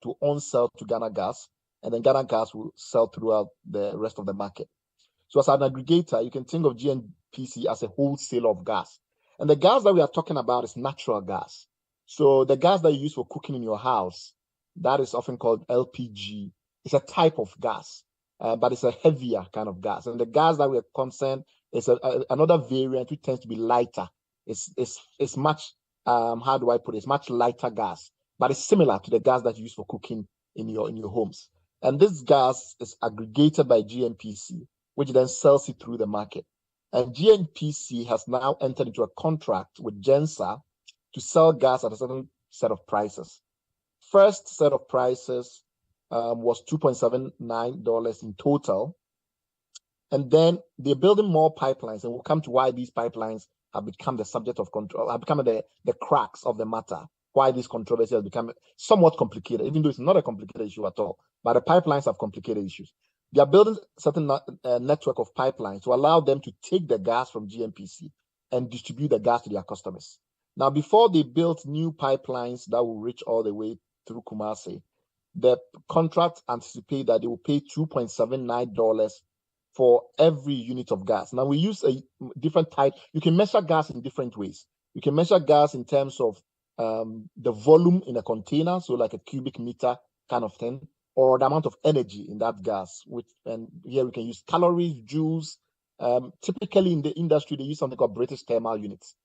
to on-sell to Ghana Gas, and then Ghana Gas will sell throughout the rest of the market. So as an aggregator, you can think of GNPC as a wholesaler of gas. And the gas that we are talking about is natural gas. So the gas that you use for cooking in your house, that is often called LPG. It's a type of gas, but it's a heavier kind of gas. And the gas that we are concerned is another variant which tends to be lighter. It's much, how do I put it? It's much lighter gas, but it's similar to the gas that you use for cooking in your homes. And this gas is aggregated by GNPC, which then sells it through the market. And GNPC has now entered into a contract with GENSER to sell gas at a certain set of prices. First set of prices was $2.79 in total. And then they're building more pipelines, and we'll come to why these pipelines have become the subject of control, have become the crux of the matter, why this controversy has become somewhat complicated, even though it's not a complicated issue at all. But the pipelines have complicated issues. They are building a certain network of pipelines to allow them to take the gas from GNPC and distribute the gas to their customers. Now, before they built new pipelines that will reach all the way through Kumasi, the contract anticipates that they will pay $2.79 for every unit of gas. Now, we use a different type. You can measure gas in different ways. You can measure gas in terms of the volume in a container, so like a cubic meter kind of thing, or the amount of energy in that gas. And here we can use calories, joules. Typically in the industry, they use something called British thermal units.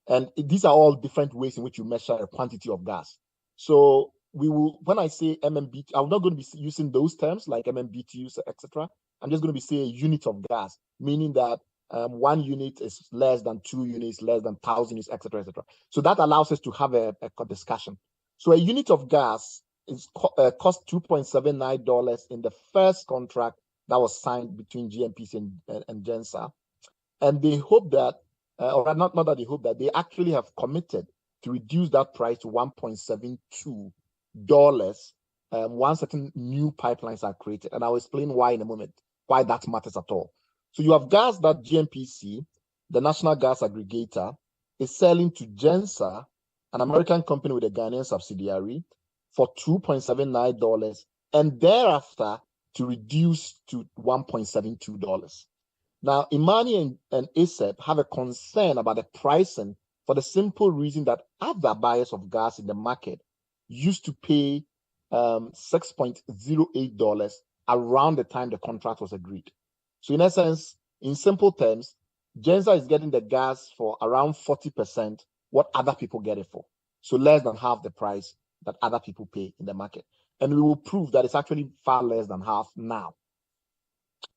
And these are all different ways in which you measure a quantity of gas. So we will, when I say MMBTU, I'm not going to be using those terms like MMBTUs, etc. I'm just going to be saying a unit of gas, meaning that 1 unit is less than 2 units, less than 1,000 units, etc., etc. So that allows us to have a discussion. So a unit of gas cost $2.79 in the first contract that was signed between GNPC and GENSER. And they hope that, or not that they hope that, they actually have committed to reduce that price to $1.72 once certain new pipelines are created. And I'll explain why in a moment, why that matters at all. So you have gas that GNPC, the national gas aggregator, is selling to GENSER, an American company with a Ghanaian subsidiary, for $2.79, and thereafter to reduce to $1.72. Now, Imani and ASEP have a concern about the pricing for the simple reason that other buyers of gas in the market used to pay $6.08 around the time the contract was agreed. So in essence, in simple terms, GENSER is getting the gas for around 40% what other people get it for. So less than half the price that other people pay in the market. And we will prove that it's actually far less than half now.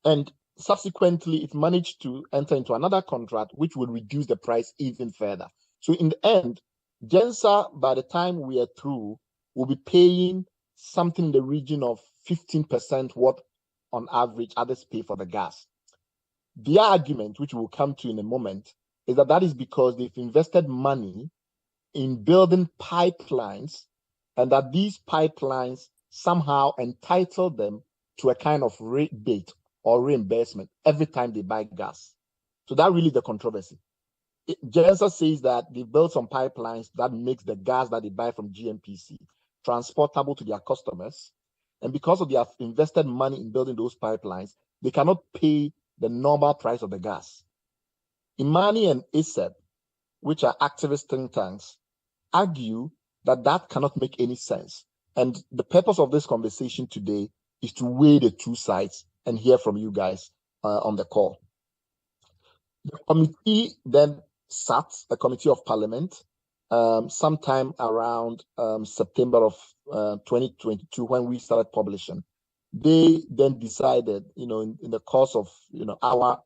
And subsequently, it managed to enter into another contract, which will reduce the price even further. So in the end, GENSER, by the time we are through, will be paying something in the region of 15% what on average others pay for the gas. Their argument, which we'll come to in a moment, is that that is because they've invested money in building pipelines, and that these pipelines somehow entitle them to a kind of rebate or reimbursement every time they buy gas. So that really is the controversy. GENSER says that they built some pipelines that makes the gas that they buy from GNPC transportable to their customers. And because of their invested money in building those pipelines, they cannot pay the normal price of the gas. Imani and ASEP, which are activist think tanks, argue that that cannot make any sense. And the purpose of this conversation today is to weigh the two sides and hear from you guys on the call. The committee then sat, a committee of parliament, sometime around September of 2022 when we started publishing. They then decided, in the course of, our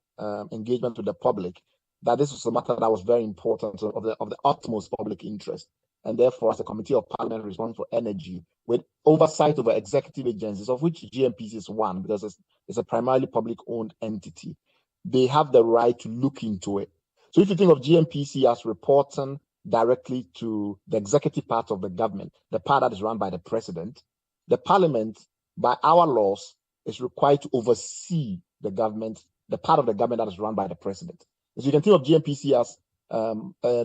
engagement with the public, that this was a matter that was very important, of the utmost public interest. And therefore, as a committee of parliament responsible for energy, with oversight over executive agencies, of which GNPC is one, because it's a primarily public-owned entity, they have the right to look into it. So if you think of GNPC as reporting directly to the executive part of the government, the part that is run by the president, the parliament, by our laws, is required to oversee the government, the part of the government that is run by the president. So you can think of GNPC as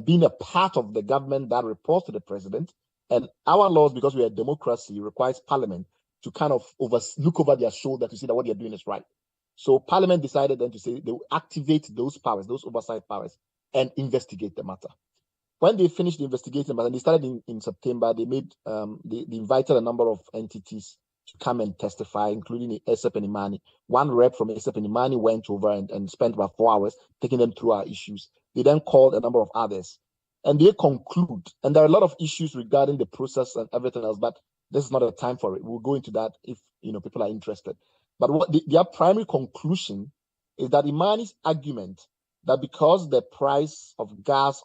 being a part of the government that reports to the president, And our laws, because we are a democracy, requires Parliament to kind of look over their shoulder to see that what they're doing is right. So Parliament decided then to say they will activate those powers, those oversight powers, and investigate the matter. When they finished the investigation, and they started in September, they made they invited a number of entities to come and testify, including ESEP and Imani. One rep from ESEP and Imani went over and spent about 4 hours taking them through our issues. They then called a number of others, and they conclude. And there are a lot of issues regarding the process and everything else, but this is not a time for it. We'll go into that if people are interested. But what their primary conclusion is that Imani's argument that because the price of gas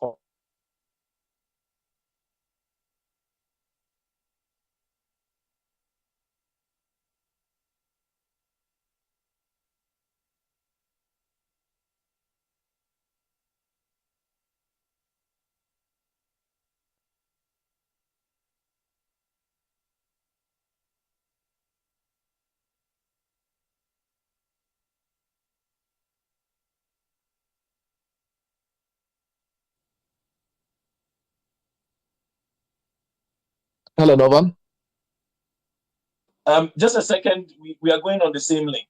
Hello, Norvan. Just a second. We are going on the same link.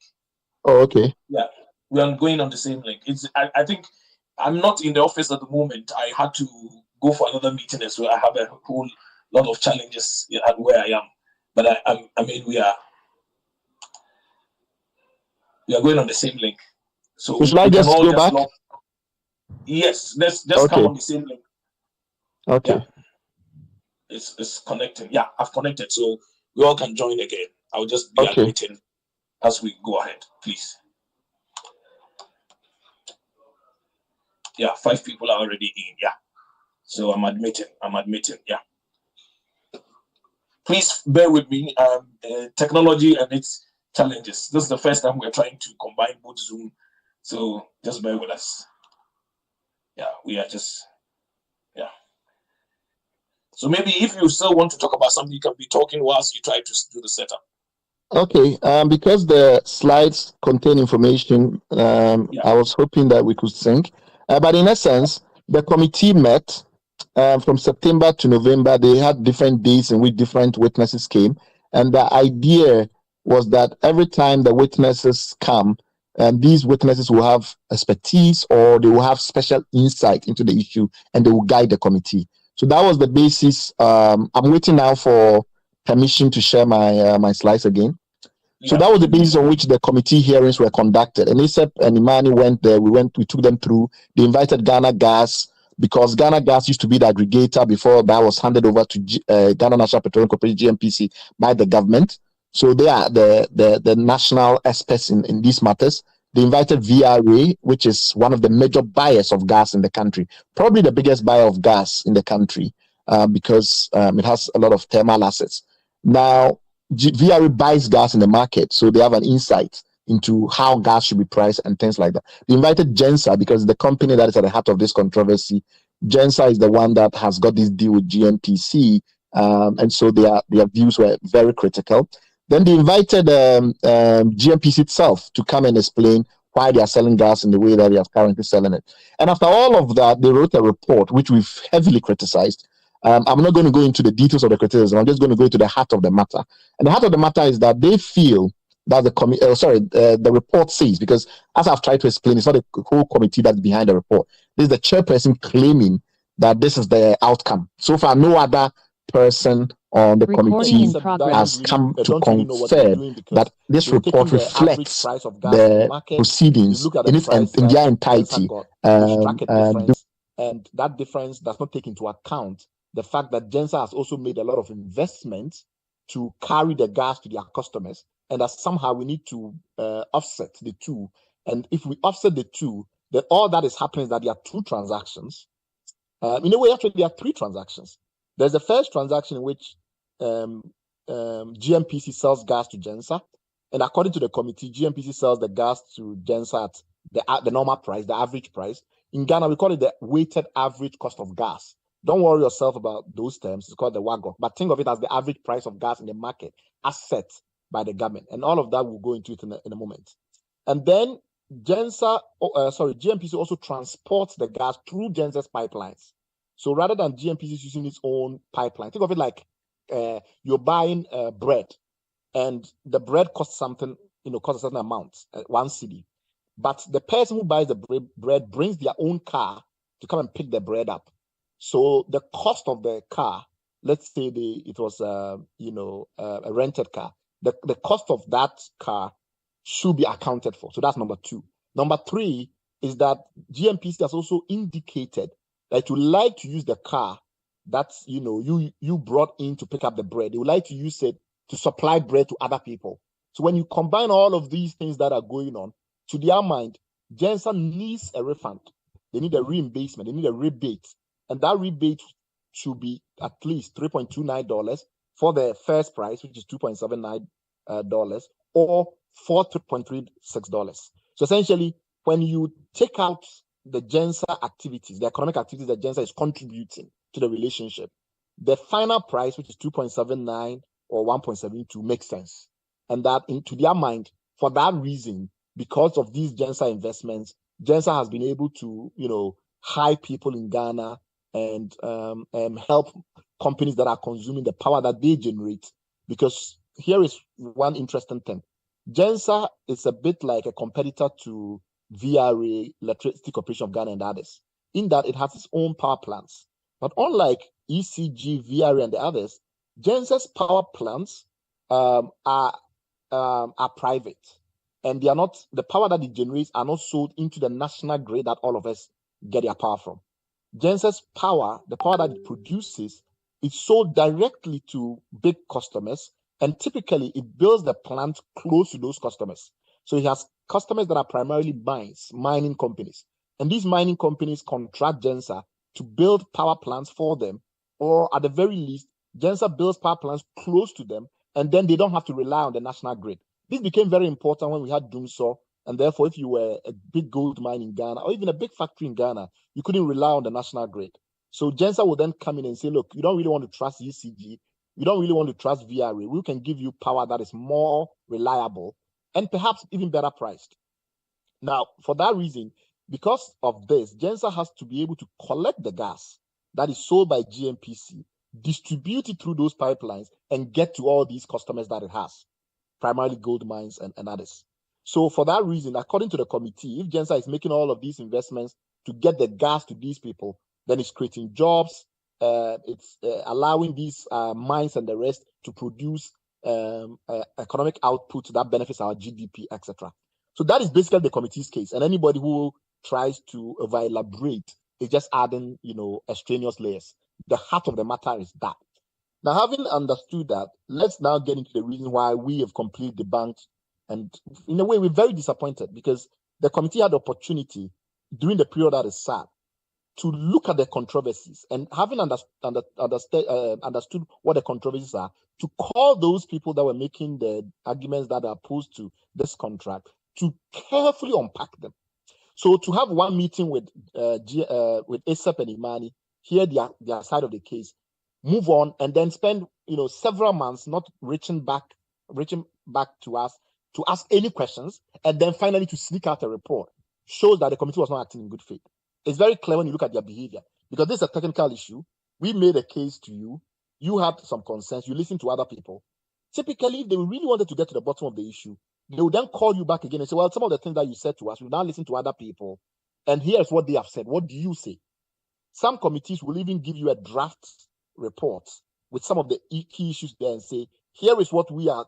Oh, okay. Yeah, we are going on the same link. I think I'm not in the office at the moment. I had to go for another meeting as well. I have a whole lot of challenges at where I am. But I mean, we are going on the same link. So should I just go back? Yes, let's just come on the same link. Okay. Yeah. It's connecting. Yeah, I've connected, so we all can join again. I'll just be admitting as we go ahead, please. Yeah, 5 people are already in. Yeah, so I'm admitting. Yeah, please bear with me. Technology and its challenges. This is the first time we're trying to combine both Zoom, so just bear with us. Yeah, we are just So maybe if you still want to talk about something, you can be talking whilst you try to do the setup. Okay, because the slides contain information, I was hoping that we could sync. But in essence, the committee met from September to November. They had different days in which different witnesses came. And the idea was that every time the witnesses come, these witnesses will have expertise or they will have special insight into the issue and they will guide the committee. So that was the basis. I'm waiting now for permission to share my slides again. So that was the basis on which the committee hearings were conducted. And ESEP and Imani went there. We took them through. They invited Ghana Gas because Ghana Gas used to be the aggregator before that was handed over to Ghana National Petroleum Corporation (GNPC) by the government. So they are the national experts in these matters. They invited VRA, which is one of the major buyers of gas in the country, probably the biggest buyer of gas in the country because it has a lot of thermal assets. Now, VRA buys gas in the market, so they have an insight into how gas should be priced and things like that. They invited GENSER because the company that is at the heart of this controversy, GENSER is the one that has got this deal with GNPC, and so their views were very critical. Then they invited GNPC itself to come and explain why they are selling gas in the way that they are currently selling it. And after all of that, they wrote a report, which we've heavily criticized. I'm not going to go into the details of the criticism. I'm just going to go into the heart of the matter. And the heart of the matter is that they feel that the report says, because as I've tried to explain, it's not a whole committee that's behind the report. This is the chairperson claiming that this is the outcome. So far, no other person on the committee has come to confirm that this report reflects the proceedings in their entirety. And that difference does not take into account the fact that GENSER has also made a lot of investments to carry the gas to their customers, and that somehow we need to offset the two. And if we offset the two, then all that is happening is that there are two transactions. In a way, actually, there are three transactions. There's the first transaction in which GNPC sells gas to GENSER, and according to the committee, GNPC sells the gas to GENSER at the normal price, the average price. In Ghana, we call it the weighted average cost of gas. Don't worry yourself about those terms. It's called the WAGOC, but think of it as the average price of gas in the market as set by the government. And all of that will go into it in a moment. And then GNPC also transports the gas through GENSER's pipelines. So rather than GNPC using its own pipeline, think of it like you're buying bread, and the bread costs something, costs a certain amount, 1 cedi. But the person who buys the bread brings their own car to come and pick the bread up. So the cost of the car, let's say it was a rented car, the cost of that car should be accounted for. So that's number two. Number three is that GNPC has also indicated that you like to use the car that you brought in to pick up the bread. They would like to use it to supply bread to other people. So when you combine all of these things that are going on, to their mind, GENSER needs a refund. They need a reimbursement. They need a rebate. And that rebate should be at least $3.29 for the first price, which is $2.79, or $4.36. So essentially, when you take out the GENSER activities, the economic activities that GENSER is contributing to the relationship, the final price, which is 2.79 or 1.72, makes sense. And that, to their mind, for that reason, because of these GENSER investments, GENSER has been able to, hire people in Ghana and help companies that are consuming the power that they generate. Because here is one interesting thing. GENSER is a bit like a competitor to VRA, Electricity Corporation of Ghana, and others, in that it has its own power plants. But unlike ECG, VRA, and the others, GENSER's power plants are private, and they are not, the power that it generates are not sold into the national grid that all of us get their power from. GENSER's power, the power that it produces, is sold directly to big customers, and typically it builds the plant close to those customers. So it has customers that are primarily mining companies, and these mining companies contract GENSER to build power plants for them, or at the very least, GENSER builds power plants close to them, and then they don't have to rely on the national grid. This became very important when we had Dumsor, and therefore, if you were a big gold mine in Ghana, or even a big factory in Ghana, you couldn't rely on the national grid. So GENSER will then come in and say, look, you don't really want to trust ECG, you don't really want to trust VRA, we can give you power that is more reliable and perhaps even better priced. Now, for that reason, because of this, GENSER has to be able to collect the gas that is sold by GNPC, distribute it through those pipelines, and get to all these customers that it has, primarily gold mines and others. So for that reason, according to the committee, if GENSER is making all of these investments to get the gas to these people, then it's creating jobs, it's allowing these mines and the rest to produce economic output that benefits our GDP, etc. So that is basically the committee's case. And anybody who tries to over-elaborate is just adding, extraneous layers. The heart of the matter is that. Now, having understood that, let's now get into the reason why we have completely debunked. And in a way, we're very disappointed because the committee had the opportunity during the period that is sat to look at the controversies, and having understood what the controversies are, to call those people that were making the arguments that are opposed to this contract to carefully unpack them. So to have one meeting with ASAP and Imani, hear their side of the case, move on, and then spend several months not reaching back to us to ask any questions, and then finally to sneak out a report, shows that the committee was not acting in good faith. It's very clear when you look at their behavior, because this is a technical issue. We made a case to you. You had some concerns. You listened to other people. Typically, if they really wanted to get to the bottom of the issue, they would then call you back again and say, well, some of the things that you said to us, we've now listened to other people, and here's what they have said. What do you say? Some committees will even give you a draft report with some of the key issues there and say, here is what we are,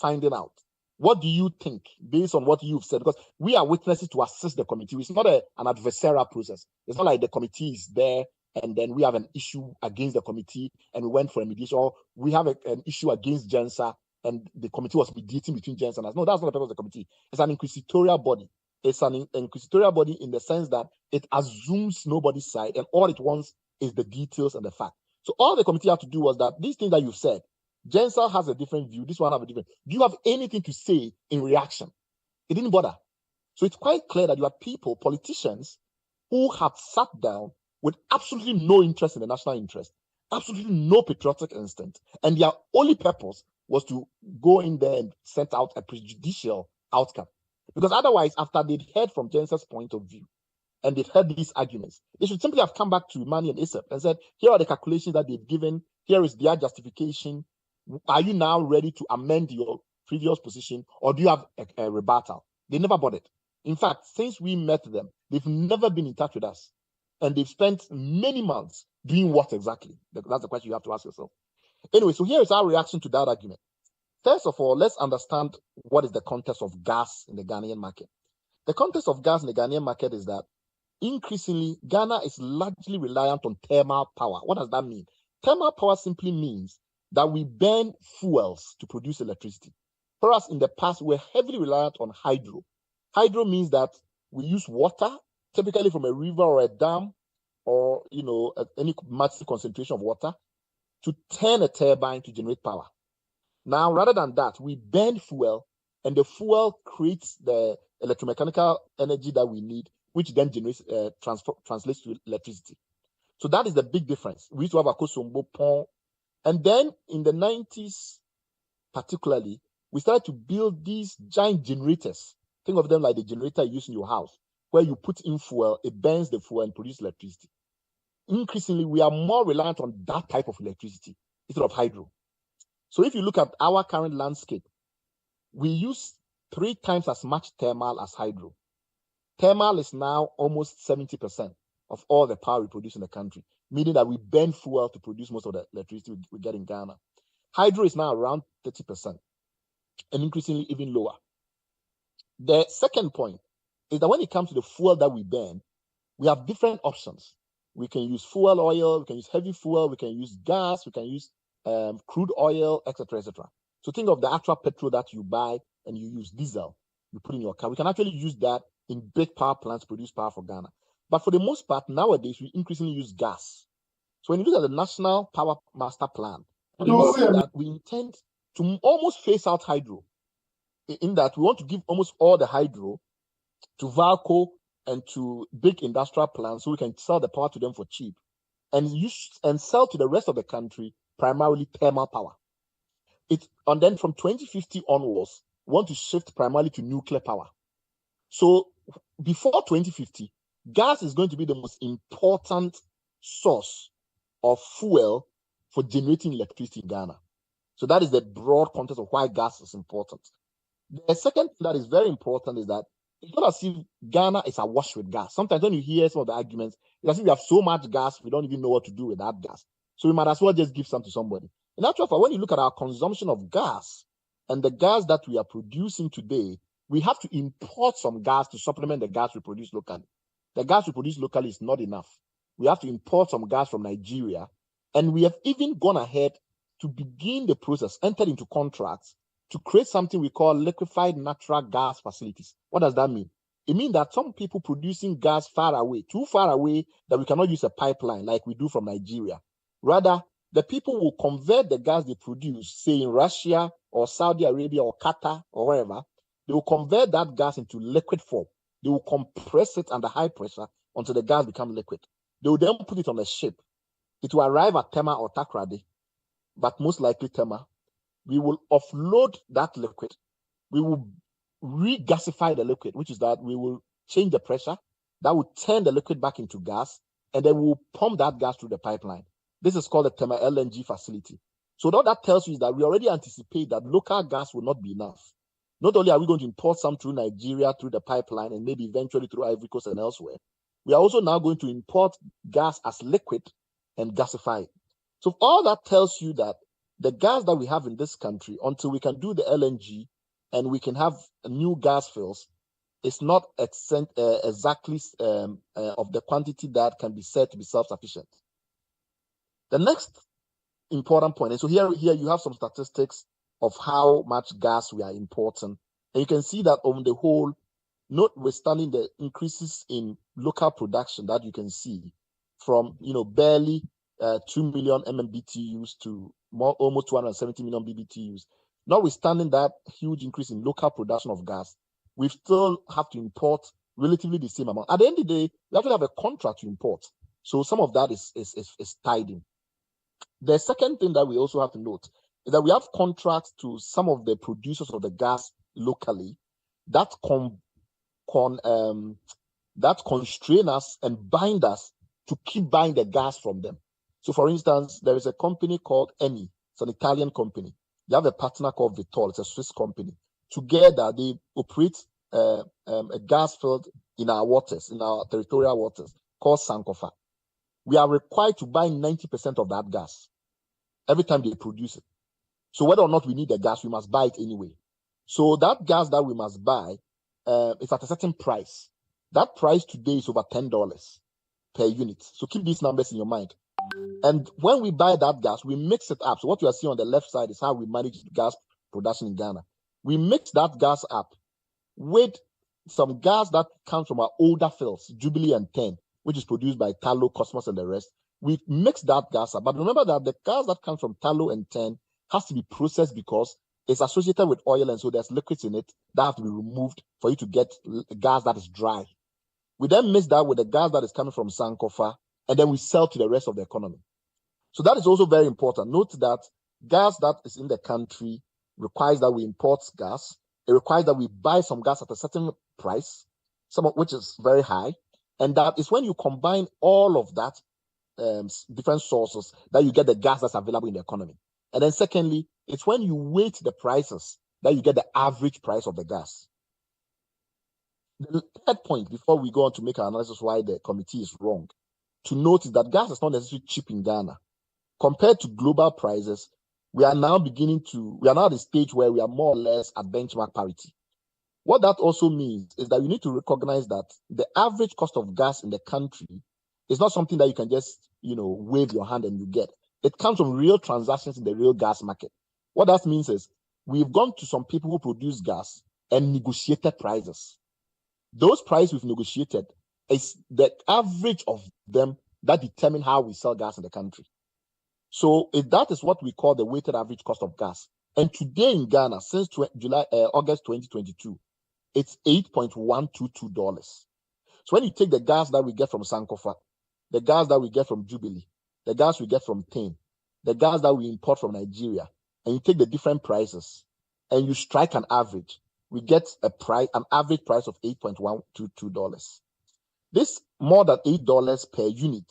finding out. What do you think based on what you've said? Because we are witnesses to assist the committee. It's not an adversarial process. It's not like the committee is there and then we have an issue against the committee and we went for a mediation, or we have an issue against GENSER and the committee was mediating between GENSER and us. No, that's not the purpose of the committee. It's an inquisitorial body. It's an inquisitorial body in the sense that it assumes nobody's side and all it wants is the details and the fact. So all the committee had to do was that these things that you've said, GENSER has a different view, this one have a different. Do you have anything to say in reaction? It didn't bother. So it's quite clear that you have people, politicians, who have sat down with absolutely no interest in the national interest, absolutely no patriotic instinct, and their only purpose was to go in there and set out a prejudicial outcome. Because otherwise, after they'd heard from GENSER's point of view, and they've heard these arguments, they should simply have come back to Mani and ASAP and said, here are the calculations that they've given, here is their justification. Are you now ready to amend your previous position, or do you have a rebuttal? They never bothered. In fact, since we met them, they've never been in touch with us. And they've spent many months doing what exactly? That's the question you have to ask yourself. Anyway, so here is our reaction to that argument. First of all, let's understand what is the context of gas in the Ghanaian market. The context of gas in the Ghanaian market is that increasingly, Ghana is largely reliant on thermal power. What does that mean? Thermal power simply means that we burn fuels to produce electricity. Whereas in the past, we're heavily reliant on hydro. Hydro means that we use water, typically from a river or a dam, or any massive concentration of water, to turn a turbine to generate power. Now, rather than that, we burn fuel, and the fuel creates the electromechanical energy that we need, which then generates translates to electricity. So that is the big difference. We used to have a Kosombo Pond, and then in the 90s, particularly, we started to build these giant generators. Think of them like the generator you use in your house, where you put in fuel, it burns the fuel and produces electricity. Increasingly, we are more reliant on that type of electricity instead of hydro. So if you look at our current landscape, we use 3 times as much thermal as hydro. Thermal is now almost 70% of all the power we produce in the country, meaning that we burn fuel to produce most of the electricity we get in Ghana. Hydro is now around 30% and increasingly even lower. The second point is that when it comes to the fuel that we burn, we have different options. We can use fuel oil, we can use heavy fuel, we can use gas, we can use crude oil, etc., etc. So think of the actual petrol that you buy and you use diesel, you put in your car. We can actually use that in big power plants to produce power for Ghana. But for the most part, nowadays, we increasingly use gas. So when you look at the National Power Master Plan, you see that we intend to almost phase out hydro, in that we want to give almost all the hydro to Valco and to big industrial plants so we can sell the power to them for cheap and sell to the rest of the country primarily thermal power. And then from 2050 onwards, we want to shift primarily to nuclear power. So before 2050, gas is going to be the most important source of fuel for generating electricity in Ghana. So that is the broad context of why gas is important. The second thing that is very important is that it's not as if Ghana is awash with gas. Sometimes when you hear some of the arguments, it's as if we have so much gas, we don't even know what to do with that gas. So we might as well just give some to somebody. In actual fact, when you look at our consumption of gas and the gas that we are producing today, we have to import some gas to supplement the gas we produce locally. The gas we produce locally is not enough. We have to import some gas from Nigeria. And we have even gone ahead to begin the process, entered into contracts to create something we call liquefied natural gas facilities. What does that mean? It means that some people producing gas far away, too far away, that we cannot use a pipeline like we do from Nigeria. Rather, the people will convert the gas they produce, say in Russia or Saudi Arabia or Qatar or wherever. They will convert that gas into liquid form. They will compress it under high pressure until the gas becomes liquid. They will then put it on a ship. It will arrive at Tema or Takrady, but most likely Tema. We will offload that liquid. We will regasify the liquid, which is that we will change the pressure. That will turn the liquid back into gas, and then we'll pump that gas through the pipeline. This is called the Tema LNG facility. So what that tells you is that we already anticipate that local gas will not be enough. Not only are we going to import some through Nigeria, through the pipeline, and maybe eventually through Ivory Coast and elsewhere, we are also now going to import gas as liquid and gasify it. So all that tells you that the gas that we have in this country, until we can do the LNG and we can have new gas fields, is not exactly of the quantity that can be said to be self-sufficient. The next important point, and so here you have some statistics of how much gas we are importing. And you can see that on the whole, notwithstanding the increases in local production that you can see from, barely 2 million MMBTUs to almost 270 million BBTUs, notwithstanding that huge increase in local production of gas, we still have to import relatively the same amount. At the end of the day, we actually have a contract to import. So some of that is tied in. The second thing that we also have to note is that we have contracts to some of the producers of the gas locally that that constrain us and bind us to keep buying the gas from them. So, for instance, there is a company called Eni. It's an Italian company. They have a partner called Vitol. It's a Swiss company. Together, they operate a gas field in our waters, in our territorial waters, called Sankofa. We are required to buy 90% of that gas every time they produce it. So whether or not we need the gas, we must buy it anyway. So that gas that we must buy is at a certain price. That price today is over $10 per unit. So keep these numbers in your mind. And when we buy that gas, we mix it up. So what you are seeing on the left side is how we manage gas production in Ghana. We mix that gas up with some gas that comes from our older fields, Jubilee and 10, which is produced by Tallow, Cosmos, and the rest. We mix that gas up. But remember that the gas that comes from Tallow and 10 has to be processed because it's associated with oil, and so there's liquids in it that have to be removed for you to get gas that is dry. We then mix that with the gas that is coming from Sankofa, and then we sell to the rest of the economy. So that is also very important. Note that gas that is in the country requires that we import gas. It requires that we buy some gas at a certain price, some of which is very high. And that is when you combine all of that different sources that you get the gas that's available in the economy. And then secondly, it's when you weight the prices that you get the average price of the gas. The third point, before we go on to make our analysis why the committee is wrong, to note is that gas is not necessarily cheap in Ghana. Compared to global prices, we are now at the stage where we are more or less at benchmark parity. What that also means is that you need to recognize that the average cost of gas in the country is not something that you can just, wave your hand and you get. It comes from real transactions in the real gas market. What that means is we've gone to some people who produce gas and negotiated prices. Those prices we've negotiated is the average of them that determine how we sell gas in the country. So that is what we call the weighted average cost of gas. And today in Ghana, since August 2022, it's $8.122. So when you take the gas that we get from Sankofa, the gas that we get from Jubilee, the gas we get from Tain, the gas that we import from Nigeria, and you take the different prices and you strike an average, we get an average price of $8.122. This more than $8 per unit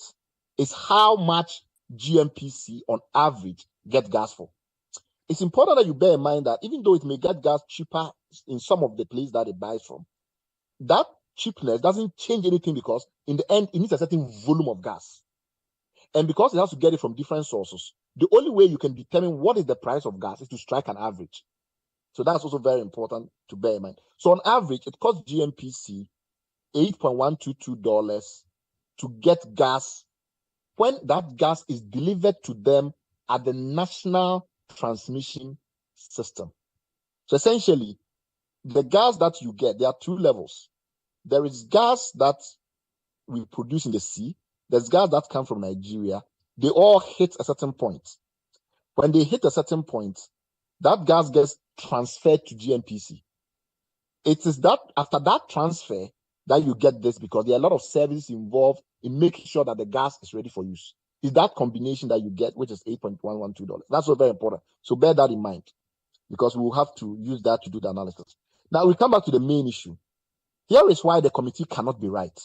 is how much GNPC on average get gas for. It's important that you bear in mind that even though it may get gas cheaper in some of the places that it buys from, that cheapness doesn't change anything because in the end, it needs a certain volume of gas. And because it has to get it from different sources, the only way you can determine what is the price of gas is to strike an average. So that's also very important to bear in mind. So on average, it costs GNPC $8.122 to get gas when that gas is delivered to them at the national transmission system. So essentially, the gas that you get, there are two levels. There is gas that we produce in the sea. There's gas that comes from Nigeria. They all hit a certain point. When they hit a certain point, that gas gets transferred to GNPC. It is that after that transfer that you get this, because there are a lot of services involved in making sure that the gas is ready for use. It's that combination that you get, which is $8.112. That's so very important. So bear that in mind, because we will have to use that to do the analysis. Now we come back to the main issue. Here is why the committee cannot be right.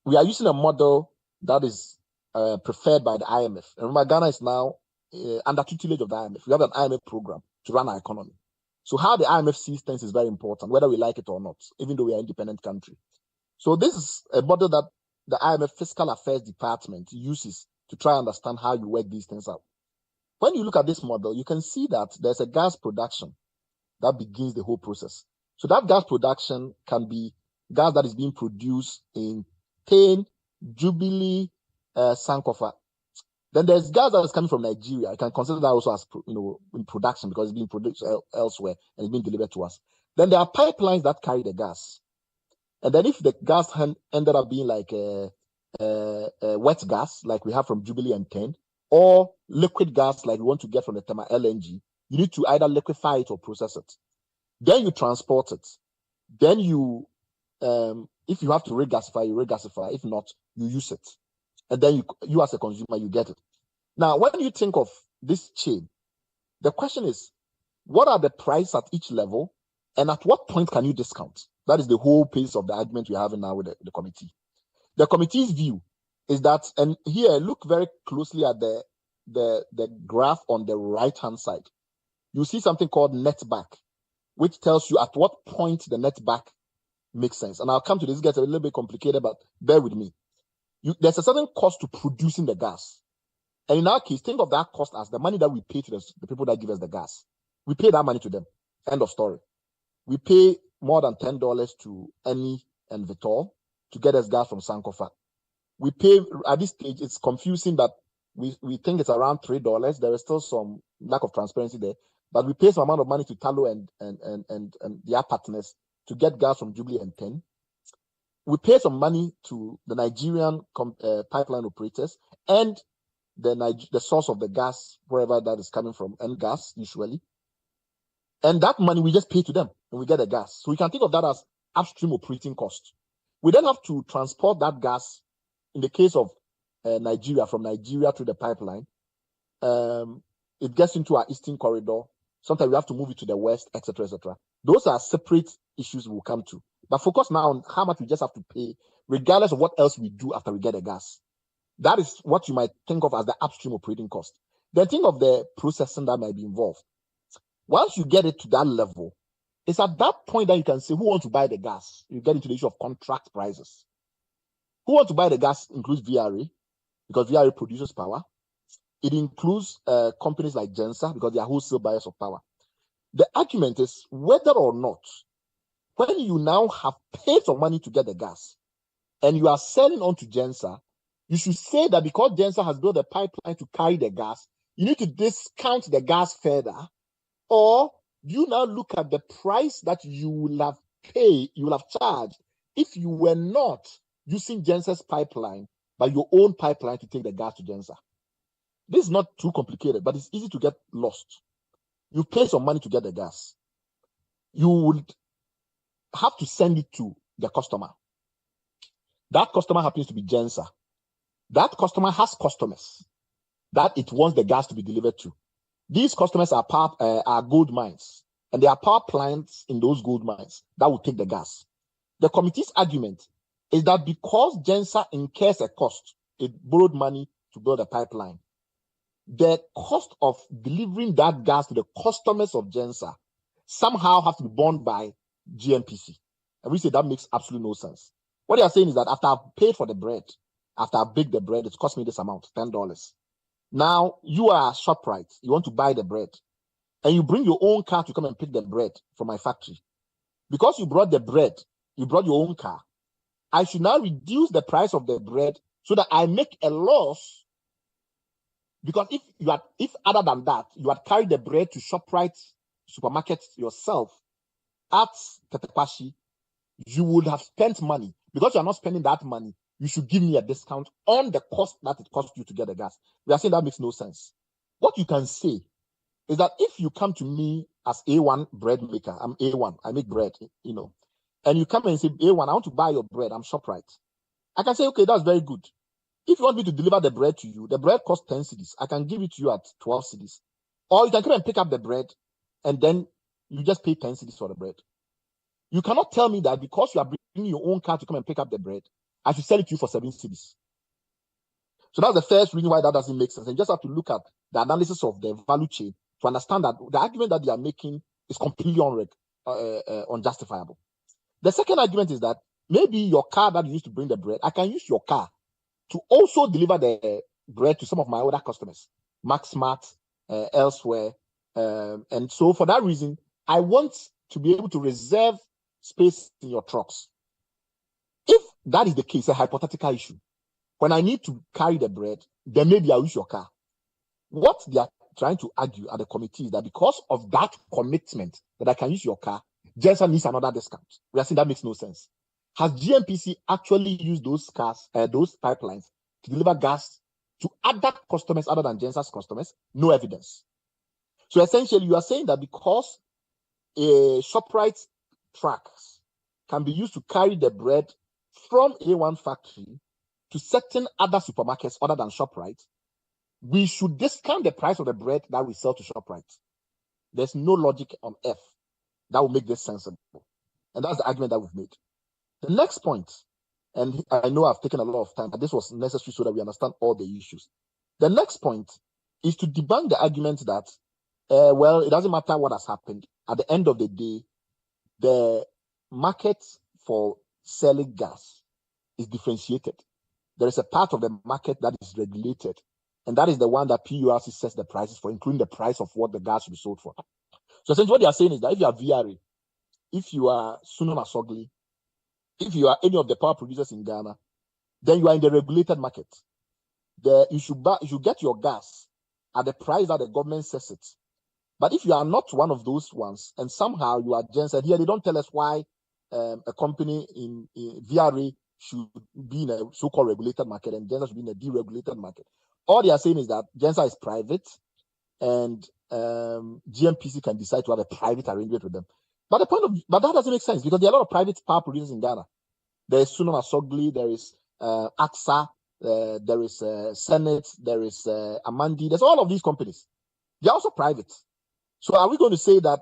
We are using a model that is preferred by the IMF. And remember, Ghana is now under tutelage of the IMF. We have an IMF program to run our economy. So how the IMF sees things is very important, whether we like it or not, even though we are an independent country. So this is a model that the IMF Fiscal Affairs Department uses to try and understand how you work these things out. When you look at this model, you can see that there's a gas production that begins the whole process. So that gas production can be gas that is being produced in Tain, Jubilee, Sankofa. Then there's gas that is coming from Nigeria. I can consider that also as in production because it's being produced elsewhere and it's being delivered to us. Then there are pipelines that carry the gas. And then if the gas ended up being like a wet gas, like we have from Jubilee and 10, or liquid gas like we want to get from the thermal LNG, you need to either liquefy it or process it. Then you transport it. Then you, if you have to regasify, you regasify. If not, you use it. And then you as a consumer, you get it. Now, when you think of this chain, the question is, what are the prices at each level? And at what point can you discount? That is the whole piece of the argument we're having now with the committee. The committee's view is that, and here look very closely at the graph on the right-hand side. You see something called netback, which tells you at what point the netback makes sense. And I'll come to this. It gets a little bit complicated, but bear with me. There's a certain cost to producing the gas. And in our case, think of that cost as the money that we pay to the people that give us the gas. We pay that money to them. End of story. We pay more than $10 to Eni and Vitol to get us gas from Sankofa. We pay, at this stage, it's confusing that we think it's around $3. There is still some lack of transparency there. But we pay some amount of money to Talo and their partners to get gas from Jubilee and Penn. We pay some money to the Nigerian pipeline operators and the source of the gas, wherever that is coming from, and gas usually. And that money we just pay to them and we get the gas. So we can think of that as upstream operating cost. We then have to transport that gas, in the case of Nigeria, from Nigeria to the pipeline. It gets into our eastern corridor. Sometimes we have to move it to the west, etc., etc. Those are separate issues we'll come to. But focus now on how much we just have to pay, regardless of what else we do after we get the gas. That is what you might think of as the upstream operating cost. Then think of the processing that might be involved. Once you get it to that level, it's at that point that you can say, who wants to buy the gas? You get into the issue of contract prices. Who wants to buy the gas includes VRA, because VRA produces power. It includes companies like GENSER, because they are wholesale buyers of power. The argument is whether or not, when you now have paid some money to get the gas, and you are selling on to GENSER, you should say that because GENSER has built a pipeline to carry the gas, you need to discount the gas further. Or you now look at the price that you will have paid, you will have charged if you were not using GENSER's pipeline, but your own pipeline to take the gas to GENSER. This is not too complicated, but it's easy to get lost. You pay some money to get the gas. You would have to send it to the customer. That customer happens to be GENSER. That customer has customers that it wants the gas to be delivered to. These customers are gold mines, and there are power plants in those gold mines that will take the gas. The committee's argument is that because GENSER incurs a cost, it borrowed money to build a pipeline, the cost of delivering that gas to the customers of GENSER somehow has to be borne by GNPC. And we say that makes absolutely no sense. What they are saying is that after I've paid for the bread, after I've baked the bread, it's cost me this amount, $10. Now, you are a ShopRite, you want to buy the bread, and you bring your own car to come and pick the bread from my factory. Because you brought the bread, you brought your own car, I should now reduce the price of the bread so that I make a loss. Because if other than that, you had carried the bread to ShopRite supermarkets yourself at Tetepashi, you would have spent money. Because you are not spending that money, you should give me a discount on the cost that it cost you to get the gas. We are saying that makes no sense. What you can say is that if you come to me as A1 bread maker, I'm A1, I make bread, and you come and say, A1, I want to buy your bread, I'm ShopRite. I can say, okay, that's very good. If you want me to deliver the bread to you, the bread costs 10 cedis. I can give it to you at 12 cedis. Or you can come and pick up the bread, and then you just pay 10 cedis for the bread. You cannot tell me that because you are bringing your own car to come and pick up the bread, I should sell it to you for 7 cedis. So that's the first reason why that doesn't make sense. And you just have to look at the analysis of the value chain to understand that the argument that they are making is completely unjustifiable. The second argument is that maybe your car that you used to bring the bread, I can use your car to also deliver the bread to some of my other customers, MaxSmart, elsewhere. And so for that reason, I want to be able to reserve space in your trucks. If that is the case, a hypothetical issue, when I need to carry the bread, then maybe I'll use your car. What they are trying to argue at the committee is that because of that commitment that I can use your car, GENSER needs another discount. We are saying that makes no sense. Has GNPC actually used those cars, those pipelines to deliver gas to other customers other than GENSER's customers? No evidence. So essentially, you are saying that because a ShopRite trucks can be used to carry the bread from A1 factory to certain other supermarkets other than ShopRite, we should discount the price of the bread that we sell to ShopRite. There's no logic on earth that will make this sensible. And that's the argument that we've made. The next point, and I know I've taken a lot of time, but this was necessary so that we understand all the issues. The next point is to debunk the argument that, well, it doesn't matter what has happened. At the end of the day, the market for selling gas is differentiated. There is a part of the market that is regulated, and that is the one that PURC sets the prices for, including the price of what the gas should be sold for. So essentially what they are saying is that if you are VRA, if you are Suno Masogli, if you are any of the power producers in Ghana, then you are in the regulated market. You should get your gas at the price that the government sets it. But if you are not one of those ones, and somehow you are GENSER, here they don't tell us why a company in VRA should be in a so-called regulated market and GENSER should be in a deregulated market. All they are saying is that GENSER is private, and GNPC can decide to have a private arrangement with them. But that doesn't make sense, because there are a lot of private power producers in Ghana. There is Suno Masogli, there is AXA, there is Senate, there is Amandi. There's all of these companies. They're also private. So are we going to say that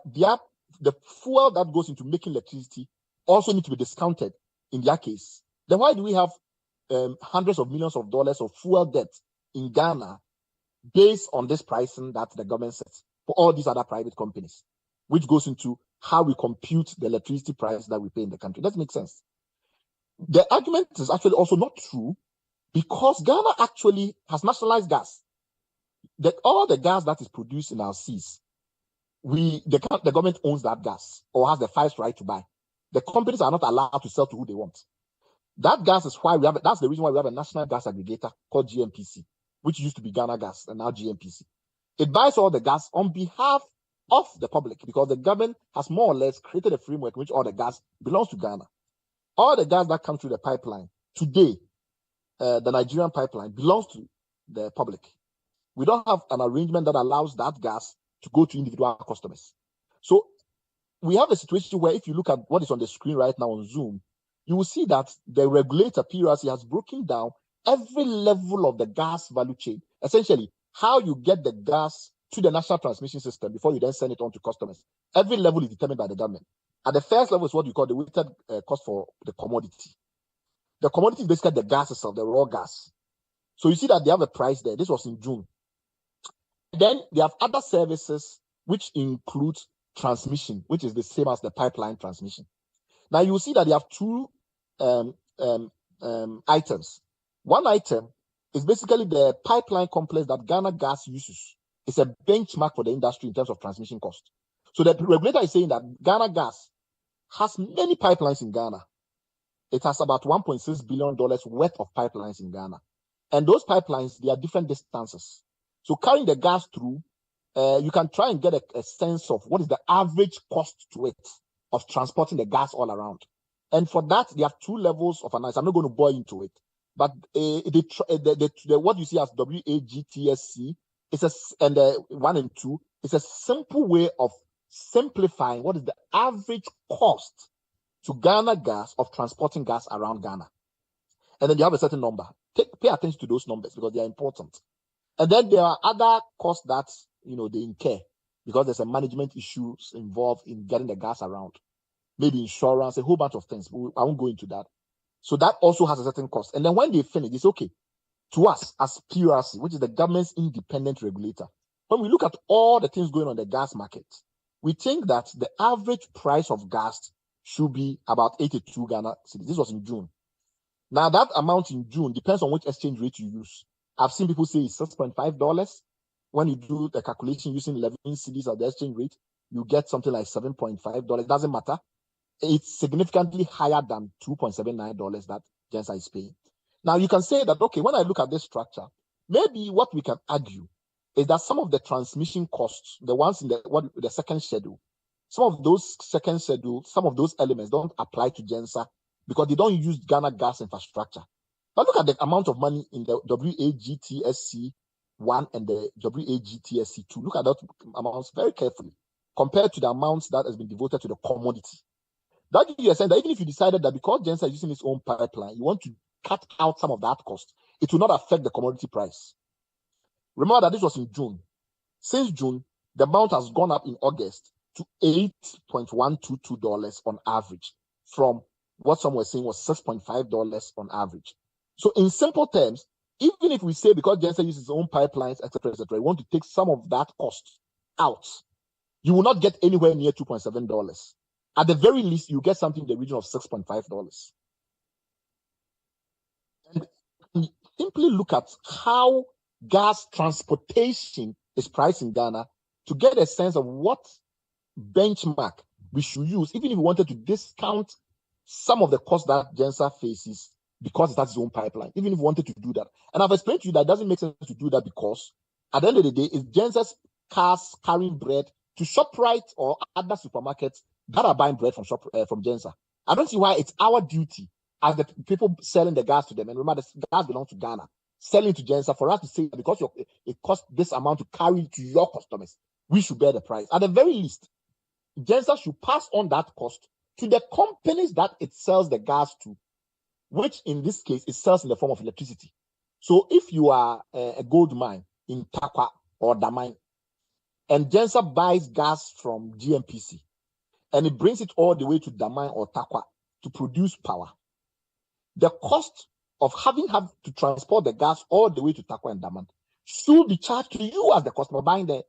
the fuel that goes into making electricity also need to be discounted in their case? Then why do we have hundreds of millions of dollars of fuel debt in Ghana based on this pricing that the government sets for all these other private companies, which goes into how we compute the electricity price that we pay in the country? Doesn't make sense. The argument is actually also not true, because Ghana actually has nationalized gas. All the gas that is produced in our seas, the government owns that gas or has the first right to buy. The companies are not allowed to sell to who they want. That gas is why that's the reason why we have a national gas aggregator called GNPC, which used to be Ghana Gas and now GNPC. It buys all the gas on behalf of the public, because the government has more or less created a framework in which all the gas belongs to Ghana. All the gas that comes through the pipeline today, the Nigerian pipeline, belongs to the public. We don't have an arrangement that allows that gas to go to individual customers. So we have a situation where, if you look at what is on the screen right now on Zoom, you will see that the regulator, PURC, has broken down every level of the gas value chain. Essentially, how you get the gas to the national transmission system before you then send it on to customers. Every level is determined by the government. At the first level is what you call the weighted cost for the commodity. The commodity is basically the gas itself, the raw gas. So you see that they have a price there. This was in June. Then they have other services which include transmission, which is the same as the pipeline transmission. Now you see that they have two items. One item is basically the pipeline complex that Ghana Gas uses. It's a benchmark for the industry in terms of transmission cost. So the regulator is saying that Ghana Gas has many pipelines in Ghana. It has about $1.6 billion worth of pipelines in Ghana. And those pipelines, they are different distances. So carrying the gas through, you can try and get a sense of what is the average cost to it of transporting the gas all around. And for that, they have two levels of analysis. I'm not going to bore into it, but what you see as WAGTSC and 1 and 2 is a simple way of simplifying what is the average cost to Ghana Gas of transporting gas around Ghana. And then you have a certain number. Pay attention to those numbers, because they are important. And then there are other costs that they incur, because there's a management issues involved in getting the gas around. Maybe insurance, a whole bunch of things. I won't go into that. So that also has a certain cost. And then when they finish, it's okay. To us as PURC, which is the government's independent regulator, when we look at all the things going on in the gas market, we think that the average price of gas should be about 82 Ghana cedis. This was in June. Now that amount in June depends on which exchange rate you use. I've seen people say it's $6.5. When you do the calculation using 11 cedis at the exchange rate, you get something like $7.5. It doesn't matter. It's significantly higher than $2.79 that GENSER is paying. Now you can say that, okay, when I look at this structure, maybe what we can argue is that some of the transmission costs, the ones in the second schedule, some of those second schedule, some of those elements don't apply to GENSER because they don't use Ghana Gas infrastructure. But look at the amount of money in the WAGTSC 1 and the WAGTSC 2. Look at those amounts very carefully compared to the amounts that has been devoted to the commodity. That gives you a sense that even if you decided that because GENSER is using its own pipeline, you want to cut out some of that cost, it will not affect the commodity price. Remember that this was in June. Since June, the amount has gone up in August to $8.122 on average. from what some were saying was $6.5 on average. So in simple terms, even if we say because GENSER uses its own pipelines, etc., we want to take some of that cost out, you will not get anywhere near $2.7. At the very least, you get something in the region of $6.5. And simply look at how gas transportation is priced in Ghana to get a sense of what benchmark we should use, even if we wanted to discount some of the costs that GENSER faces because it has its own pipeline, even if we wanted to do that. And I've explained to you that it doesn't make sense to do that because at the end of the day, it's GENSER's cars carrying bread to ShopRite or other supermarkets that are buying bread from GENSER. I don't see why it's our duty as the people selling the gas to them, and remember, the gas belongs to Ghana, selling to GENSER, for us to say because it costs this amount to carry to your customers, we should bear the price. At the very least, GENSER should pass on that cost to the companies that it sells the gas to, which in this case it sells in the form of electricity. So if you are a gold mine in Takwa or Damine, and GENSER buys gas from GNPC, and it brings it all the way to Damine or Takwa to produce power, the cost of having to transport the gas all the way to Takwa and Damine should be charged to you as the customer buying the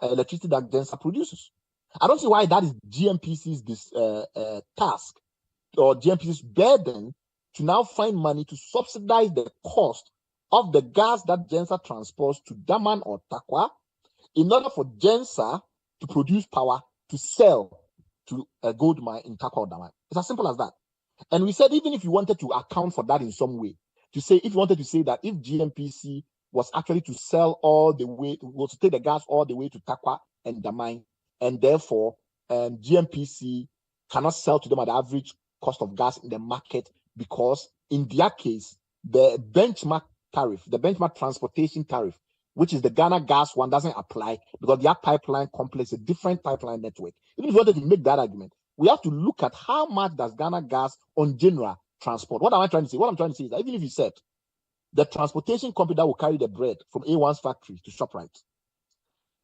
electricity that GENSER produces. I don't see why that is GNPC's task or GNPC's burden to now find money to subsidize the cost of the gas that GENSER transports to Daman or Takwa in order for GENSER to produce power to sell to a gold mine in Takwa or Daman. It's as simple as that. And we said even if you wanted to account for that in some way, to say if you wanted to say that if GNPC was actually to sell all the way, was to take the gas all the way to Takwa and Daman, and therefore GNPC cannot sell to them at the average cost of gas in the market because in their case, the benchmark tariff, the benchmark transportation tariff, which is the Ghana gas one, doesn't apply because their pipeline complex, a different pipeline network. Even if you wanted to make that argument, we have to look at how much does Ghana gas on general transport. What am I trying to say? What I'm trying to say is that even if you said the transportation company that will carry the bread from A1's factory to ShopRite,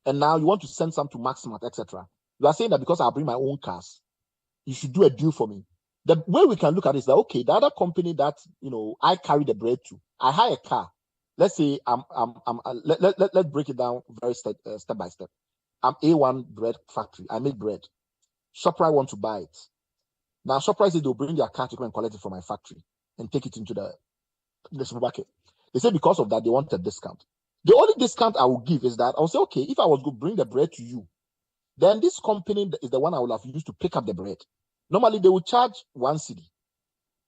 and now you want to send some to Maximat, etc., you are saying that because I bring my own cars, you should do a deal for me. The way we can look at it is that, okay, the other company that, I carry the bread to, I hire a car. Let's say let's break it down very step by step. I'm A1 bread factory. I make bread. ShopRite want to buy it. Now ShopRite says they'll bring their car to come and collect it from my factory and take it into the supermarket. They say because of that, they want a discount. The only discount I will give is that I'll say, okay, if I was going to bring the bread to you, then this company is the one I will have used to pick up the bread. Normally, they will charge 1 cedi.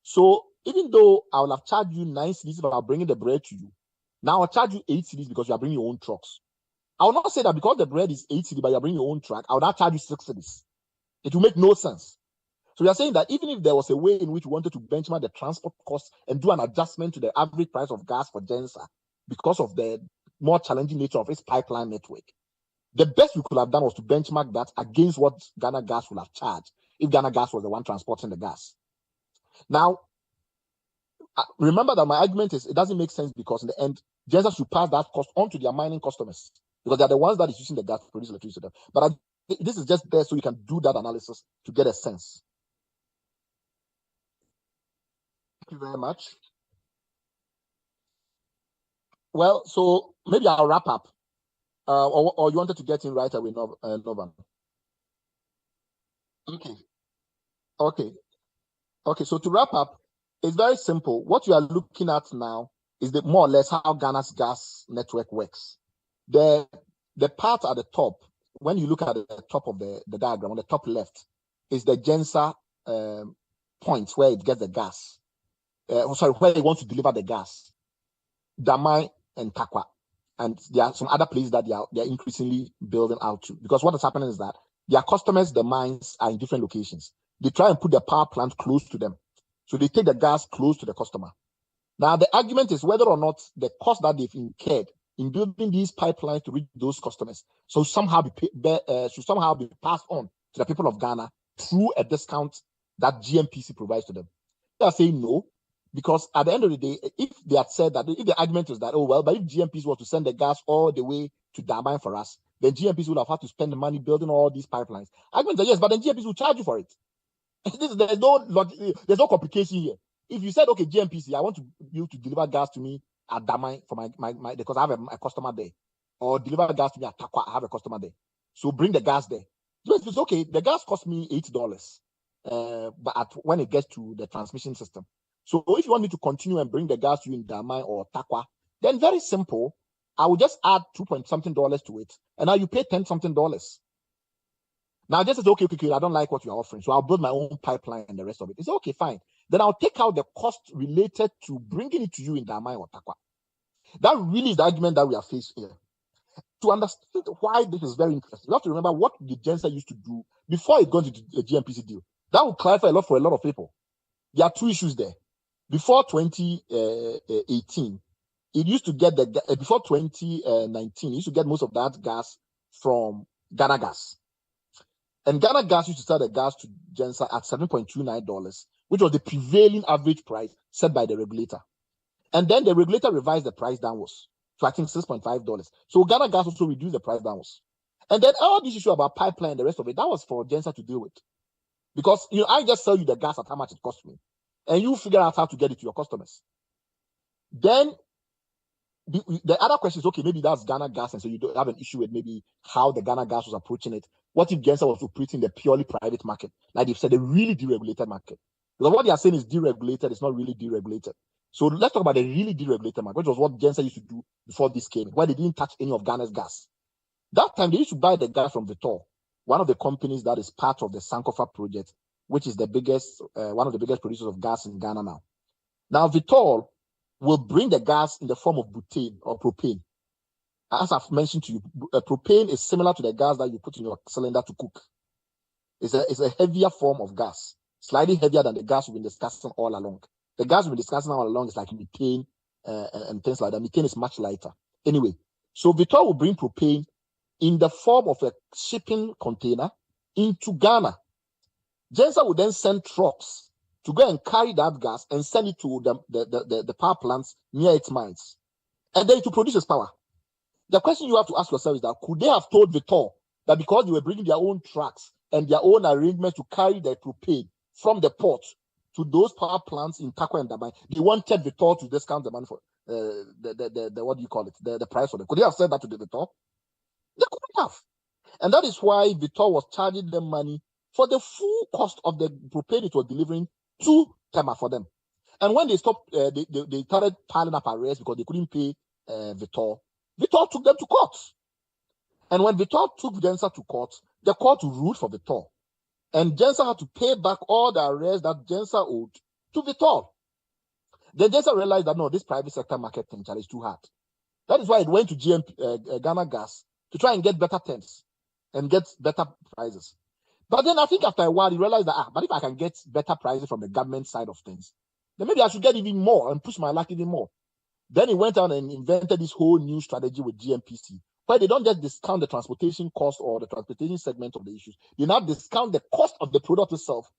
So even though I will have charged you 9 cedis if I am bringing the bread to you, now I'll charge you 8 cedis because you are bringing your own trucks. I will not say that because the bread is 8 cedis but you are bringing your own truck, I will not charge you 6 cedis. It will make no sense. So we are saying that even if there was a way in which we wanted to benchmark the transport costs and do an adjustment to the average price of gas for GENSER because of the more challenging nature of its pipeline network, the best we could have done was to benchmark that against what Ghana Gas would have charged if Ghana Gas was the one transporting the gas. Now, remember that my argument is it doesn't make sense because in the end, GENSER should pass that cost on to their mining customers because they're the ones that is using the gas to produce electricity. But this is just there so you can do that analysis to get a sense. Thank you very much. Well, so maybe I'll wrap up. Or you wanted to get in right away, Norvan? Okay. So to wrap up, it's very simple. What you are looking at now is more or less how Ghana's gas network works. The part at the top, when you look at the top of the diagram, on the top left, is the GENSER points where it gets the gas. Where it wants to deliver the gas. Damai and Takwa. And there are some other places that they are increasingly building out to. Because what is happening is that their customers, the mines, are in different locations. They try and put the power plant close to them. So they take the gas close to the customer. Now, the argument is whether or not the cost that they've incurred in building these pipelines to reach those customers should somehow be passed on to the people of Ghana through a discount that GNPC provides to them. They are saying no. Because at the end of the day, if they had said that, if the argument was that, but if GNPC was to send the gas all the way to Damine for us, then GNPC would have had to spend the money building all these pipelines. Argument that yes, but then GNPC will charge you for it. There's no complication here. If you said, okay, GNPC, I want you to deliver gas to me at Damai for my because I have a customer there, or deliver gas to me at Takwa, I have a customer there. So bring the gas there. So it's okay. The gas cost me $8, but when it gets to the transmission system. So if you want me to continue and bring the gas to you in Damai or Takwa, then very simple. I will just add $2 to it, and now you pay $10 Now just say, okay, I don't like what you're offering, so I'll build my own pipeline and the rest of it. It's okay, fine. Then I'll take out the cost related to bringing it to you in Damai or Takwa. That really is the argument that we are facing here. To understand why this is very interesting, you have to remember what the GENSER used to do before it got into the GNPC deal. That will clarify a lot for a lot of people. There are two issues there. Before 2018, it used to get before 2019, it used to get most of that gas from Ghana Gas. And Ghana Gas used to sell the gas to GENSER at $7.29, which was the prevailing average price set by the regulator. And then the regulator revised the price downwards to, I think, $6.5. So Ghana Gas also reduced the price downwards. And then all this issue about pipeline and the rest of it, that was for GENSER to deal with. Because I just sell you the gas at how much it costs me, and you figure out how to get it to your customers. Then the other question is, okay, maybe that's Ghana Gas, and so you don't have an issue with maybe how the Ghana Gas was approaching it. What if GENSER was operating the purely private market, like they've said, a really deregulated market? Because what they are saying is deregulated, it's not really deregulated. So let's talk about the really deregulated market, which was what GENSER used to do before this came, where they didn't touch any of Ghana's gas. That time they used to buy the gas from Vitol, one of the companies that is part of the Sankofa project, which is the biggest, one of the biggest producers of gas in Ghana now. Now Vitol will bring the gas in the form of butane or propane. As I've mentioned to you, propane is similar to the gas that you put in your cylinder to cook. It's a heavier form of gas, slightly heavier than the gas we've been discussing all along. The gas we've been discussing all along is like methane and things like that. Methane is much lighter. Anyway, so Vitol will bring propane in the form of a shipping container into Ghana. GENSER will then send trucks to go and carry that gas and send it to the power plants near its mines, and then to produce its power. The question you have to ask yourself is that could they have told Vitol that because they were bringing their own trucks and their own arrangements to carry their propane from the port to those power plants in Takwa and Damai, they wanted Vitol to discount the money for the what do you call it, the price for them? Could they have said that to the Vitol? They couldn't have. And that is why Vitol was charging them money for the full cost of the propane it was delivering to Tema for them. And when they stopped, they started piling up arrears because they couldn't pay Vitol. Vitol took them to court. And when Vitol took GENSER to court, the court ruled for Vitol. And GENSER had to pay back all the arrears that GENSER owed to Vitol. Then GENSER realized that no, this private sector market thing is too hard. That is why it went to Ghana Gas to try and get better terms and get better prices. But then I think after a while, he realized that, but if I can get better prices from the government side of things, then maybe I should get even more and push my luck even more. Then he went on and invented this whole new strategy with GNPC, where they don't just discount the transportation cost or the transportation segment of the issues. They now discount the cost of the product itself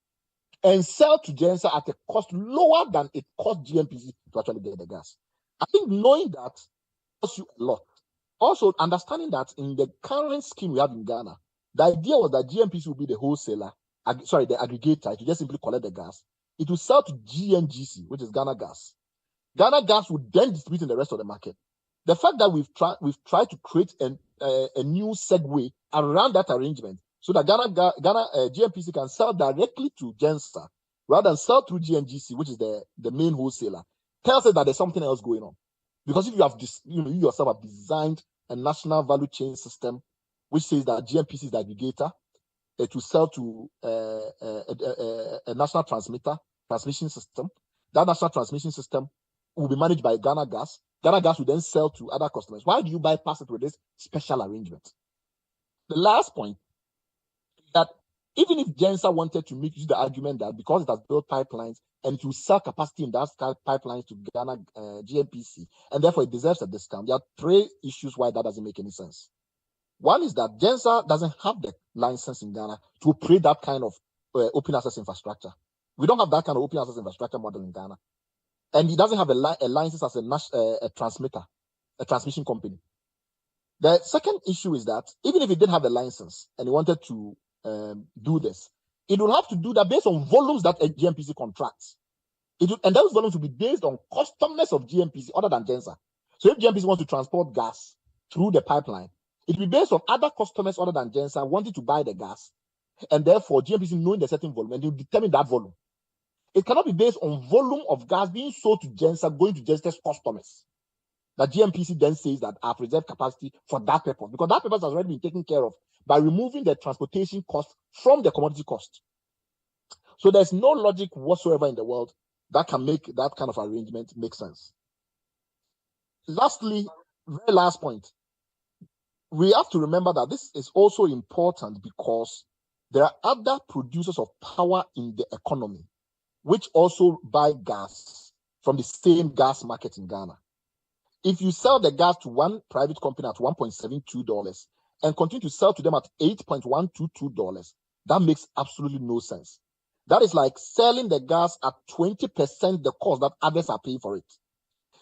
and sell to GENSER at a cost lower than it cost GNPC to actually get the gas. I think knowing that costs you a lot. Also, understanding that in the current scheme we have in Ghana, the idea was that GNPC will be the wholesaler, the aggregator, to just simply collect the gas. It will sell to GNGC, which is Ghana Gas. Ghana Gas would then distribute in the rest of the market. The fact that we've tried to create a new segue around that arrangement so that GNPC can sell directly to GENSER rather than sell through GNGC, which is the main wholesaler, tells us that there's something else going on. Because if you have you yourself have designed a national value chain system which says that GNPC is the aggregator, to sell to a national transmission system. That national transmission system will be managed by Ghana Gas. Ghana Gas will then sell to other customers. Why do you bypass it with this special arrangement? The last point is that even if GENSER wanted to use the argument that because it has built pipelines and it will sell capacity in that pipelines to Ghana GNPC, and therefore it deserves a discount, there are three issues why that doesn't make any sense. One is that GENSER doesn't have the license in Ghana to operate that kind of open access infrastructure. We don't have that kind of open access infrastructure model in Ghana. And he doesn't have a license as a transmitter, a transmission company. The second issue is that even if he did have a license and he wanted to do this, it will have to do that based on volumes that a GNPC contracts. And those volumes will be based on customers of GNPC other than GENSER. So if GNPC wants to transport gas through the pipeline, it will be based on other customers other than GENSER wanting to buy the gas. And therefore, GNPC knowing the certain volume, and they will determine that volume. It cannot be based on volume of gas being sold to GENSER going to GENSER's customers. That GNPC then says that I've reserved capacity for that purpose, because that purpose has already been taken care of by removing the transportation cost from the commodity cost. So there's no logic whatsoever in the world that can make that kind of arrangement make sense. Lastly, very last point, we have to remember that this is also important because there are other producers of power in the economy which also buy gas from the same gas market in Ghana. If you sell the gas to one private company at $1.72 and continue to sell to them at $8.122, that makes absolutely no sense. That is like selling the gas at 20% the cost that others are paying for it.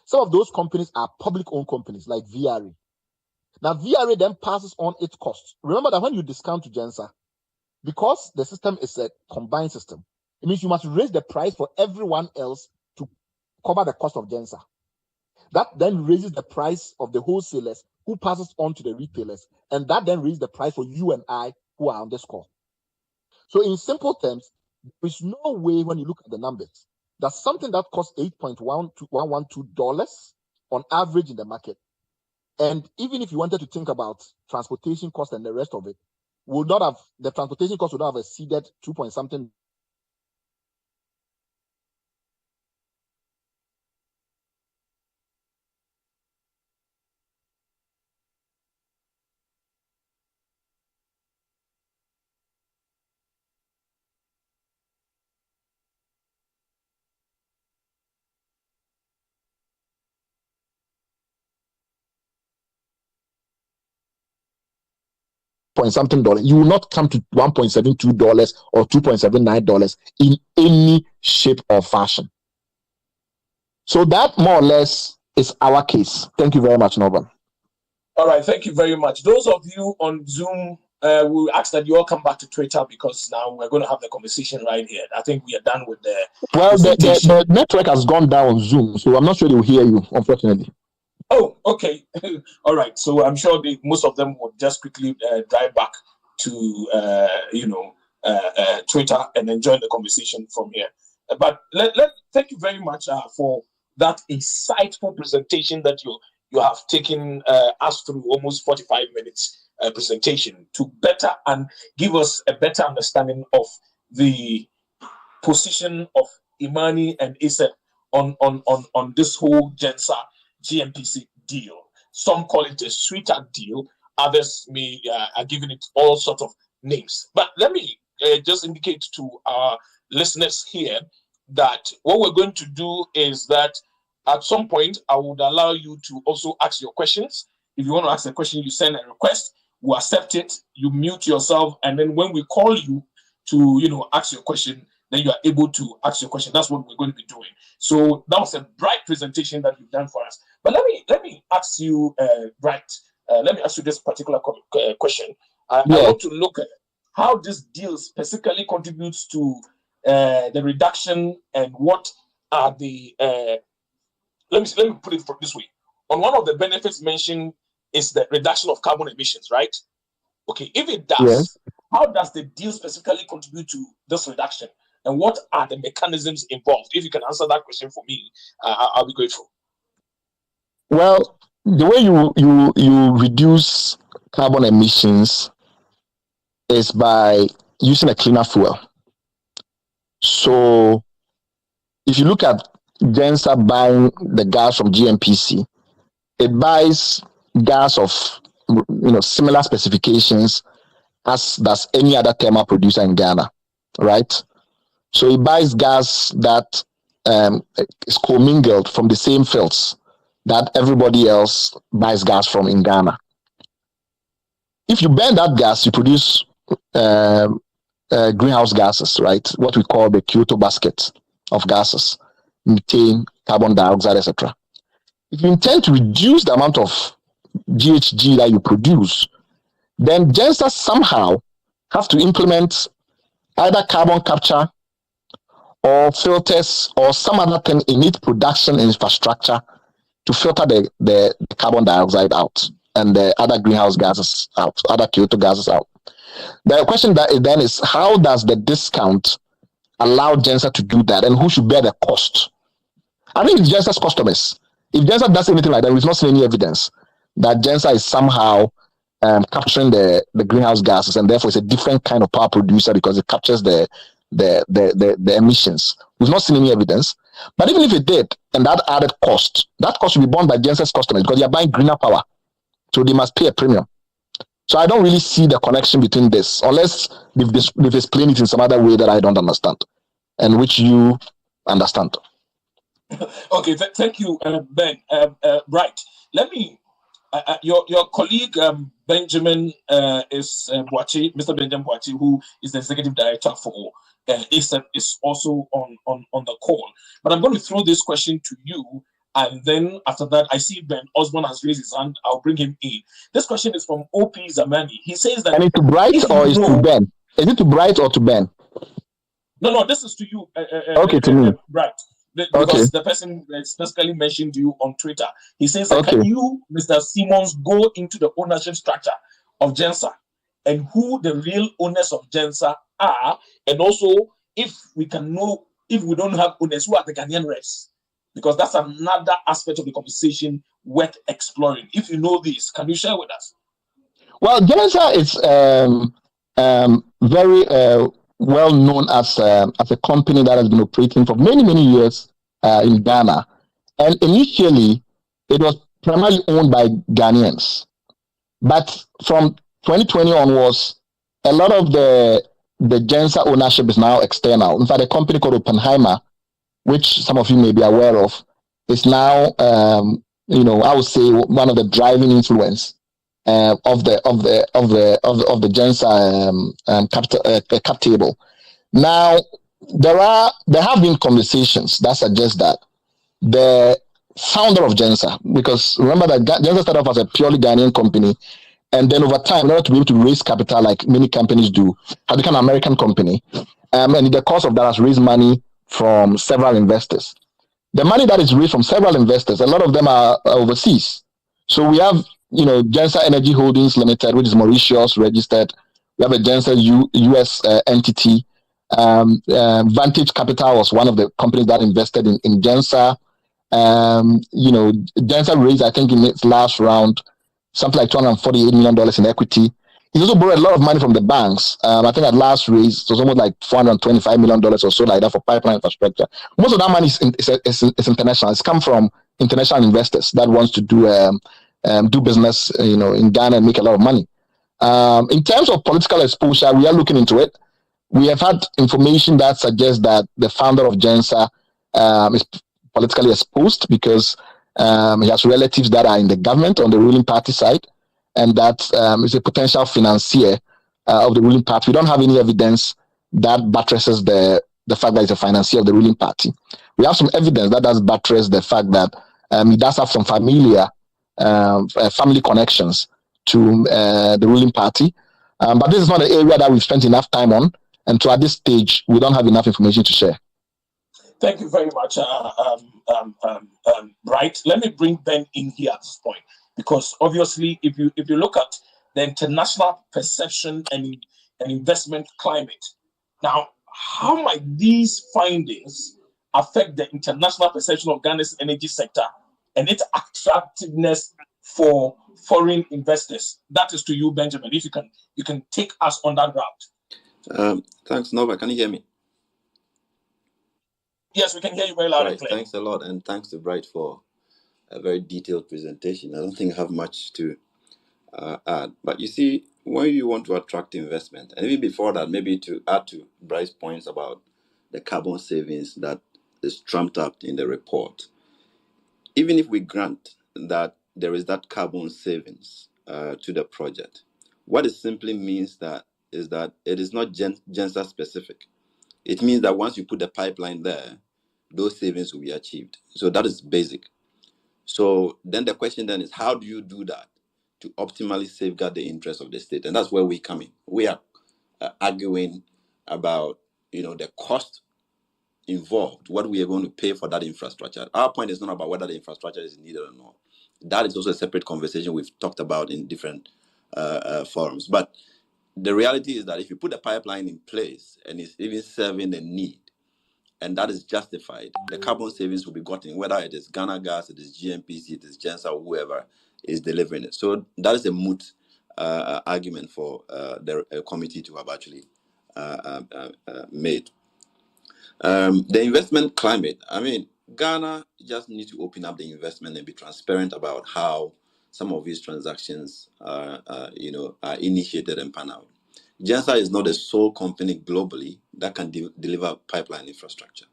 Some of those companies are public-owned companies like VRA. Now, VRA then passes on its costs. Remember that when you discount to GENSER, because the system is a combined system, it means you must raise the price for everyone else to cover the cost of GENSER. That then raises the price of the wholesalers who passes on to the retailers, and that then raises the price for you and I who are on this call. So in simple terms, there is no way when you look at the numbers that something that costs $8.112 on average in the market, and even if you wanted to think about transportation cost and the rest of it, the transportation cost would not have exceeded 2 point something. Point something dollars, you will not come to $1.72 or $2.79 in any shape or fashion. So that more or less is our case. Thank you very much, Norvan. All right, thank you very much. Those of you on Zoom, we'll ask that you all come back to Twitter because now we're going to have the conversation right here. I think we are done with the the network has gone down on Zoom, so I'm not sure they will hear you, unfortunately. Oh, okay. All right. So I'm sure most of them will just quickly drive back to Twitter and then join the conversation from here. But thank you very much for that insightful presentation that you have taken us through almost 45 minutes presentation to better and give us a better understanding of the position of Imani and ASEP on this whole GNPC deal. Some call it a sweetheart deal. Others are giving it all sorts of names. But let me just indicate to our listeners here that what we're going to do is that at some point, I would allow you to also ask your questions. If you want to ask a question, you send a request. We'll accept it. You mute yourself. And then when we call you to, ask your question, then you are able to ask your question. That's what we're going to be doing. So that was a bright presentation that you've done for us. But let me ask you, Bright. Let me ask you this particular question. I want to look at how this deal specifically contributes to the reduction and what are the. Let me put it this way. On one of the benefits mentioned is the reduction of carbon emissions, right? Okay, if it does, yes. How does the deal specifically contribute to this reduction? And what are the mechanisms involved? If you can answer that question for me, I'll be grateful. Well, the way you reduce carbon emissions is by using a cleaner fuel. So if you look at GENSER buying the gas from GNPC, it buys gas of similar specifications as does any other thermal producer in Ghana, right? So it buys gas that is commingled from the same fields that everybody else buys gas from in Ghana. If you burn that gas, you produce greenhouse gases, right? What we call the Kyoto basket of gases, methane, carbon dioxide, etc. If you intend to reduce the amount of GHG that you produce, then GENSER somehow have to implement either carbon capture or filters or some other thing in its production infrastructure to filter the carbon dioxide out and the other greenhouse gases out, other Kyoto gases out. The question that is then is, how does the discount allow GENSER to do that, and who should bear the cost? I think it's GENSER's customers. If GENSER does anything like that, we've not seen any evidence that GENSER is somehow capturing the greenhouse gases, and therefore it's a different kind of power producer because it captures the emissions. We've not seen any evidence. But even if it did, and that added cost, that cost will be borne by GENSER's customers because they are buying greener power, so they must pay a premium. So I don't really see the connection between this, unless they've explained it in some other way that I don't understand, and which you understand. Okay, thank you, Ben. Right. Let me. Your colleague Benjamin is Boachi, Mr. Benjamin Boachi, who is the executive director for ASEP, is also on the call. But I'm going to throw this question to you, and then after that, I see Ben Osborne has raised his hand. I'll bring him in. This question is from OP Zamani. He says that. And it's to Bright or is to Ben? Is it to Bright or to Ben? No, this is to you. Okay, to me. Bright. Because the person specifically mentioned you on Twitter. He says, can you, Mr. Simmons, go into the ownership structure of GENSER and who the real owners of GENSER are? And also, if we can know, if we don't have owners, who are the Ghanaian reps? Because that's another aspect of the conversation worth exploring. If you know this, can you share with us? Well, GENSER is very well known as a company that has been operating for many years in Ghana, and initially it was primarily owned by Ghanaians. But from 2020 onwards, a lot of the GENSER ownership is now external. In fact, a company called Oppenheimer, which some of you may be aware of, is now I would say one of the driving influence of the GENSER cap table. Now there have been conversations that suggest that the founder of GENSER, because remember that GENSER started off as a purely Ghanaian company, and then over time, in order to be able to raise capital like many companies do, has become an American company, and in the course of that has raised money from several investors. The money that is raised from several investors, a lot of them are overseas. So we have GENSER Energy Holdings Limited, which is Mauritius registered. We have a GENSER US entity. Vantage Capital was one of the companies that invested in GENSER. GENSER raised, I think, in its last round, something like $248 million in equity. He also borrowed a lot of money from the banks. I think at last raise, it was almost like $425 million or so like that for pipeline infrastructure. Most of that money is international. It's come from international investors that wants to do business, in Ghana and make a lot of money. In terms of political exposure, we are looking into it. We have had information that suggests that the founder of GENSER is politically exposed because he has relatives that are in the government on the ruling party side, and that is a potential financier of the ruling party. We don't have any evidence that buttresses the fact that he's a financier of the ruling party. We have some evidence that does buttress the fact that he does have some family connections to the ruling party. But this is not an area that we've spent enough time on, and so at this stage, we don't have enough information to share. Thank you very much, Bright. Let me bring Ben in here at this point, because obviously, if you look at the international perception and investment climate, now, how might these findings affect the international perception of Ghana's energy sector and its attractiveness for foreign investors? That is to you, Benjamin. If you can take us on that route. Thanks, Nova. Can you hear me? Yes, we can hear you very loud and clear. Thanks a lot, and thanks to Bright for a very detailed presentation. I don't think I have much to add. But you see, when you want to attract investment, and even before that, maybe to add to Bright's points about the carbon savings that is trumped up in the report, even if we grant that there is that carbon savings to the project, what it simply means is that it is not GENSER specific. It means that once you put the pipeline there, those savings will be achieved. So that is basic. So then the question then is, how do you do that to optimally safeguard the interests of the state? And that's where we come in. We are arguing about the cost involved, what we are going to pay for that infrastructure. Our point is not about whether the infrastructure is needed or not. That is also a separate conversation we've talked about in different forums. But the reality is that if you put a pipeline in place and it's even serving a need, and that is justified, the carbon savings will be gotten, whether it is Ghana Gas, it is GNPC, it is GENSER, or whoever is delivering it. So that is a moot argument for the committee to have actually made. The investment climate, I mean, Ghana just needs to open up the investment and be transparent about how some of these transactions are initiated and pan out. GENSER is not the sole company globally that can deliver pipeline infrastructure.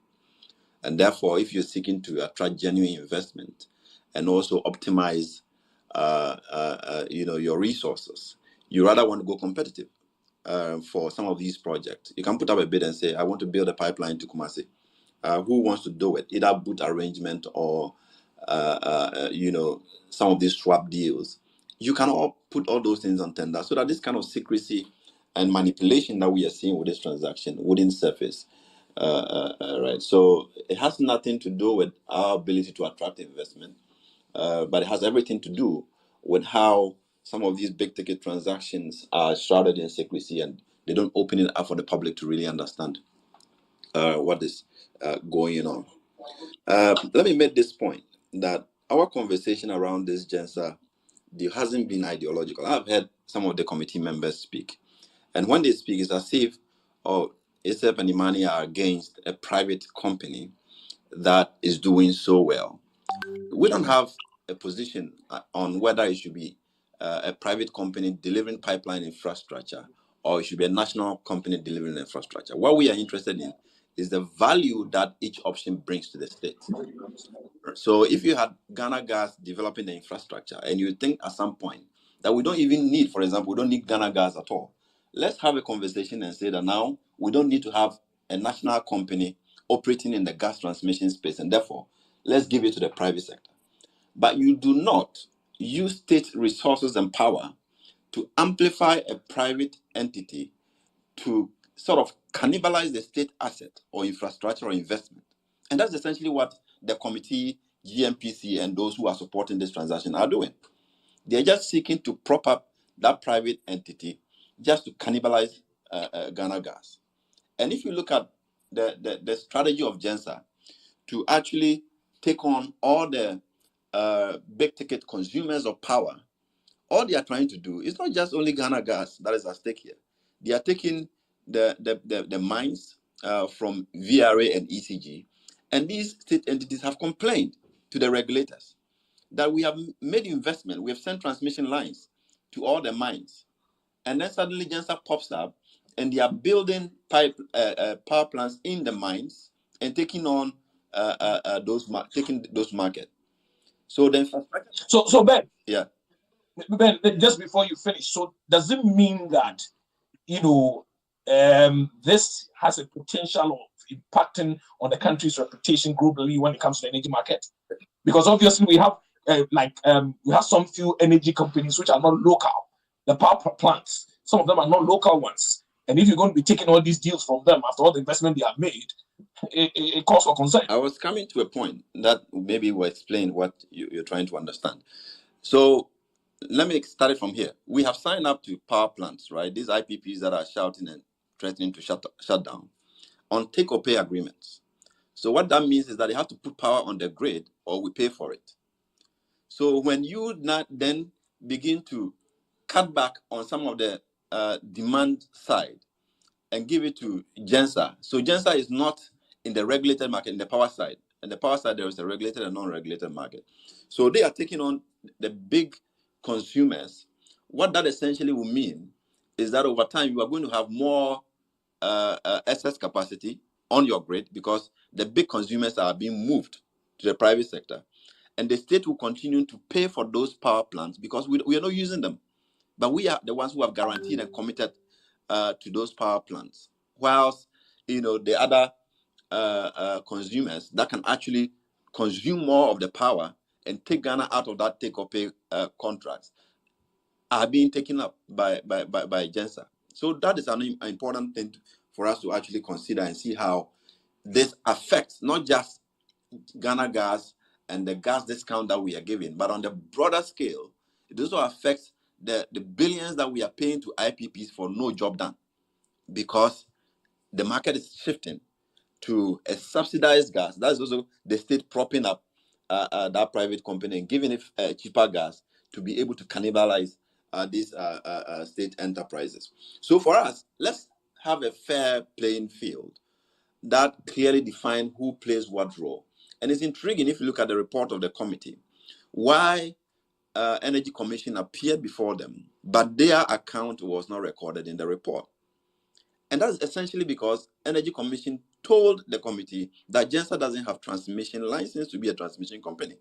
And therefore, if you're seeking to attract genuine investment and also optimize your resources, you rather want to go competitive for some of these projects. You can put up a bid and say, I want to build a pipeline to Kumasi. Who wants to do it? Either boot arrangement or some of these swap deals. You can all put all those things on tender so that this kind of secrecy and manipulation that we are seeing with this transaction wouldn't surface. Right. So it has nothing to do with our ability to attract investment, but it has everything to do with how some of these big ticket transactions are shrouded in secrecy and they don't open it up for the public to really understand what is going on. Let me make this point that our conversation around this GENSER deal hasn't been ideological. I've heard some of the committee members speak, and when they speak, it's as if, ISEP and Imani are against a private company that is doing so well. We don't have a position on whether it should be a private company delivering pipeline infrastructure or it should be a national company delivering infrastructure. What we are interested in is the value that each option brings to the state. So if you had Ghana Gas developing the infrastructure and you think at some point that we don't even need, for example, we don't need Ghana Gas at all, let's have a conversation and say that now we don't need to have a national company operating in the gas transmission space, and therefore let's give it to the private sector. But you do not use state resources and power to amplify a private entity to sort of cannibalize the state asset or infrastructure or investment. And that's essentially what the committee, GNPC, and those who are supporting this transaction are doing. They're just seeking to prop up that private entity just to cannibalize Ghana Gas. And if you look at the strategy of GENSER to actually take on all the big ticket consumers of power, all they are trying to do is not just only Ghana Gas that is at stake here. They are taking the mines from VRA and ECG, and these state entities have complained to the regulators that we have made investment, we have sent transmission lines to all the mines, and then suddenly GENSER pops up, and they are building power plants in the mines and taking on those markets. So the infrastructure. So Ben, Yeah. Ben, just before you finish, so does it mean that this has a potential of impacting on the country's reputation globally when it comes to the energy market? Because obviously we have we have some few energy companies which are not local. The power plants, some of them are not local ones. And if you're going to be taking all these deals from them after all the investment they have made, it calls for concern. I was coming to a point that maybe will explain what you're trying to understand. So let me start it from here. We have signed up to power plants, right? These IPPs that are shouting and threatening to shut down on take or pay agreements. So what that means is that they have to put power on the grid or we pay for it. So when you not then begin to cut back on some of the demand side and give it to GENSER. So GENSER is not in the regulated market, in the power side. In the power side, there is a regulated and non-regulated market. So they are taking on the big consumers. What that essentially will mean is that over time, you are going to have more excess capacity on your grid because the big consumers are being moved to the private sector. And the state will continue to pay for those power plants because we are not using them. But we are the ones who have guaranteed and committed to those power plants. Whilst, the other consumers that can actually consume more of the power and take Ghana out of that take or pay contracts are being taken up by GENSER. So that is an important thing for us to actually consider and see how this affects not just Ghana Gas and the gas discount that we are giving, but on the broader scale, it also affects the billions that we are paying to IPPs for no job done, because the market is shifting to a subsidized gas. That's also the state propping up that private company and giving it cheaper gas to be able to cannibalize these state enterprises. So for us, let's have a fair playing field that clearly define who plays what role. And it's intriguing if you look at the report of the committee, why Energy Commission appeared before them, but their account was not recorded in the report. And that's essentially because Energy Commission told the committee that GENSER doesn't have transmission license to be a transmission company.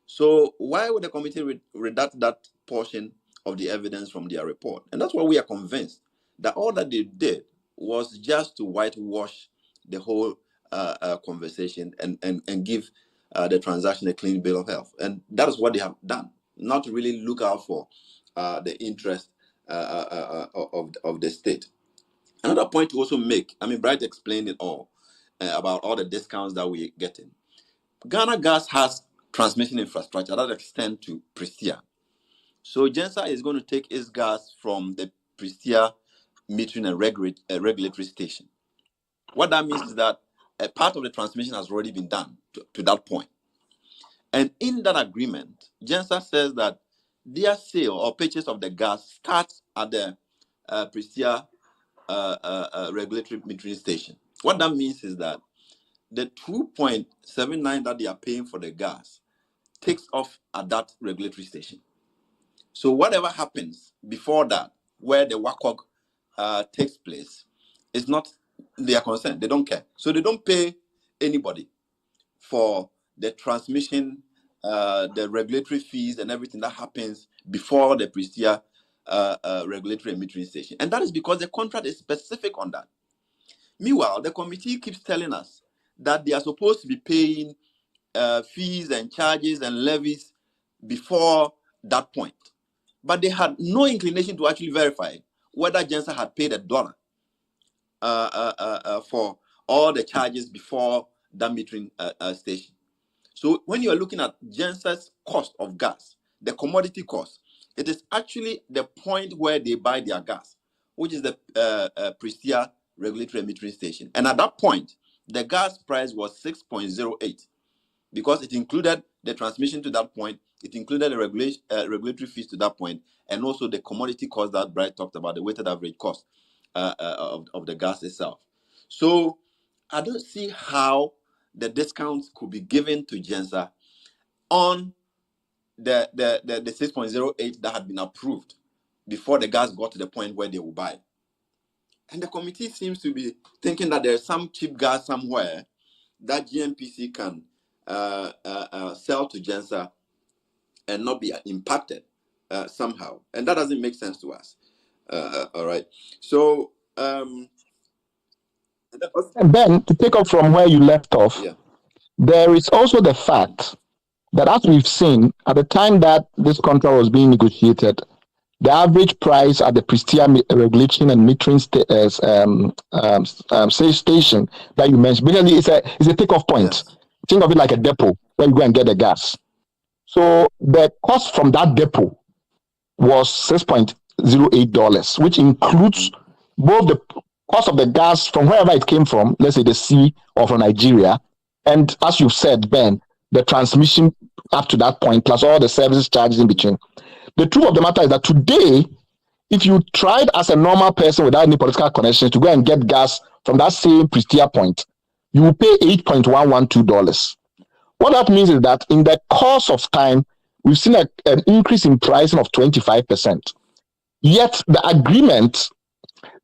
So why would the committee redact that portion of the evidence from their report? And that's why we are convinced that all that they did was just to whitewash the whole conversation and give the transaction a clean bill of health. And that is what they have done, not to really look out for the interest of the state. Another point to also make, I mean, Bright explained it all about all the discounts that we're getting. Ghana Gas has transmission infrastructure that extend to Prestia. So GENSER is going to take its gas from the Prestia metering and regulatory station. What that means is that a part of the transmission has already been done to that point. And in that agreement, GENSER says that their sale or purchase of the gas starts at the Prestia regulatory metering station. What that means is that the 2.79 that they are paying for the gas takes off at that regulatory station. So whatever happens before that, where the WACOG takes place, is not their concern. They don't care. So they don't pay anybody for the transmission, the regulatory fees and everything that happens before the Prestia regulatory and metering station. And that is because the contract is specific on that. Meanwhile, the committee keeps telling us that they are supposed to be paying fees and charges and levies before that point. But they had no inclination to actually verify whether GENSER had paid $1 for all the charges before that metering station. So when you are looking at GENSER's cost of gas, the commodity cost, it is actually the point where they buy their gas, which is the Prestia regulatory metering station. And at that point, the gas price was 6.08 because it included the transmission to that point, it included the regulatory fees to that point, and also the commodity cost that Bright talked about, the weighted average cost of the gas itself. So I don't see how the discounts could be given to GENSER on the 6.08 that had been approved before the gas got to the point where they will buy. And the committee seems to be thinking that there's some cheap gas somewhere that GNPC can sell to GENSER and not be impacted somehow. And that doesn't make sense to us. All right. So, and then to pick up from where you left off, yeah. There is also the fact that, as we've seen, at the time that this contract was being negotiated, the average price at the Prestia regulation and metering station that you mentioned, basically it's a takeoff point. Yes. Think of it like a depot where you go and get the gas. So the cost from that depot was $6.08, which includes both the cost of the gas from wherever it came from, let's say the sea or from Nigeria, and as you said, Ben, the transmission up to that point, plus all the services charges in between. The truth of the matter is that today, if you tried as a normal person without any political connections to go and get gas from that same Prestia point, you will pay $8.112. What that means is that in the course of time, we've seen an increase in pricing of 25%. Yet the agreement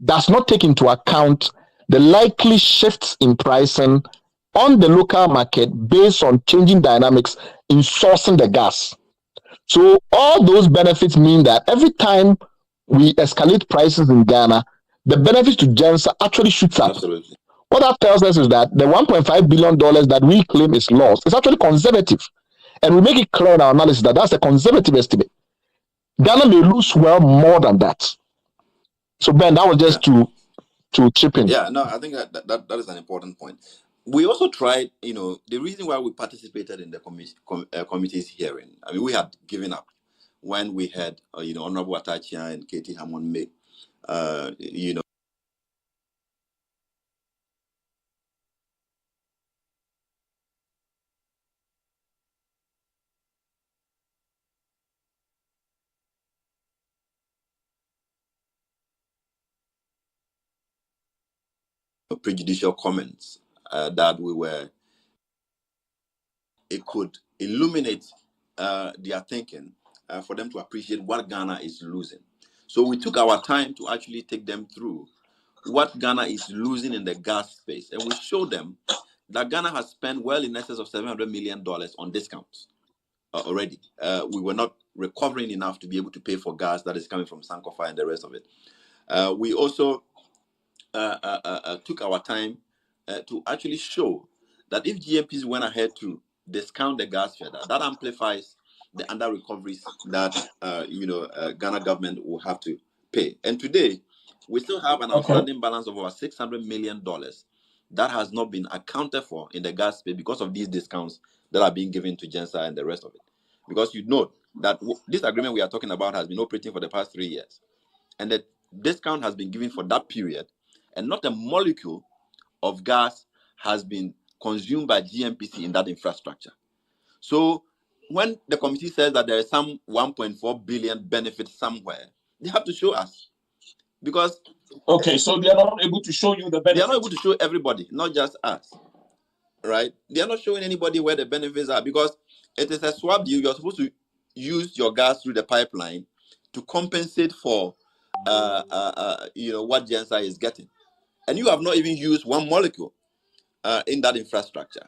does not take into account the likely shifts in pricing on the local market based on changing dynamics in sourcing the gas. So all those benefits mean that every time we escalate prices in Ghana, the benefits to GENSER actually shoots up. Absolutely. What that tells us is that the $1.5 billion that we claim is lost is actually conservative. And we make it clear in our analysis that that's a conservative estimate. Ghana may lose well more than that. So Ben, that was just to to chip in. Yeah, no, I think that is an important point. We also tried, the reason why we participated in the committee's hearing. I mean, we had given up when we had, Honorable Atachia and Katie Hammond make, prejudicial comments that it could illuminate their thinking for them to appreciate what Ghana is losing. So we took our time to actually take them through what Ghana is losing in the gas space, and we showed them that Ghana has spent well in excess of $700 million on discounts already. We were not recovering enough to be able to pay for gas that is coming from Sankofa and the rest of it. We also took our time to actually show that if GNPC went ahead to discount the gas further, that amplifies the under recoveries that Ghana government will have to pay. And today, we still have an outstanding balance of over $600 million that has not been accounted for in the gas space because of these discounts that are being given to GENSER and the rest of it. Because you know that this agreement we are talking about has been operating for the past 3 years. And the discount has been given for that period, and not a molecule of gas has been consumed by GNPC in that infrastructure. So when the committee says that there is some 1.4 billion benefit somewhere, they have to show us. Because so they are not able to show you the benefit. They are not able to show everybody, not just us. Right? They are not showing anybody where the benefits are, because it is a swap deal. You're supposed to use your gas through the pipeline to compensate for what GENSER is getting. And you have not even used one molecule in that infrastructure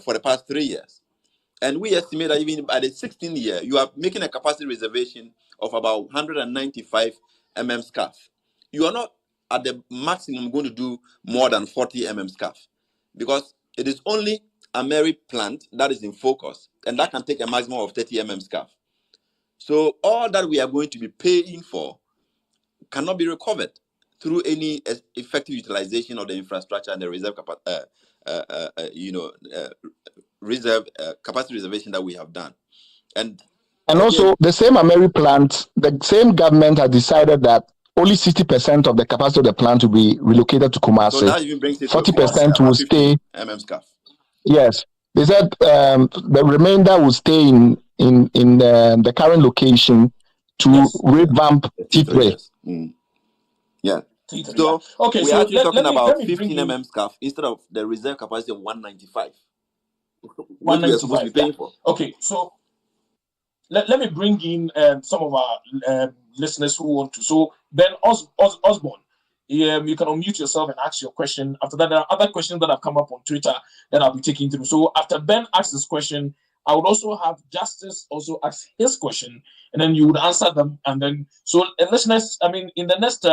for the past 3 years. And we estimate that even by the 16th year, you are making a capacity reservation of about 195 SCF. You are not at the maximum going to do more than 40 SCF, because it is only a Mary plant that is in focus, and that can take a maximum of 30 SCF. So all that we are going to be paying for cannot be recovered through any effective utilization of the infrastructure and the reserve capacity reservation that we have done. And also, the same Ameri plant, the same government has decided that only 60% of the capacity of the plant will be relocated to Kumasi. So that even brings it 40% will stay. SCF. Yes, they said the remainder will stay in the current location to revamp T3. Yes. Yeah. T3, so we're actually talking about 15 SCF instead of the reserve capacity of 195. What we are supposed to be paying for. Okay, so let me bring in some of our listeners who want to. So Ben Osborne, you can unmute yourself and ask your question. After that, there are other questions that have come up on Twitter that I'll be taking through. So after Ben asks this question, I would also have Justice also ask his question, and then you would answer them. And then, so listeners, I mean, in the next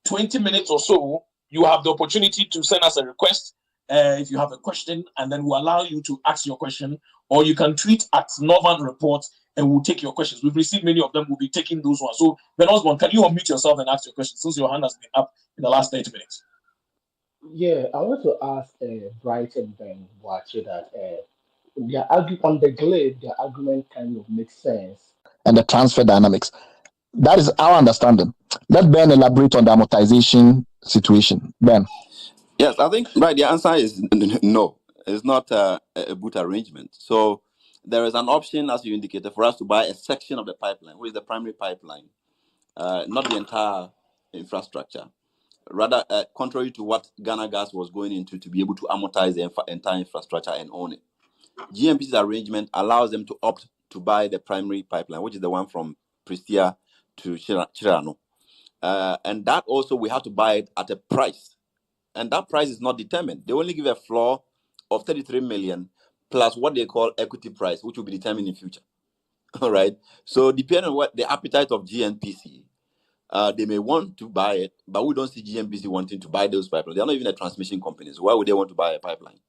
20 minutes or so, you have the opportunity to send us a request if you have a question, and then we'll allow you to ask your question, or you can tweet at Norvan Reports and we'll take your questions. We've received many of them. We'll be taking those ones. So, Ben Osborne, can you unmute yourself and ask your question since your hand has been up in the last 30 minutes? Yeah, I want to ask Bright and Ben Boakye that on the glade, their argument kind of makes sense. And the transfer dynamics. That is our understanding. Let Ben elaborate on the amortization situation. Ben. Yes, I think the answer is no. It's not a boot arrangement. So there is an option, as you indicated, for us to buy a section of the pipeline, which is the primary pipeline, not the entire infrastructure. Rather, contrary to what Ghana Gas was going into, to be able to amortize the entire infrastructure and own it. GNPC's arrangement allows them to opt to buy the primary pipeline, which is the one from Prestia to Chirano. And that also, we have to buy it at a price. And that price is not determined. They only give a floor of 33 million plus what they call equity price, which will be determined in future. All right. So depending on what the appetite of GNPC, they may want to buy it, but we don't see GNPC wanting to buy those pipelines. They're not even a transmission company. So why would they want to buy a pipeline?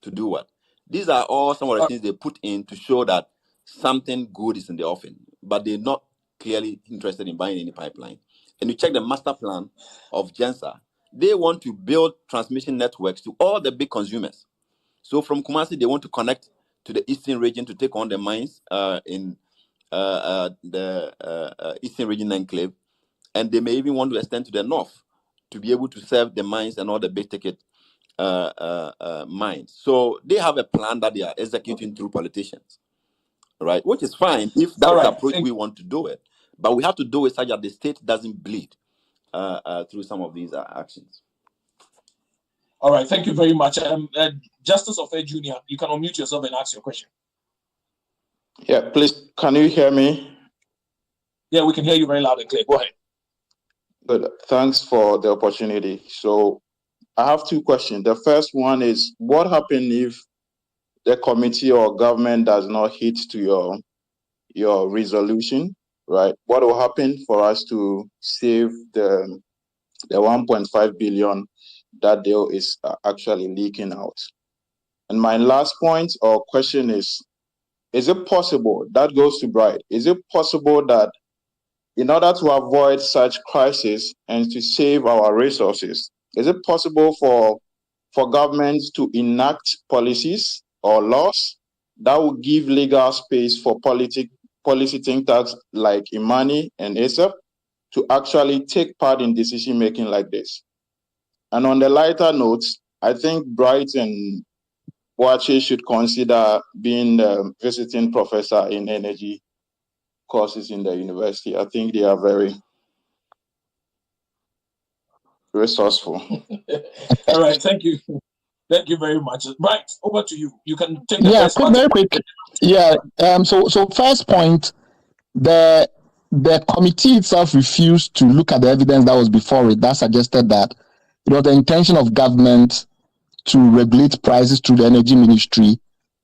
To do what? These are all some of the things they put in to show that something good is in the offing, but they're not clearly interested in buying any pipeline. and you check the master plan of GENSER, they want to build transmission networks to all the big consumers. So from Kumasi, they want to connect to the eastern region to take on the mines in the eastern region enclave, and they may even want to extend to the north to be able to serve the mines and all the big ticket mines. So they have a plan that they are executing through politicians, right? Which is fine if that's the approach we want to do it, but we have to do it such that the state doesn't bleed through some of these actions. All right, thank you very much. Justice of Junior, you can unmute yourself and ask your question. Yeah, please, can you hear me? Yeah, we can hear you very loud and clear. Go ahead. Good. Thanks for the opportunity. So I have two questions. The first one is, what happens if the committee or government does not hit to your resolution, right? What will happen for us to save the 1.5 billion that deal is actually leaking out? And my last point or question is it possible, that goes to Bright, is it possible that in order to avoid such crisis and to save our resources, is it possible for governments to enact policies or laws that will give legal space for policy think tanks like Imani and ASAP to actually take part in decision making like this? And on the lighter notes, I think Bright and Boache should consider being a visiting professor in energy courses in the university. I think they are very resourceful. All right, thank you. Thank you very much. Right, over to you. You can take the first part. Very quick. Yeah. So first point, the committee itself refused to look at the evidence that was before it that suggested that it was the intention of government to regulate prices through the energy ministry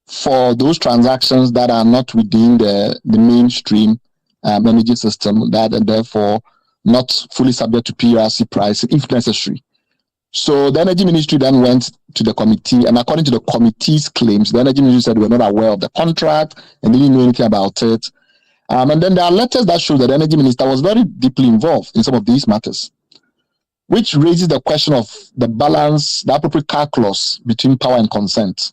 for those transactions that are not within the mainstream energy system, that and therefore not fully subject to PRC pricing if necessary. So the energy ministry then went to the committee, and according to the committee's claims, the energy ministry said they were not aware of the contract and didn't know anything about it. And then there are letters that show that the energy minister was very deeply involved in some of these matters, which raises the question of the balance, the appropriate calculus between power and consent.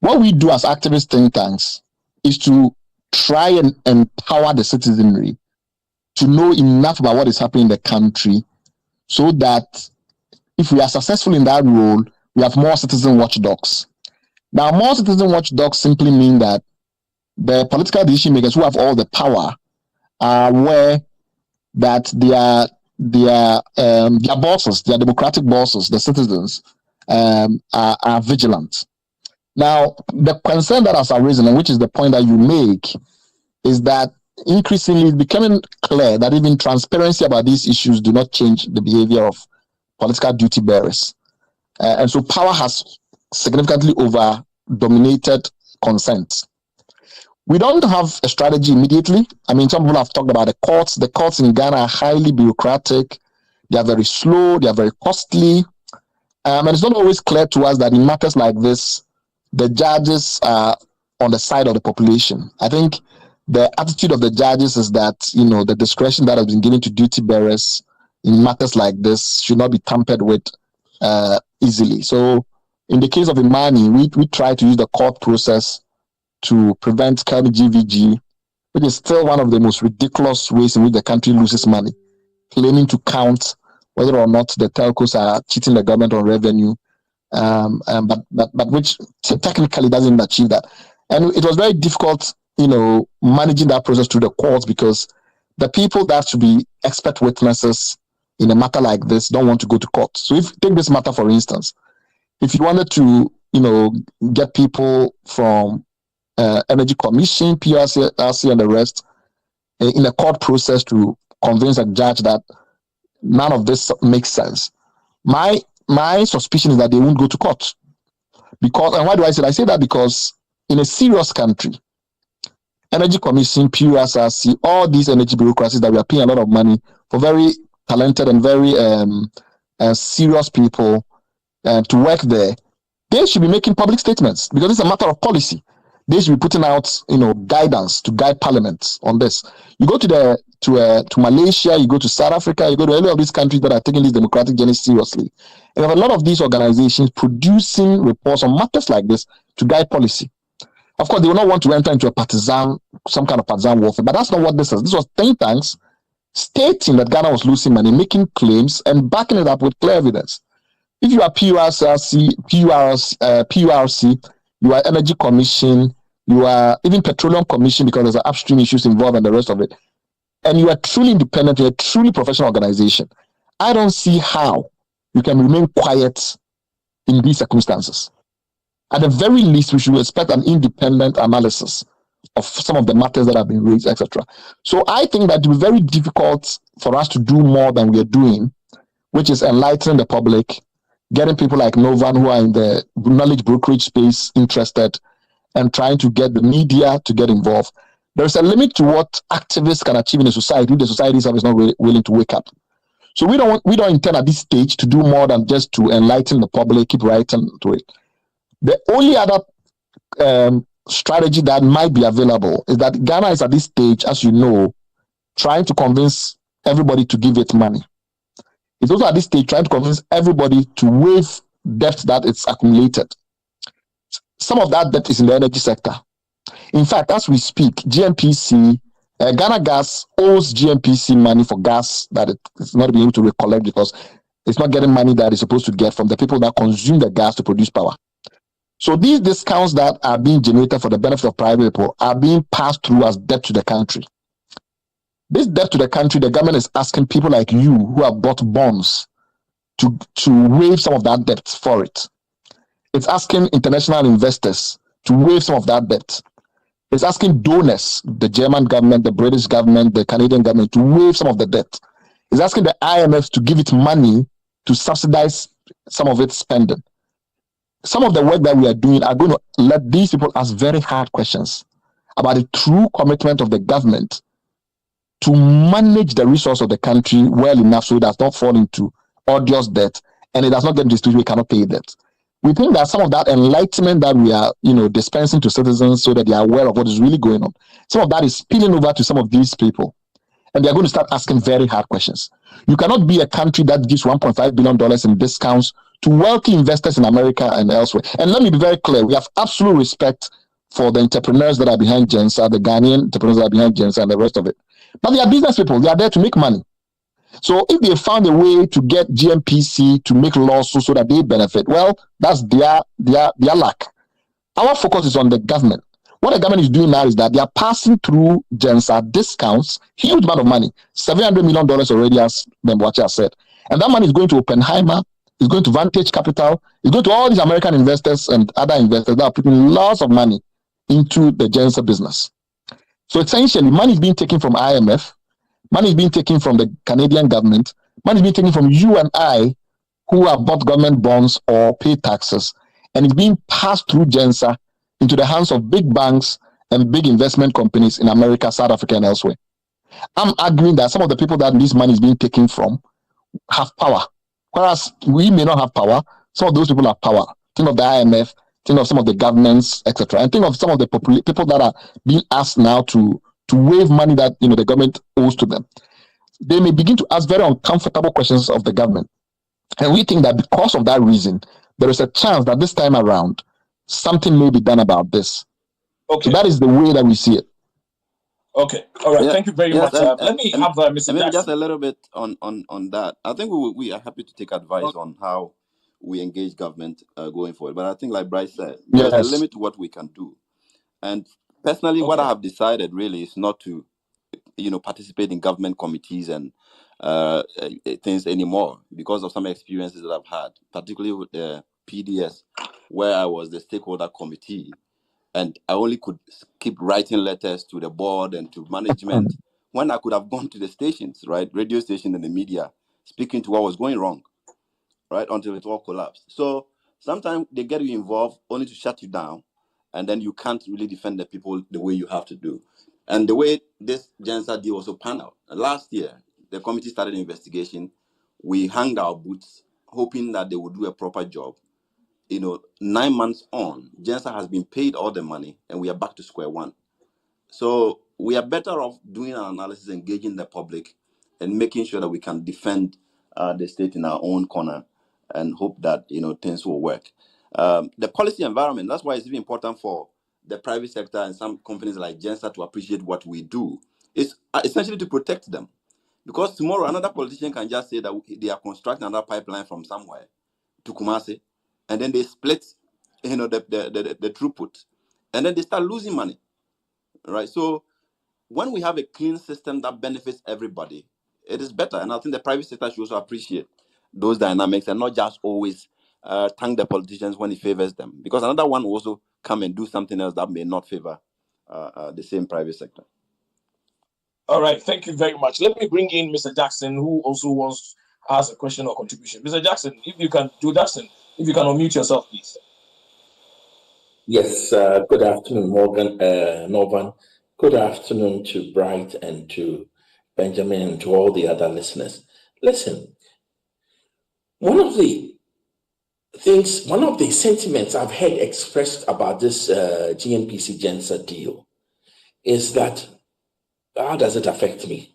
What we do as activist think tanks is to try and empower the citizenry to know enough about what is happening in the country so that if we are successful in that role, we have more citizen watchdogs. Now, more citizen watchdogs simply mean that the political decision makers who have all the power are aware that their bosses, their democratic bosses, the citizens, are vigilant. Now, the concern that has arisen, and which is the point that you make, is that increasingly it's becoming clear that even transparency about these issues do not change the behavior of political duty bearers. And so power has significantly over-dominated consent. We don't have a strategy immediately. I mean, some people have talked about the courts. The courts in Ghana are highly bureaucratic. They are very slow. They are very costly. And it's not always clear to us that in matters like this, the judges are on the side of the population. I think the attitude of the judges is that, the discretion that has been given to duty bearers in matters like this should not be tampered with easily. So in the case of Imani, we try to use the court process to prevent county GVG, which is still one of the most ridiculous ways in which the country loses money, claiming to count whether or not the telcos are cheating the government on revenue, but which technically doesn't achieve that. And it was very difficult, managing that process through the courts because the people that should be expert witnesses in a matter like this don't want to go to court. So if take this matter, for instance, if you wanted to, get people from Energy Commission, PRC, and the rest in a court process to convince a judge that none of this makes sense, my suspicion is that they won't go to court. Because, and why do I say that? I say that because in a serious country, Energy Commission, PRC, all these energy bureaucracies that we are paying a lot of money for very talented and very serious people to work there, they should be making public statements because it's a matter of policy. They should be putting out, guidance to guide parliaments on this. You go to Malaysia, you go to South Africa, you go to any of these countries that are taking this democratic journey seriously. And you have a lot of these organizations producing reports on matters like this to guide policy. Of course, they will not want to enter into some kind of partisan warfare, but that's not what this is. This was think tanks stating that Ghana was losing money, making claims, and backing it up with clear evidence. If you are PURC, you are Energy Commission, you are even Petroleum Commission, because there's upstream issues involved and the rest of it, and you are truly independent, you're a truly professional organization, I don't see how you can remain quiet in these circumstances. At the very least, we should expect an independent analysis of some of the matters that have been raised, etc. So I think that it will be very difficult for us to do more than we are doing, which is enlightening the public, getting people like Norvan, who are in the knowledge brokerage space, interested, and trying to get the media to get involved. There's a limit to what activists can achieve in a society if the society itself is not really willing to wake up. So we don't intend at this stage to do more than just to enlighten the public, keep writing to it. The only other strategy that might be available is that Ghana is at this stage, as you know, trying to convince everybody to give it money. It's also at this stage trying to convince everybody to waive debt that it's accumulated. Some of that debt is in the energy sector. In fact, as we speak, GNPC, Ghana Gas owes GNPC money for gas that it's not being able to recollect because it's not getting money that it's supposed to get from the people that consume the gas to produce power. So these discounts that are being generated for the benefit of private people are being passed through as debt to the country. This debt to the country, the government is asking people like you who have bought bonds to waive some of that debt for it. It's asking international investors to waive some of that debt. It's asking donors, the German government, the British government, the Canadian government, to waive some of the debt. It's asking the IMF to give it money to subsidize some of its spending. Some of the work that we are doing are going to let these people ask very hard questions about the true commitment of the government to manage the resource of the country well enough so it does not fall into odious debt and it does not get into a situation we cannot pay debt. We think that some of that enlightenment that we are, dispensing to citizens so that they are aware of what is really going on, some of that is spilling over to some of these people. And they're going to start asking very hard questions. You cannot be a country that gives $1.5 billion in discounts to wealthy investors in America and elsewhere. And let me be very clear, we have absolute respect for the entrepreneurs that are behind GENSER, the Ghanaian entrepreneurs that are behind GENSER and the rest of it. But they are business people. They are there to make money. So if they found a way to get GNPC to make laws so that they benefit, well, that's their luck. Our focus is on the government. What the government is doing now is that they are passing through GENSER discounts, huge amount of money, $700 million already, as Bemboache said. And that money is going to Oppenheimer, it's going to Vantage Capital, it's going to all these American investors and other investors that are putting lots of money into the GENSER business. So essentially, money is being taken from IMF, money is being taken from the Canadian government, money is being taken from you and I, who have bought government bonds or pay taxes, and it's being passed through GENSER into the hands of big banks and big investment companies in America, South Africa, and elsewhere. I'm arguing that some of the people that this money is being taken from have power, whereas we may not have power. Some of those people have power. Think of the IMF, think of some of the governments, etc., and think of some of the people that are being asked now to waive money that the government owes to them. They may begin to ask very uncomfortable questions of the government, and we think that because of that reason, there is a chance that this time around something may be done about this. Okay, so that is the way that we see it. Okay, all right. Thank you very much. Let me have Mr. Jackson. Just a little bit on that. I think we are happy to take advice on how we engage government going forward. But I think, like Bryce said, there's a limit to what we can do. And personally, what I have decided really is not to, participate in government committees and things anymore because of some experiences that I've had, particularly with the PDS, where I was the stakeholder committee. And I only could keep writing letters to the board and to management when I could have gone to the stations, right? Radio station and the media, speaking to what was going wrong, right? Until it all collapsed. So sometimes they get you involved only to shut you down. And then you can't really defend the people the way you have to do. And the way this GENSER deal also panned out. Last year, the committee started an investigation. We hung our boots, hoping that they would do a proper job. 9 months on, GENSER has been paid all the money, and we are back to square one. So we are better off doing an analysis, engaging the public, and making sure that we can defend the state in our own corner, and hope that things will work. The policy environment, that's why it's even important for the private sector and some companies like GENSER to appreciate what we do. It's essentially to protect them, because tomorrow another politician can just say that they are constructing another pipeline from somewhere to Kumasi, and then they split the throughput, and then they start losing money, right? So when we have a clean system that benefits everybody, it is better. And I think the private sector should also appreciate those dynamics and not just always thank the politicians when it favors them, because another one will also come and do something else that may not favor the same private sector. All right, thank you very much. Let me bring in Mr. Jackson, who also wants to ask a question or contribution. Mr. Jackson, if you can unmute yourself, please. Yes, good afternoon, Morgan, Norvan. Good afternoon to Bright and to Benjamin and to all the other listeners. Listen, one of the sentiments I've heard expressed about this GNPC GENSER deal is that, how does it affect me?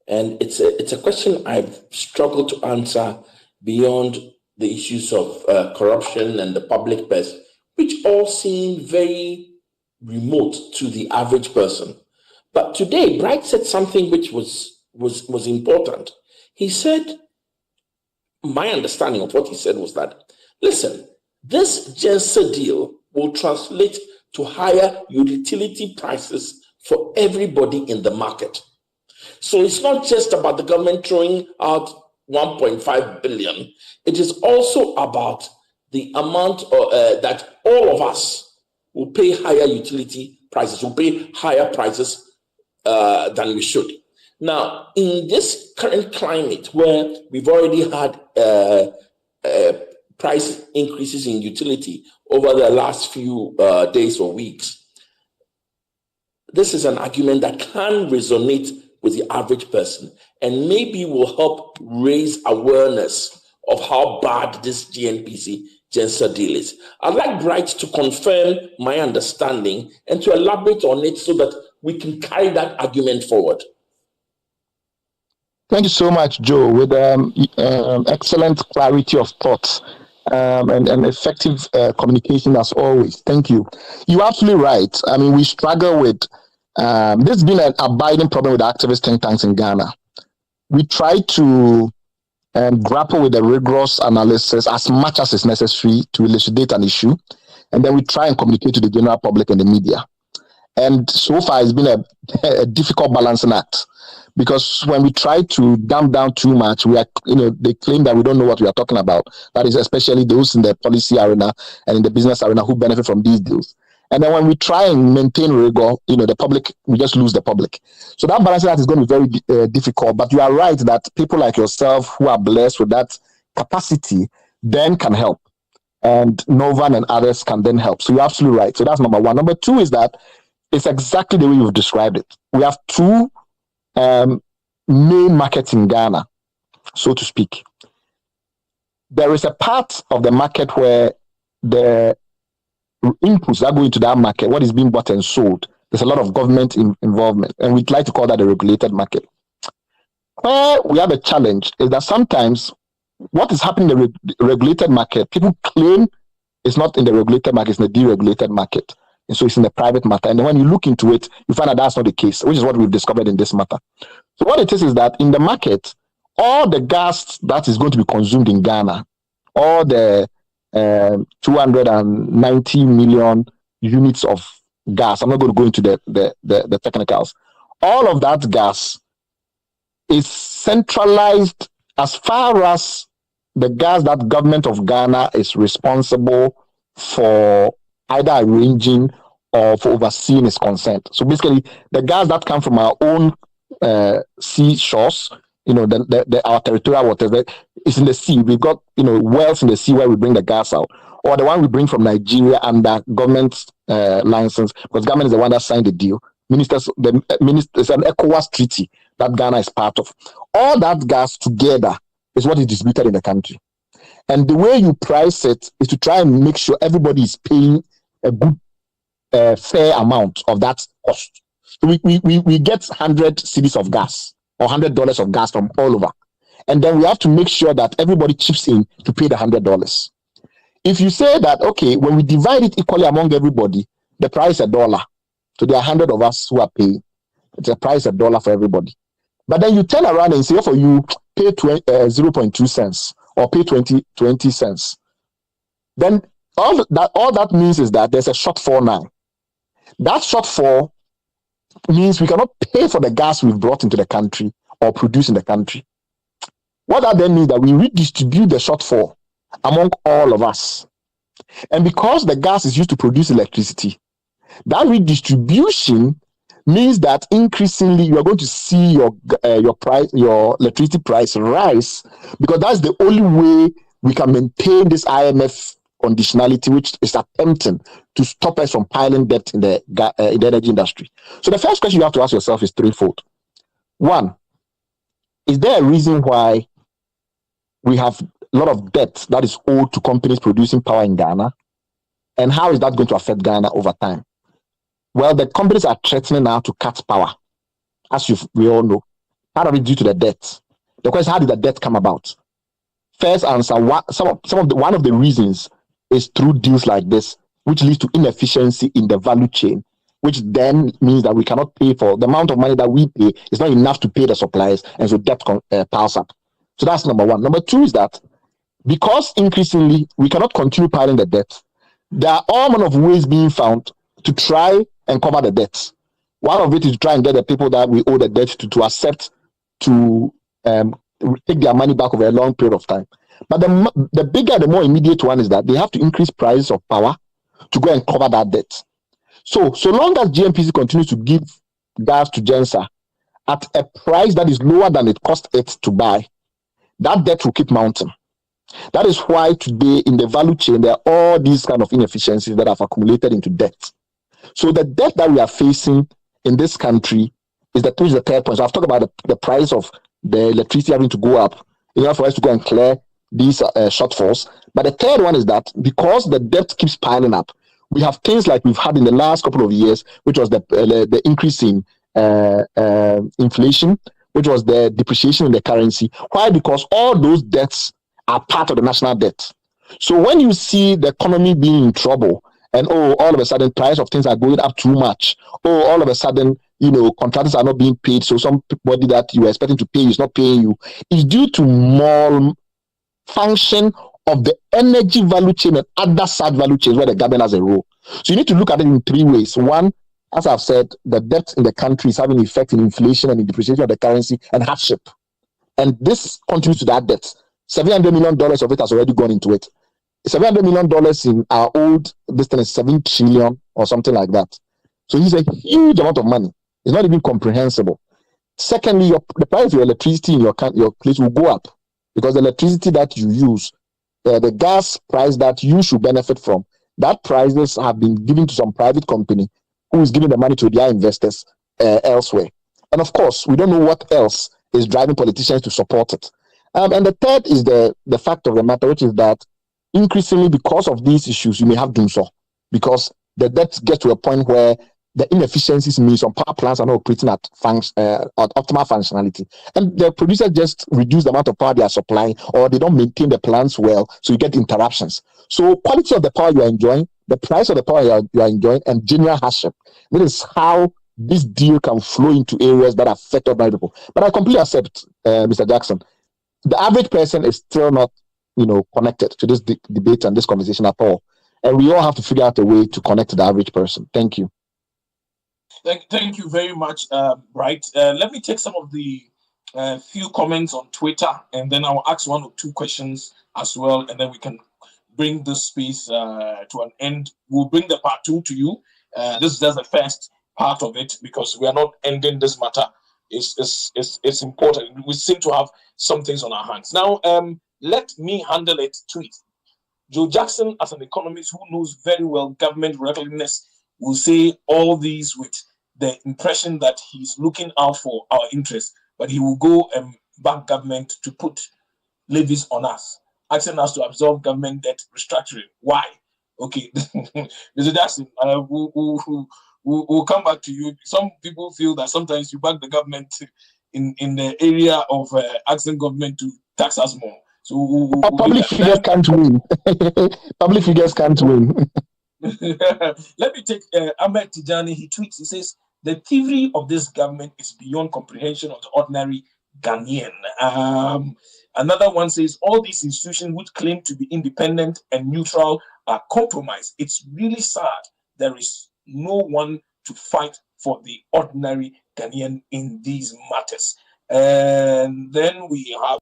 And it's a question I've struggled to answer beyond the issues of corruption and the public purse, which all seem very remote to the average person. But today, Bright said something which was important. He said, my understanding of what he said was that, listen, this GENSER deal will translate to higher utility prices for everybody in the market. So it's not just about the government throwing out 1.5 billion. It is also about the amount that all of us will pay higher utility prices, will pay higher prices than we should. Now, in this current climate where we've already had price increases in utility over the last few days or weeks, this is an argument that can resonate with the average person and maybe will help raise awareness of how bad this GNPC GENSER deal is. I'd like Bright to confirm my understanding and to elaborate on it so that we can carry that argument forward. Thank you so much, Joe, with excellent clarity of thoughts and effective communication as always. Thank you. You're absolutely right. I mean, we struggle with this has been an abiding problem with activist think tanks in Ghana. We try to grapple with the rigorous analysis as much as is necessary to elucidate an issue, and then we try and communicate to the general public and the media. And so far, it's been a difficult balancing act, because when we try to dumb down too much, we are, they claim that we don't know what we are talking about. That is especially those in the policy arena and in the business arena who benefit from these deals. And then when we try and maintain rigor, the public, we just lose the public. So that balancing act is going to be very difficult. But you are right that people like yourself who are blessed with that capacity then can help. And Norvan and others can then help. So you're absolutely right. So that's number one. Number two is that it's exactly the way you've described it. We have two main markets in Ghana, so to speak. There is a part of the market where the inputs that go into that market, what is being bought and sold, there's a lot of government involvement, and we'd like to call that a regulated market. Where we have a challenge is that sometimes what is happening in the regulated market, people claim it's not in the regulated market, it's in the deregulated market. And so it's in the private matter. And then when you look into it, you find that that's not the case, which is what we've discovered in this matter. So what it is that in the market, all the gas that is going to be consumed in Ghana, all the 290 million units of gas, I'm not going to go into the technicals, all of that gas is centralized as far as the gas that government of Ghana is responsible for either arranging or for overseeing is concerned. So basically, the gas that come from our own sea shores, our territorial waters, is in the sea. We've got, wells in the sea where we bring the gas out, or the one we bring from Nigeria under government license, because government is the one that signed the deal. It's an ECOWAS treaty that Ghana is part of. All that gas together is what is distributed in the country. And the way you price it is to try and make sure everybody is paying a good, fair amount of that cost. So we get 100 cedis of gas or $100 of gas from all over. And then we have to make sure that everybody chips in to pay the $100. If you say that, okay, when we divide it equally among everybody, the price $1. So there are 100 of us who are paying. It's a price $1 for everybody. But then you turn around and say, for you, pay 0.2 cents or pay 20 cents. Then all that means is that there's a shortfall now. That shortfall means we cannot pay for the gas we've brought into the country or produce in the country. What that then means that we redistribute the shortfall among all of us. And because the gas is used to produce electricity, that redistribution means that increasingly you are going to see your electricity price rise, because that's the only way we can maintain this IMF conditionality, which is attempting to stop us from piling debt in the energy industry. So the first question you have to ask yourself is threefold. One, is there a reason why we have a lot of debt that is owed to companies producing power in Ghana? And how is that going to affect Ghana over time? Well, the companies are threatening now to cut power, as we all know. Part of it due to the debt. The question is, how did the debt come about? First answer, one of the reasons is through deals like this, which leads to inefficiency in the value chain, which then means that we cannot pay for the amount of money that we pay is not enough to pay the suppliers, and so debt piles up. So that's number one. Number two is that because increasingly we cannot continue piling the debt, there are all manner of ways being found to try and cover the debts. One of it is to try and get the people that we owe the debt to accept to take their money back over a long period of time. But the bigger, the more immediate one is that they have to increase prices of power to go and cover that debt. So long as GNPC continues to give gas to GENSER at a price that is lower than it cost it to buy, that debt will keep mounting. That is why today in the value chain, there are all these kind of inefficiencies that have accumulated into debt. So the debt that we are facing in this country is the third point. So I've talked about the price of the electricity having to go up in order for us to go and clear these shortfalls. But the third one is that because the debt keeps piling up, we have things like we've had in the last couple of years, which was the increase in inflation, which was the depreciation in the currency. Why? Because all those debts are part of the national debt. So when you see the economy being in trouble, and all of a sudden price of things are going up too much, all of a sudden, contractors are not being paid, so somebody that you are expecting to pay is not paying you, is due to malfunction of the energy value chain and other such value chains where the government has a role. So you need to look at it in three ways. One, as I've said, the debt in the country is having an effect in inflation and in depreciation of the currency and hardship. And this contributes to that debt. $700 million of it has already gone into it. $700 million in our old, this thing is 7 trillion or something like that. So it's a huge amount of money. It's not even comprehensible. Secondly, the price of your electricity in your place will go up, because the electricity that you use, the gas price that you should benefit from, that prices have been given to some private company who is giving the money to their investors elsewhere. And of course, we don't know what else is driving politicians to support it. And the third is the fact of the matter, which is that increasingly, because of these issues, you may have doom so, because the debt gets to a point where the inefficiencies mean some power plants are not operating at optimal functionality, and the producers just reduce the amount of power they are supplying, or they don't maintain the plants well, so you get interruptions. So quality of the power you are enjoying, the price of the power you are enjoying, and general hardship. This is how this deal can flow into areas that affect ordinary people. But I completely accept, Mr. Jackson, the average person is still not connected to this debate and this conversation at all. And we all have to figure out a way to connect to the average person. Thank you. Thank you very much, Bright. Let me take some of the few comments on Twitter, and then I'll ask one or two questions as well, and then we can bring this space to an end. We'll bring the part two to you. This is just the first part of it, because we are not ending this matter. It's important. We seem to have some things on our hands. Now, let me handle it. Tweet. Joe Jackson, as an economist who knows very well government readiness, will say all these with the impression that he's looking out for our interests, but he will go and back government to put levies on us. asking us to absorb government debt restructuring. Why? Okay, Mr. Jackson, we'll come back to you. Some people feel that sometimes you back the government in the area of asking government to tax us more. So public figures can't win. Public figures can't win. Let me take Ahmed Tijani. He tweets, he says, the thievery of this government is beyond comprehension of the ordinary Ghanaian. Another one says, all these institutions which claim to be independent and neutral are compromised. It's really sad. There is no one to fight for the ordinary Ghanaian in these matters. And then we have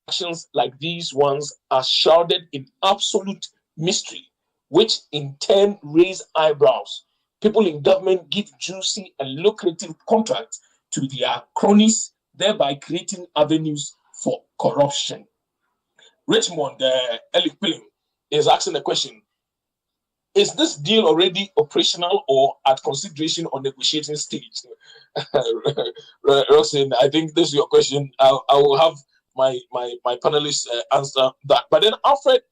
actions like these ones are shrouded in absolute mystery, which in turn raise eyebrows. People in government give juicy and lucrative contracts to their cronies, thereby creating avenues for corruption. Richmond Elick Pilling is asking the question, is this deal already operational or at consideration or negotiating stage? Roxanne, I think this is your question. I will have my panelists answer that. But then, Alfred,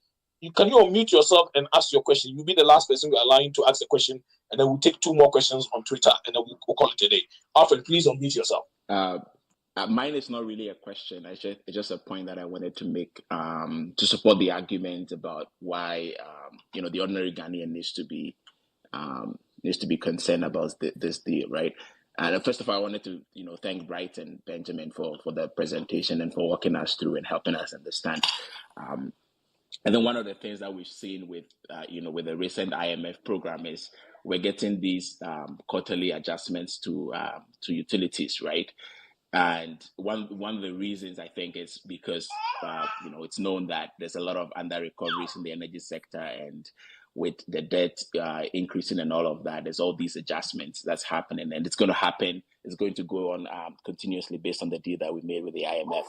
can you unmute yourself and ask your question? You'll be the last person we're allowing to ask the question, and then we'll take 2 more questions on Twitter, and then we'll call it a day. Alfred, please unmute yourself. Mine is not really a question. It's just a point that I wanted to make to support the argument about why the ordinary Ghanaian needs to be concerned about this deal, right? And first of all, I wanted to thank Bright and Benjamin for the presentation and for walking us through and helping us understand. And then one of the things that we've seen with the recent IMF program is we're getting these quarterly adjustments to utilities, right? And one of the reasons I think is because it's known that there's a lot of under recoveries in the energy sector, and with the debt increasing and all of that, there's all these adjustments that's happening, and it's going to happen. It's going to go on continuously based on the deal that we made with the IMF.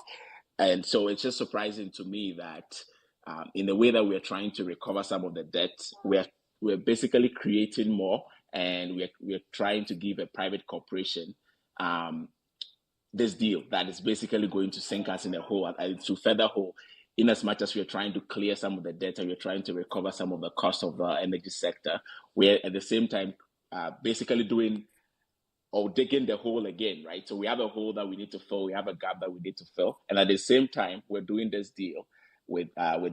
And so it's just surprising to me that in the way that we're trying to recover some of the debt, we're basically creating more, and we're trying to give a private corporation this deal that is basically going to sink us in a hole, to further hole, in as much as we're trying to clear some of the debt and we're trying to recover some of the cost of the energy sector. We're at the same time basically doing or digging the hole again, right? So we have a hole that we need to fill, we have a gap that we need to fill, and at the same time, we're doing this deal with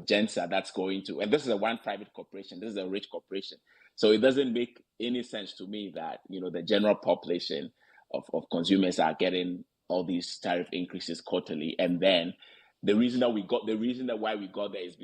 GENSER that's going to, and this is a one private corporation, this is a rich corporation. So it doesn't make any sense to me that the general population of consumers are getting all these tariff increases quarterly, and then the reason why we got there is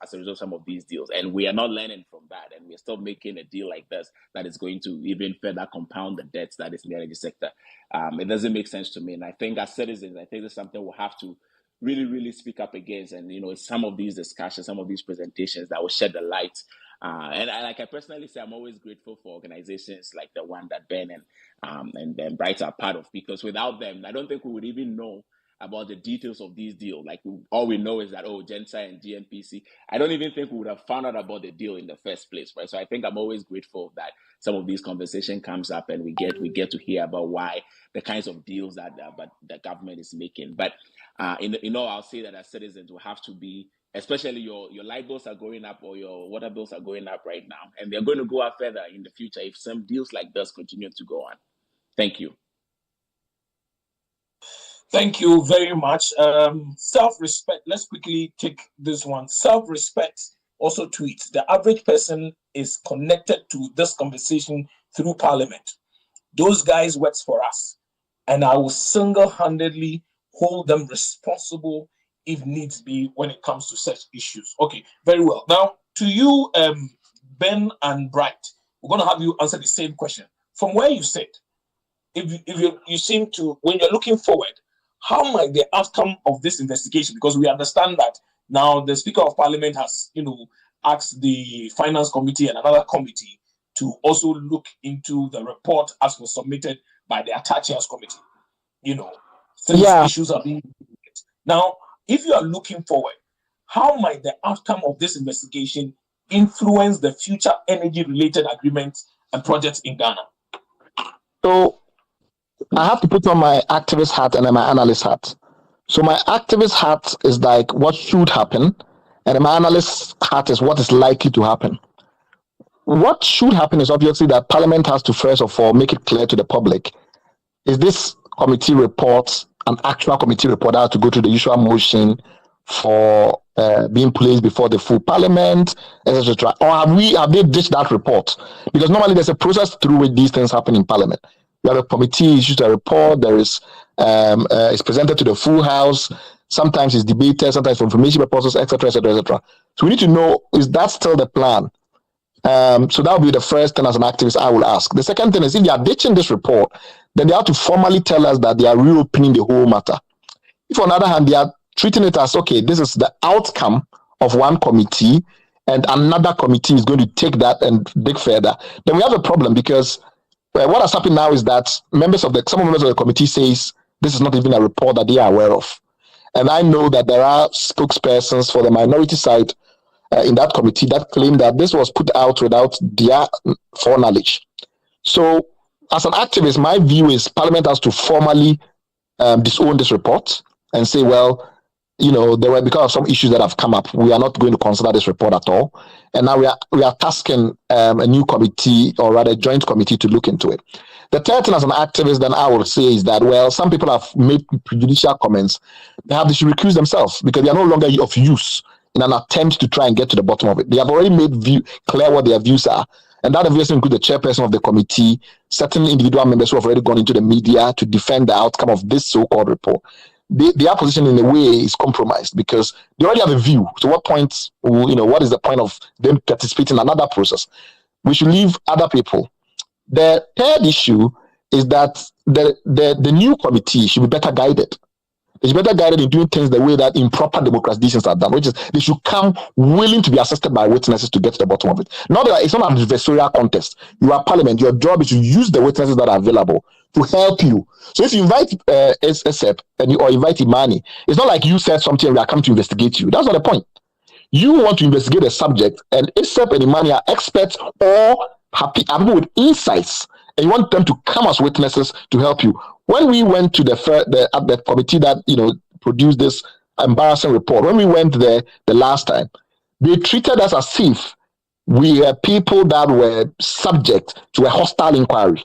as a result of some of these deals, and we are not learning from that, and we're still making a deal like this that is going to even further compound the debts that is in the energy sector. It doesn't make sense to me, and I think as citizens, I think this is something we'll have to really, really speak up against, and some of these discussions, some of these presentations that will shed the light. And I personally say I'm always grateful for organizations like the one that Ben and Bright are part of, because without them, I don't think we would even know about the details of these deals. Like, all we know is that, GENSER and GNPC. I don't even think we would have found out about the deal in the first place, right? So I think I'm always grateful that some of these conversation comes up and we get to hear about why the kinds of deals that the government is making. But I'll say that as citizens, we have to be, especially your light bills are going up or your water bills are going up right now, and they're going to go up further in the future if some deals like this continue to go on. Thank you. Thank you very much. Self-respect. Let's quickly take this one. Self-respect also tweets, the average person is connected to this conversation through Parliament. Those guys work for us, and I will single-handedly hold them responsible if needs be when it comes to such issues. Okay, very well. Now, to you, Ben and Bright, we're going to have you answer the same question. From where you sit, if you seem to, when you're looking forward, how might the outcome of this investigation, because we understand that now the Speaker of Parliament has, asked the Finance Committee and another committee to also look into the report as was submitted by the Attachers Committee. Since issues are being looked at. Now, if you are looking forward, how might the outcome of this investigation influence the future energy-related agreements and projects in Ghana? So I have to put on my activist hat and then my analyst hat. So my activist hat is like what should happen, and my analyst hat is what is likely to happen. What should happen is obviously that Parliament has to first of all make it clear to the public, is this committee report an actual committee report that has to go through the usual motion for being placed before the full Parliament, etc. Or have they ditched that report? Because normally there's a process through which these things happen in Parliament. You have a committee issues a report. There is it's presented to the full House. Sometimes it's debated. Sometimes for information purposes, etc., etc., etc. So we need to know, is that still the plan? So that would be the first thing as an activist I will ask. The second thing is, if they are ditching this report, then they have to formally tell us that they are reopening the whole matter. If on the other hand, they are treating it as, okay, this is the outcome of one committee and another committee is going to take that and dig further, then we have a problem, because what has happened now is that some members of the committee says this is not even a report that they are aware of. And I know that there are spokespersons for the minority side in that committee that claim that this was put out without their foreknowledge. So as an activist, my view is Parliament has to formally disown this report and say, well, there were, because of some issues that have come up, we are not going to consider this report at all. And now we are tasking a new committee, or rather a joint committee, to look into it. The third thing as an activist then I would say is that, well, some people have made prejudicial comments. They should recuse themselves because they are no longer of use in an attempt to try and get to the bottom of it. They have already made clear what their views are. And that obviously includes the chairperson of the committee, certain individual members who have already gone into the media to defend the outcome of this so-called report. Their position in a way is compromised because they already have a view. So what point, what is the point of them participating in another process? We should leave other people. The third issue is that the new committee should be better guided. They should be better guided in doing things the way that improper democratizations are done, which is they should come willing to be assisted by witnesses to get to the bottom of it. Not that it's not an adversarial contest. You are Parliament. Your job is to use the witnesses that are available to help you. So if you invite SEP or invite Imani, it's not like you said something and we are coming to investigate you. That's not the point. You want to investigate a subject, and SEP and Imani are experts or people with insights, and you want them to come as witnesses to help you. When we went to the committee that produced this embarrassing report, when we went there the last time, they treated us as if we were people that were subject to a hostile inquiry,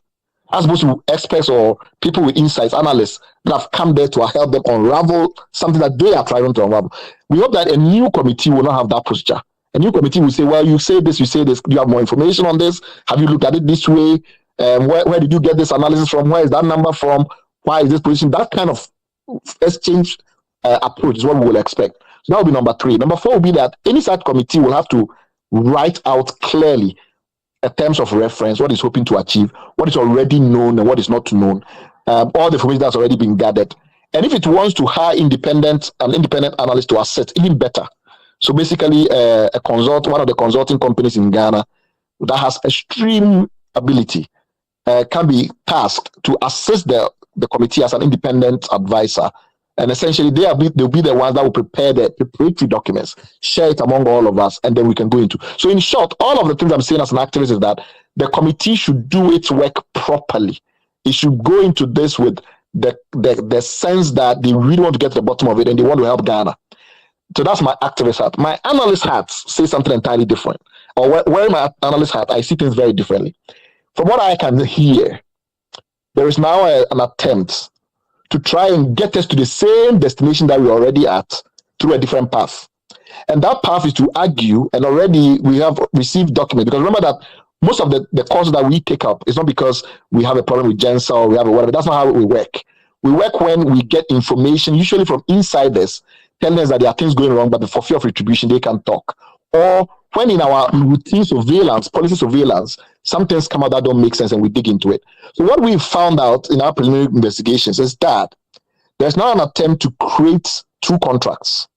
as opposed to experts or people with insights, analysts that have come there to help them unravel something that they are trying to unravel. We hope that a new committee will not have that posture. A new committee will say, well, you say this, do you have more information on this? Have you looked at it this way? Where did you get this analysis from? Where is that number from? Why is this position? That kind of exchange approach is what we will expect. So that will be number 3. Number 4 will be that any such committee will have to write out clearly in terms of reference what it's hoping to achieve, what is already known and what is not known, all the information that's already been gathered. And if it wants to hire an independent analyst to assist, even better. So basically, one of the consulting companies in Ghana that has extreme ability can be tasked to assist the committee as an independent advisor. And essentially, they'll be the ones that will prepare the preparatory documents, share it among all of us, and then we can go into. So in short, all of the things I'm saying as an activist is that the committee should do its work properly. It should go into this with the sense that they really want to get to the bottom of it and they want to help Ghana. So that's my activist hat. My analyst hat says something entirely different. Or wearing my analyst hat, I see things very differently. From what I can hear, there is now an attempt to try and get us to the same destination that we're already at through a different path. And that path is to argue, and already we have received documents. Because remember that most of the courses that we take up is not because we have a problem with GENSER or we have a whatever. That's not how we work. We work when we get information, usually from insiders, telling us that there are things going wrong, but for fear of retribution, they can talk. Or when in our routine surveillance, policy surveillance, some things come out that don't make sense and we dig into it. So what we found out in our preliminary investigations is that There's now an attempt to create two contracts.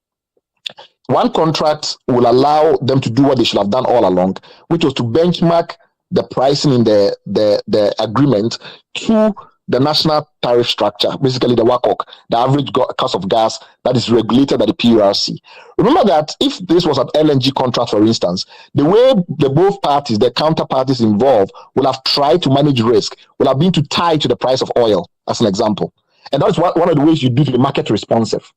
One contract will allow them to do what they should have done all along, which was to benchmark the pricing in the agreement to the national tariff structure, basically the WACOG, the average cost of gas that is regulated by the PURC. Remember that if this was an LNG contract, for instance, the way the both parties, the counterparties involved, will have tried to manage risk, will have been to tie to the price of oil, as an example. And that's one of the ways you do to be market responsive.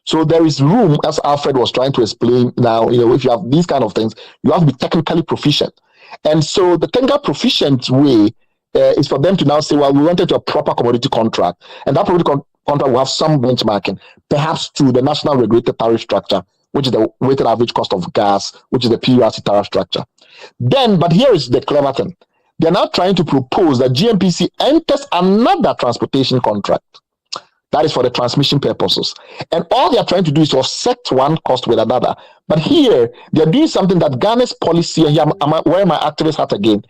So there is room, as Alfred was trying to explain now, if you have these kind of things, you have to be technically proficient. And so the technical proficient way is for them to now say, well, we wanted to a proper commodity contract. And that commodity contract will have some benchmarking, perhaps to the national regulated tariff structure, which is the weighted average cost of gas, which is the PURC tariff structure. But here is the clever thing. They're now trying to propose that GNPC enters another transportation contract. That is for the transmission purposes. And all they are trying to do is to offset one cost with another. But here, they're doing something that Ghana's policy, and here I'm wearing my activist hat again,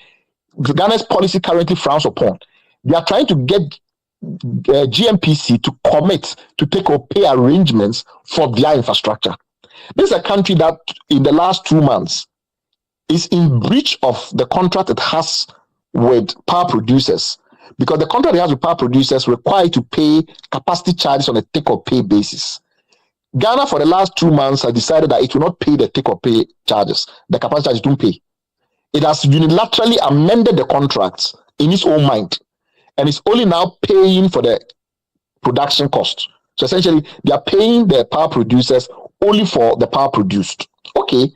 Ghana's policy currently frowns upon. They are trying to get GNPC to commit to take or pay arrangements for their infrastructure. This is a country that in the last 2 months is in breach of the contract it has with power producers, because the contract it has with power producers require to pay capacity charges on a take or pay basis. Ghana for the last 2 months has decided that it will not pay the take or pay charges. The capacity charges don't pay. It has unilaterally amended the contracts in its own mind, and it's only now paying for the production cost. So essentially, they are paying the power producers only for the power produced. Okay,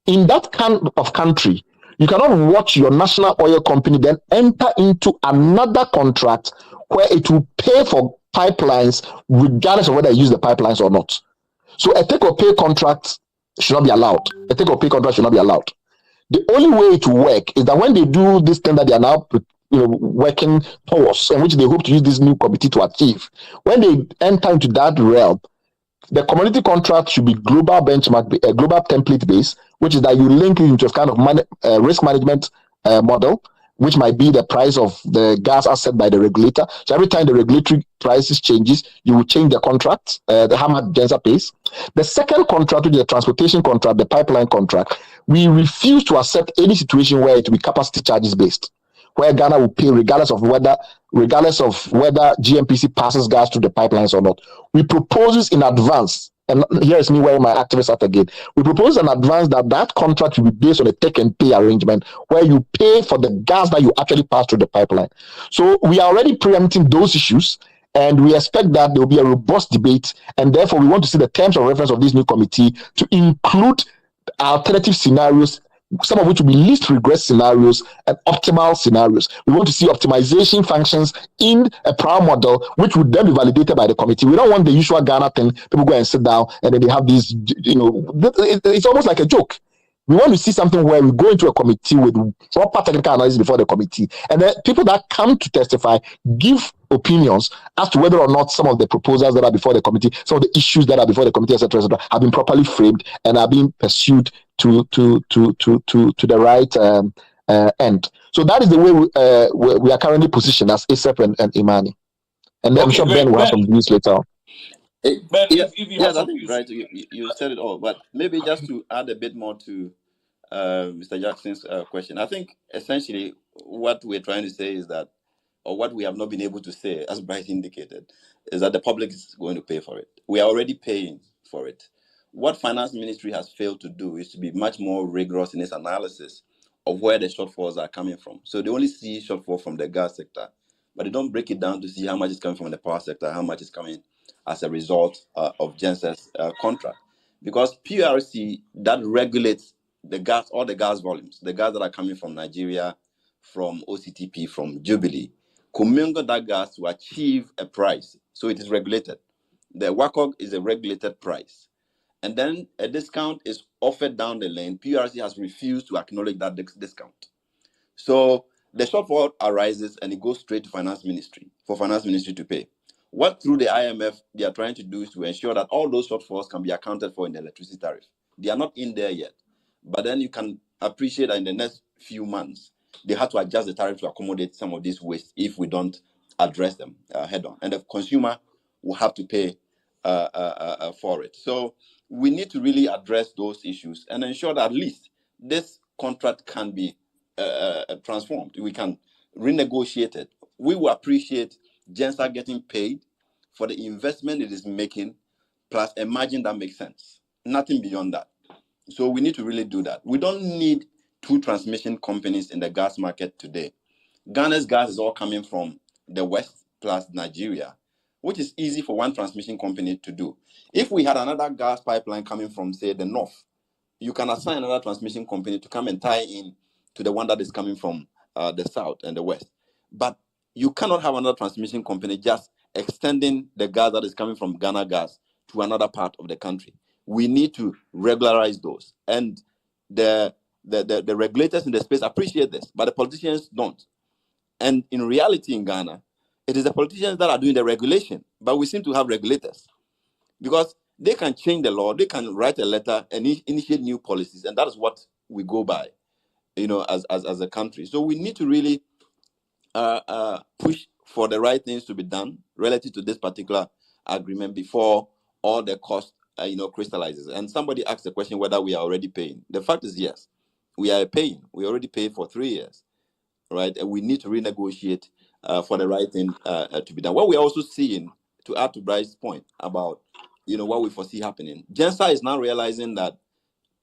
in that kind of country, you cannot watch your national oil company then enter into another contract where it will pay for pipelines regardless of whether you use the pipelines or not. So a take or pay contract should not be allowed. A take or pay contract should not be allowed. The only way to work is that when they do this thing that they are now working towards, and which they hope to use this new committee to achieve, when they enter into that realm, the commodity contract should be global benchmark, global template based, which is that you link it into a kind of risk management model, which might be the price of the gas as set by the regulator. So every time the regulatory prices changes, you will change the contract, how much GENSER pays. The second contract, which is the transportation contract, the pipeline contract, we refuse to accept any situation where it will be capacity charges based, where Ghana will pay regardless of whether GNPC passes gas through the pipelines or not. We propose this in advance, and here is me wearing my activist hat again. We propose in advance that contract will be based on a take and pay arrangement where you pay for the gas that you actually pass through the pipeline. So we are already preempting those issues, and we expect that there will be a robust debate, and therefore we want to see the terms of reference of this new committee to include alternative scenarios, some of which will be least regress scenarios and optimal scenarios. We want to see optimization functions in a prior model, which would then be validated by the committee. We don't want the usual Ghana thing, people go and sit down and then they have these, it's almost like a joke. We want to see something where we go into a committee with proper technical analysis before the committee, and then people that come to testify give opinions as to whether or not some of the proposals that are before the committee, some of the issues that are before the committee, etc., have been properly framed and are being pursued to the right end. So that is the way we are currently positioned as ASEP and Imani. And then I'm sure Ben will have some views later on. Ben, if you have some views. Right, you said it all, but maybe just to add a bit more to Mr. Jackson's question. I think essentially what we're trying to say is that, or what we have not been able to say, as Bright indicated, is that the public is going to pay for it. We are already paying for it. What Finance Ministry has failed to do is to be much more rigorous in its analysis of where the shortfalls are coming from. So they only see shortfall from the gas sector, but they don't break it down to see how much is coming from the power sector, how much is coming as a result of GENSER's contract. Because PRC, that regulates the gas, all the gas volumes, the gas that are coming from Nigeria, from OCTP, from Jubilee, commingle that gas to achieve a price. So it is regulated. The WACOG is a regulated price. And then a discount is offered down the lane. PRC has refused to acknowledge that discount. So the shortfall arises and it goes straight to Finance Ministry for Finance Ministry to pay. What through the IMF they are trying to do is to ensure that all those shortfalls can be accounted for in the electricity tariff. They are not in there yet. But then you can appreciate that in the next few months, they have to adjust the tariff to accommodate some of these wastes if we don't address them head on. And the consumer will have to pay for it. So we need to really address those issues and ensure that at least this contract can be transformed. We can renegotiate it. We will appreciate GENSER getting paid for the investment it is making, plus a margin that makes sense. Nothing beyond that. So we need to really do that. We don't need two transmission companies in the gas market today. Ghana's gas is all coming from the West plus Nigeria, which is easy for one transmission company to do. If we had another gas pipeline coming from, say, the North, you can assign another transmission company to come and tie in to the one that is coming from the South and the West. But you cannot have another transmission company just extending the gas that is coming from Ghana gas to another part of the country. We need to regularize those. And the regulators in the space appreciate this, but the politicians don't. And in reality in Ghana, it is the politicians that are doing the regulation, but we seem to have regulators because they can change the law, they can write a letter and initiate new policies, and that is what we go by, as a country. So we need to really push for the right things to be done relative to this particular agreement before all the cost, crystallizes. And somebody asked the question whether we are already paying. The fact is, yes, we are paying. We already paid for 3 years, right? And we need to renegotiate for the right thing to be done. What we're also seeing, to add to Bryce's point about, what we foresee happening, GENSER is now realizing that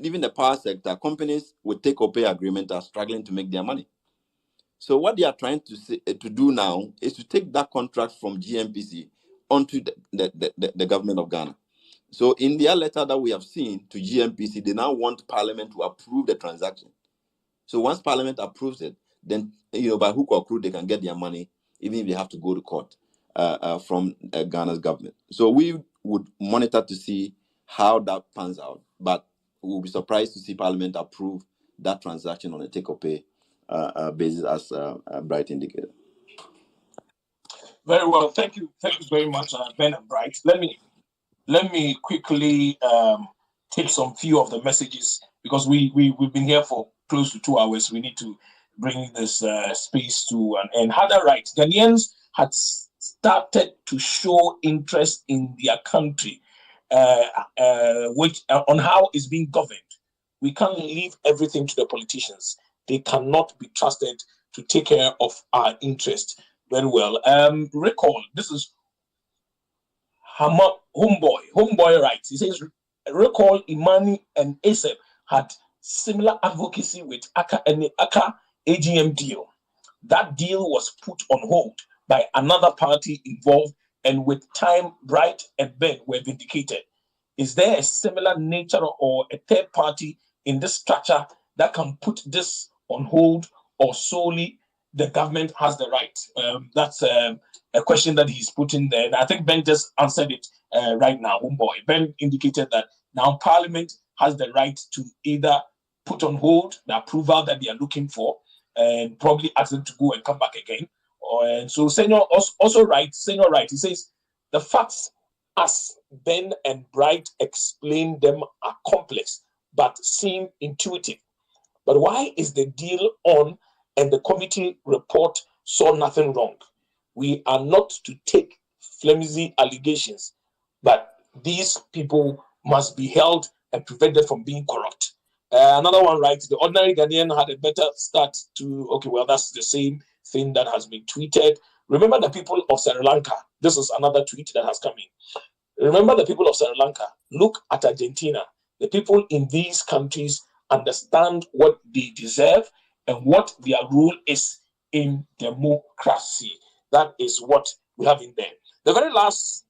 even the power sector, companies with take-or-pay agreement are struggling to make their money. So what they are trying to do now is to take that contract from GNPC onto the government of Ghana. So in their letter that we have seen to GNPC, they now want Parliament to approve the transaction. So once Parliament approves it, then by hook or crook they can get their money, even if they have to go to court from Ghana's government. So we would monitor to see how that pans out, but we'll be surprised to see Parliament approve that transaction on a take-or-pay basis, as Bright indicated. Very well. Thank you very much, Ben and Bright. Let me quickly take some few of the messages because we've been here for close to 2 hours. We need to bring this space to an end. Had right, Ghanaians had started to show interest in their country, which on how it's being governed. We can't leave everything to the politicians. They cannot be trusted to take care of our interest. Very well. Recall, this is Homeboy writes. He says, recall Imani and ASEP had similar advocacy with ACA and the ACA AGM deal. That deal was put on hold by another party involved, and with time, Bright and Ben were vindicated. Is there a similar nature or a third party in this structure that can put this on hold, or solely the government has the right? That's a question that he's putting there. And I think Ben just answered it right now. Homeboy. Ben indicated that now Parliament has the right to either put on hold the approval that they are looking for and probably ask them to go and come back again. And so Senior also writes, he says, the facts as Ben and Bright explain them are complex but seem intuitive. But why is the deal on and the committee report saw nothing wrong? We are not to take flimsy allegations, but these people must be held and prevented from being corrupt. Another one writes, the ordinary Ghanaian had a better start to, okay, well, that's the same thing that has been tweeted. Remember the people of Sri Lanka. This is another tweet that has come in. Remember the people of Sri Lanka. Look at Argentina. The people in these countries understand what they deserve and what their role is in democracy. That is what we have in there. The very last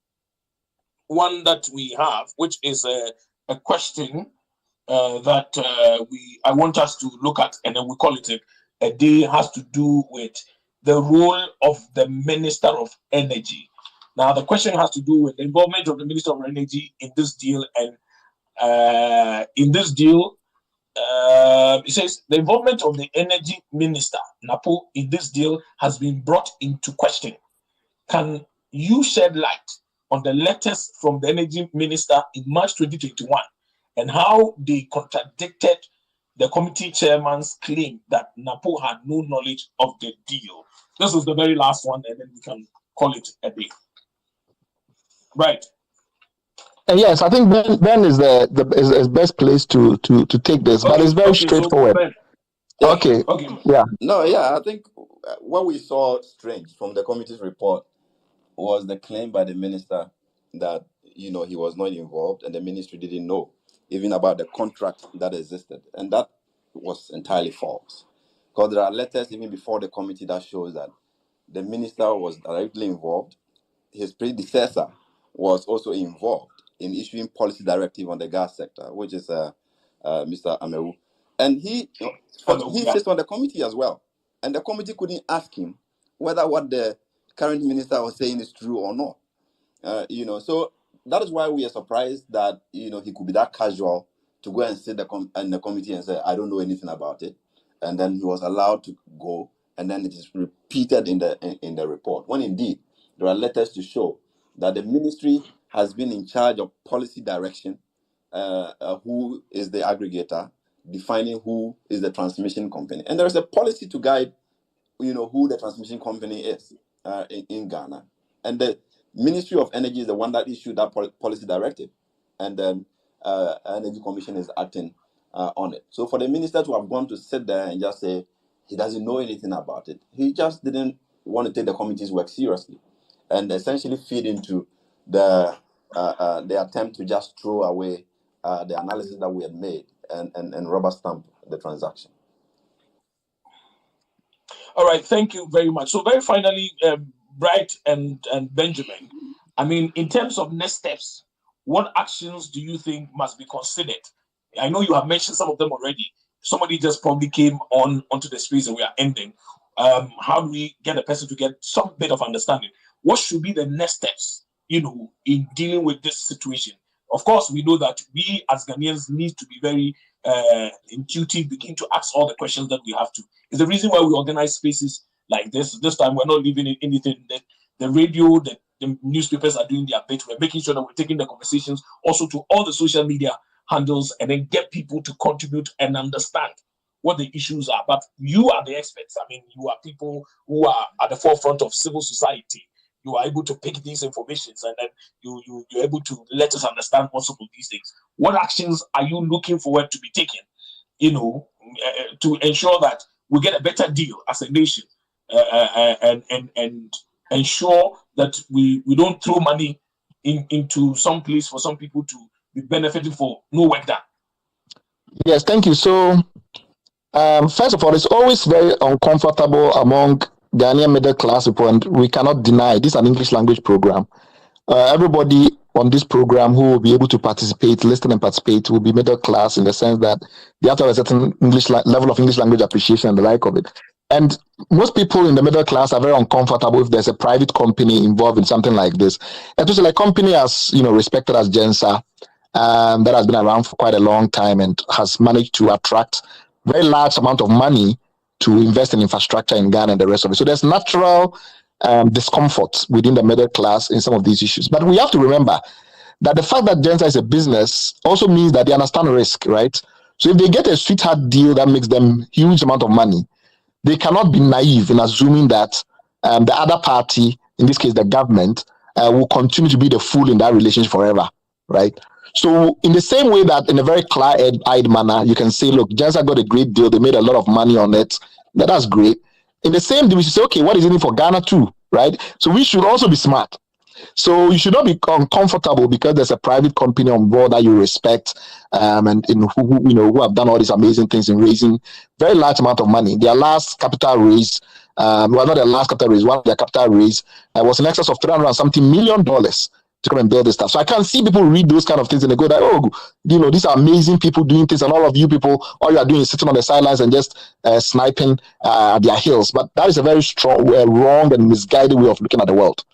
one that we have, which is a question that I want us to look at, and then we call it a day, has to do with the role of the Minister of Energy. Now, the question has to do with the involvement of the Minister of Energy in this deal, and in this deal, it says the involvement of the Energy Minister, Napo, in this deal has been brought into question. Can you shed light on the letters from the Energy Minister in March 2021 and how they contradicted the committee chairman's claim that Napo had no knowledge of the deal? This is the very last one, and then we can call it a day. Right. And yes, I think Ben is is best place to take this, but it's very Okay. So straightforward. Ben. Yeah. Okay. Okay, Okay. yeah. No, yeah, I think what we saw strange from the committee's report was the claim by the minister that he was not involved and the ministry didn't know even about the contract that existed, and that was entirely false. Because there are letters even before the committee that shows that the minister was directly involved. His predecessor was also involved in issuing policy directive on the gas sector, which is Mr. Amewu, and he Yeah. sits on the committee as well, and the committee couldn't ask him whether what the current minister was saying is true or not. So that is why we are surprised that he could be that casual to go and sit in the committee and say, I don't know anything about it, and then he was allowed to go, and then it is repeated in the report, when indeed there are letters to show that the ministry has been in charge of policy direction, who is the aggregator, defining who is the transmission company, and there is a policy to guide who the transmission company is in Ghana. And the Ministry of Energy is the one that issued that policy directive, and then Energy Commission is acting on it. So for the minister to have gone to sit there and just say he doesn't know anything about it, he just didn't want to take the committee's work seriously, and essentially feed into the attempt to just throw away the analysis that we had made and rubber stamp the transaction. All right, thank you very much. So very finally, Bright and Benjamin, I mean, in terms of next steps, what actions do you think must be considered? I know you have mentioned some of them already. Somebody just probably came onto the space and we are ending. How do we get a person to get some bit of understanding? What should be the next steps, in dealing with this situation? Of course, we know that we as Ghanaians need to be very intuitive, begin to ask all the questions that we have to. It's the reason why we organize spaces like this. This time we're not leaving anything. The radio, the newspapers are doing their bit. We're making sure that we're taking the conversations also to all the social media handles and then get people to contribute and understand what the issues are. But you are the experts. I mean, you are people who are at the forefront of civil society. You are able to pick these informations and then you're able to let us understand what some of these things. What actions are you looking forward to be taken, to ensure that we get a better deal as a nation, and ensure that we don't throw money into some place for some people to be benefiting for no work done? Yes, thank you. So, first of all, it's always very uncomfortable among Ghanaian middle class people, and we cannot deny this is an English language program. Everybody on this program who will be able to participate, listen and participate, will be middle class in the sense that they have to have a certain level of English language appreciation and the like of it. And most people in the middle class are very uncomfortable if there's a private company involved in something like this, especially a company as respected as GENSER, that has been around for quite a long time and has managed to attract very large amount of money to invest in infrastructure in Ghana and the rest of it. So there's natural discomfort within the middle class in some of these issues. But we have to remember that the fact that GENSER is a business also means that they understand risk, right? So if they get a sweetheart deal that makes them huge amount of money, they cannot be naive in assuming that the other party, in this case the government, will continue to be the fool in that relationship forever, right? So in the same way that in a very clear-eyed manner, you can say, look, GENSER got a great deal. They made a lot of money on it. That's great. In the same day, we should say, okay, what is in it for Ghana too, right? So we should also be smart. So you should not be uncomfortable because there's a private company on board that you respect, and who have done all these amazing things in raising very large amount of money. Their last capital raise, well, not their last capital raise, one of their capital raise was in excess of $300 and something million to come and build this stuff. So I can see people read those kind of things and they go that, these are amazing people doing things, and all of you people, all you are doing is sitting on the sidelines and just sniping at their heels. But that is a very strong, wrong and misguided way of looking at the world.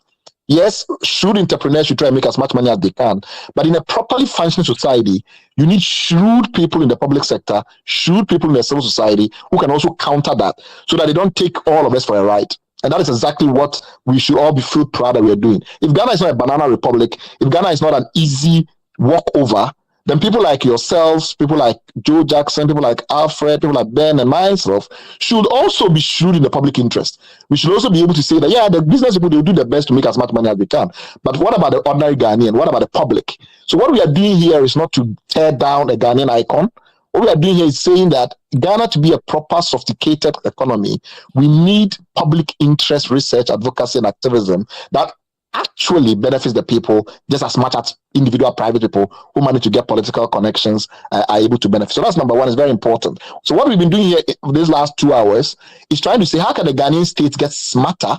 Yes, shrewd entrepreneurs should try and make as much money as they can. But in a properly functioning society, you need shrewd people in the public sector, shrewd people in the civil society who can also counter that so that they don't take all of us for a ride. And that is exactly what we should all feel proud that we are doing. If Ghana is not a banana republic, if Ghana is not an easy walkover, then people like yourselves, people like Joe Jackson, people like Alfred, people like Ben and myself should also be shrewd in the public interest. We should also be able to say that, yeah, the business people, they'll do their best to make as much money as they can. But what about the ordinary Ghanaian? What about the public? So what we are doing here is not to tear down a Ghanaian icon. What we are doing here is saying that Ghana, to be a proper, sophisticated economy, we need public interest research, advocacy, and activism that actually benefits the people just as much as individual private people who manage to get political connections are able to benefit. So that's number one. It's very important. So what we've been doing here these last 2 hours is trying to say, how can the Ghanaian state get smarter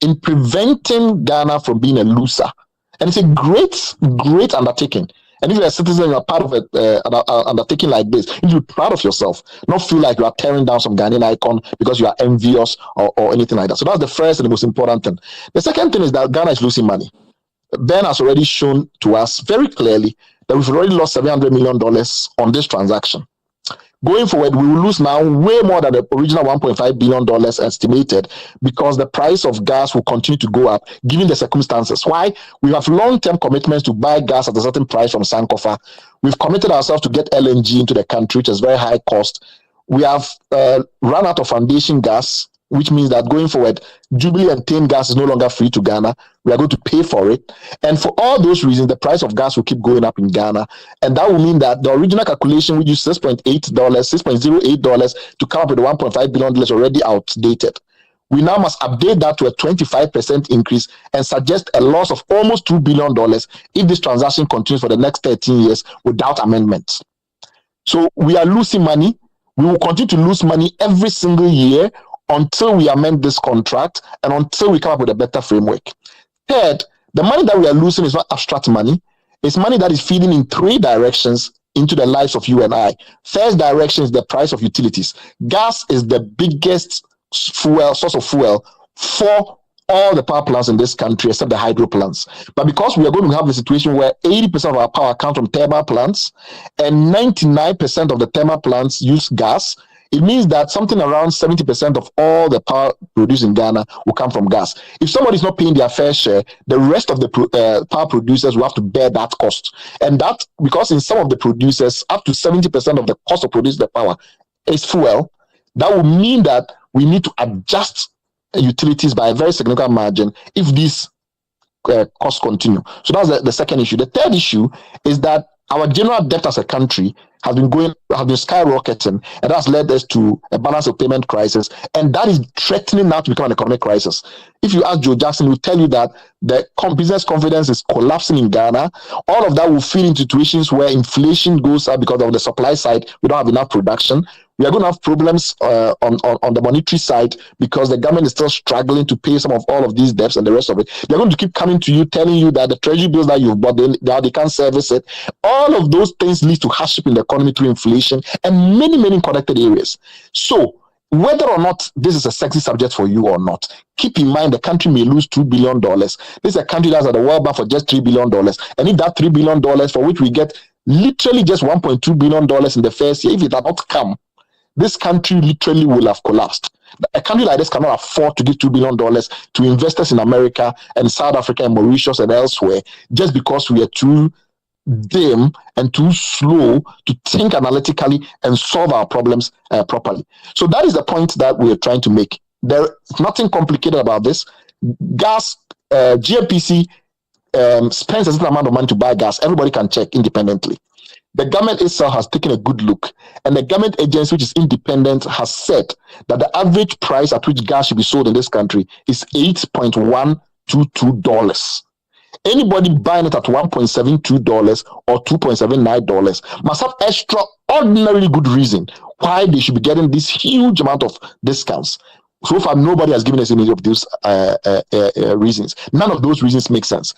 in preventing Ghana from being a loser? And it's a great undertaking. And if you're a citizen, you're part of an undertaking like this, you should be proud of yourself, not feel like you are tearing down some Ghanaian icon because you are envious or anything like that. So that's the first and the most important thing. The second thing is that Ghana is losing money. Ben has already shown to us very clearly that we've already lost $700 million on this transaction. Going forward, we will lose now way more than the original $1.5 billion estimated because the price of gas will continue to go up given the circumstances. Why? We have long-term commitments to buy gas at a certain price from Sankofa. We've committed ourselves to get LNG into the country, which is very high cost. We have run out of foundation gas, which means that going forward, Jubilee and Tame gas is no longer free to Ghana. We are going to pay for it. And for all those reasons, the price of gas will keep going up in Ghana. And that will mean that the original calculation, which is $6.08 to come up with the $1.5 billion is already outdated. We now must update that to a 25% increase and suggest a loss of almost $2 billion if this transaction continues for the next 13 years without amendments. So we are losing money. We will continue to lose money every single year until we amend this contract and until we come up with a better framework. Third, the money that we are losing is not abstract money. It's money that is feeding in three directions into the lives of you and I. First direction is the price of utilities. Gas is the biggest source of fuel for all the power plants in this country except the hydro plants. But because we are going to have a situation where 80% of our power comes from thermal plants and 99% of the thermal plants use gas, it means that something around 70% of all the power produced in Ghana will come from gas. If somebody is not paying their fair share, the rest of the power producers will have to bear that cost. And that, because in some of the producers, up to 70% of the cost of producing the power is fuel, that will mean that we need to adjust utilities by a very significant margin if these costs continue. So that's the second issue. The third issue is that our general debt as a country has been skyrocketing, and that's led us to a balance of payment crisis, and that is threatening now to become an economic crisis. If you ask Joe Jackson, he'll tell you that the business confidence is collapsing in Ghana. All of that will feed into situations where inflation goes up because of the supply side. We don't have enough production. We are going to have problems on the monetary side because the government is still struggling to pay some of all of these debts and the rest of it. They're going to keep coming to you, telling you that the treasury bills that you've bought, they can't service it. All of those things lead to hardship in the economy through inflation and many, many connected areas. So whether or not this is a sexy subject for you or not, keep in mind the country may lose $2 billion. This is a country that's at the World Bank for just $3 billion. And if that $3 billion for which we get literally just $1.2 billion in the first year, if it had not come, this country literally will have collapsed. A country like this cannot afford to give $2 billion to investors in America and South Africa and Mauritius and elsewhere just because we are too dim and too slow to think analytically and solve our problems properly. So that is the point that we are trying to make. There's nothing complicated about this. Gas, GNPC spends a certain amount of money to buy gas. Everybody can check independently. The government itself has taken a good look, and the government agency, which is independent, has said that the average price at which gas should be sold in this country is $8.122. Anybody buying it at $1.72 or $2.79 must have extraordinarily good reason why they should be getting this huge amount of discounts. So far, nobody has given us any of those reasons. None of those reasons make sense.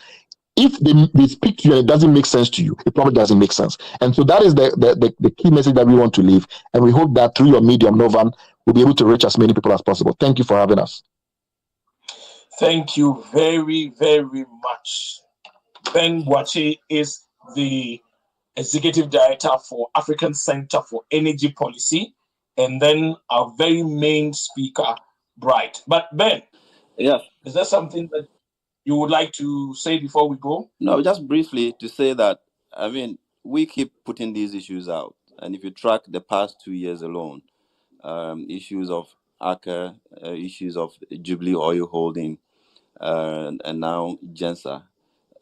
If they speak to you and it doesn't make sense to you, it probably doesn't make sense. And so that is the key message that we want to leave. And we hope that through your medium, Norvan, we'll be able to reach as many people as possible. Thank you for having us. Thank you very, very much. Ben Boakye is the Executive Director for African Center for Energy Policy, and then our very main speaker, Bright. But Ben, Yes. Is there something that you would like to say before we go? No, just briefly to say that, I mean, we keep putting these issues out. And if you track the past 2 years alone, issues of ACA, issues of Jubilee Oil Holding, and now GENSER.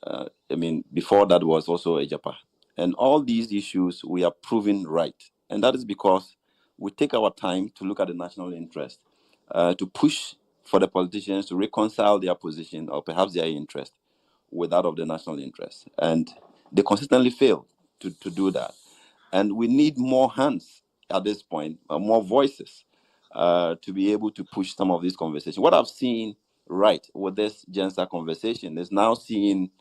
I mean, before that was also Ejapa. And all these issues we are proving right. And that is because we take our time to look at the national interest, to push for the politicians to reconcile their position or perhaps their interest with that of the national interest. And they consistently fail to do that. And we need more hands at this point, more voices, to be able to push some of these conversations. What I've seen right with this GENSER conversation is now seeing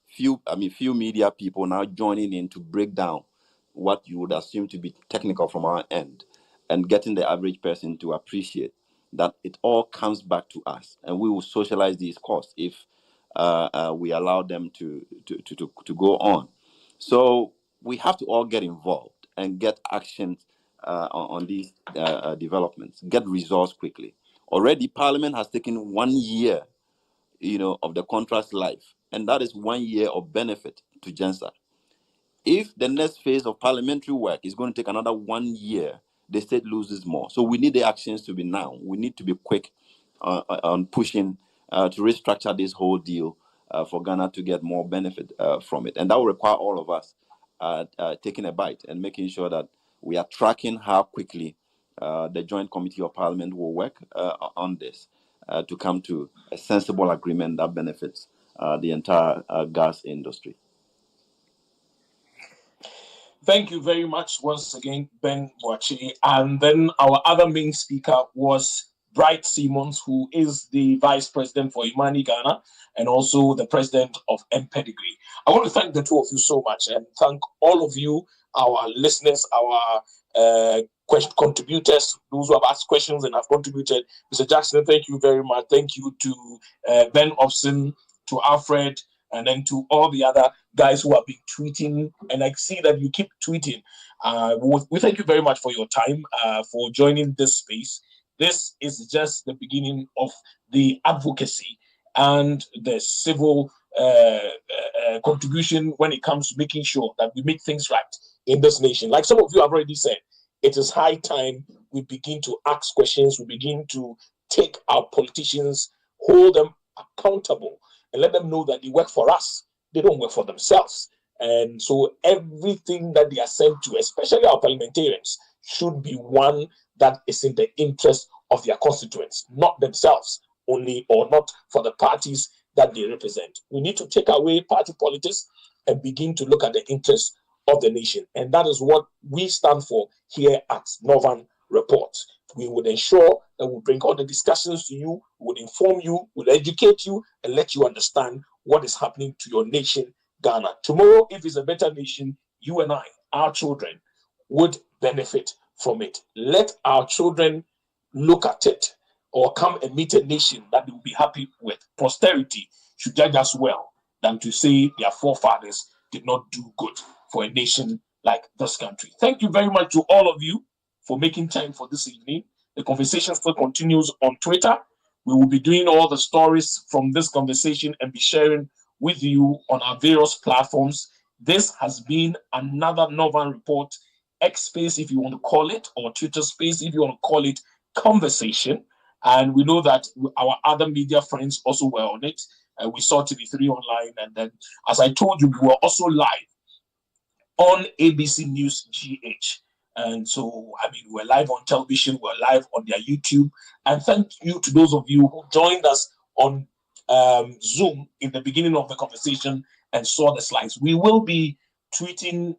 few media people now joining in to break down what you would assume to be technical from our end, and getting the average person to appreciate that it all comes back to us, and we will socialize these costs if we allow them to go on. So we have to all get involved and get action on these developments, get results quickly. Already, Parliament has taken 1 year, of the contract's life, and that is 1 year of benefit to GENSER. If the next phase of parliamentary work is going to take another 1 year, the state loses more. So we need the actions to be now. We need to be quick on pushing to restructure this whole deal for Ghana to get more benefit from it. And that will require all of us taking a bite and making sure that we are tracking how quickly the Joint Committee of Parliament will work on this to come to a sensible agreement that benefits the entire gas industry. Thank you very much once again, Ben Boachi. And then our other main speaker was Bright Simmons, who is the Vice President for Imani Ghana and also the President of M-Pedigree. I want to thank the two of you so much, and thank all of you, our listeners, our contributors, those who have asked questions and have contributed. Mr. Jackson, thank you very much. Thank you to Ben Obson, to Alfred, and then to all the other guys who have been tweeting. And I see that you keep tweeting. We thank you very much for your time, for joining this space. This is just the beginning of the advocacy and the civil contribution when it comes to making sure that we make things right in this nation. Like some of you have already said, it is high time we begin to ask questions, we begin to take our politicians, hold them accountable, and let them know that they work for us. They don't work for themselves. And so everything that they are sent to, especially our parliamentarians, should be one that is in the interest of their constituents, not themselves only, or not for the parties that they represent. We need to take away party politics and begin to look at the interests of the nation. And that is what we stand for here at Norvan Reports. We would ensure that we bring all the discussions to you, would inform you, would educate you, and let you understand what is happening to your nation, Ghana. Tomorrow, if it's a better nation, you and I, our children, would benefit from it. Let our children look at it or come and meet a nation that they will be happy with. Posterity should judge us well than to say their forefathers did not do good for a nation like this country. Thank you very much to all of you for making time for this evening. The conversation still continues on Twitter. We will be doing all the stories from this conversation and be sharing with you on our various platforms. This has been another Norvan Report X space, if you want to call it, or Twitter space, if you want to call it, conversation. And we know that our other media friends also were on it. We saw TV3 online. And then, as I told you, we were also live on ABC News GH. And so, I mean, we're live on television, we're live on their YouTube. And thank you to those of you who joined us on Zoom in the beginning of the conversation and saw the slides. We will be tweeting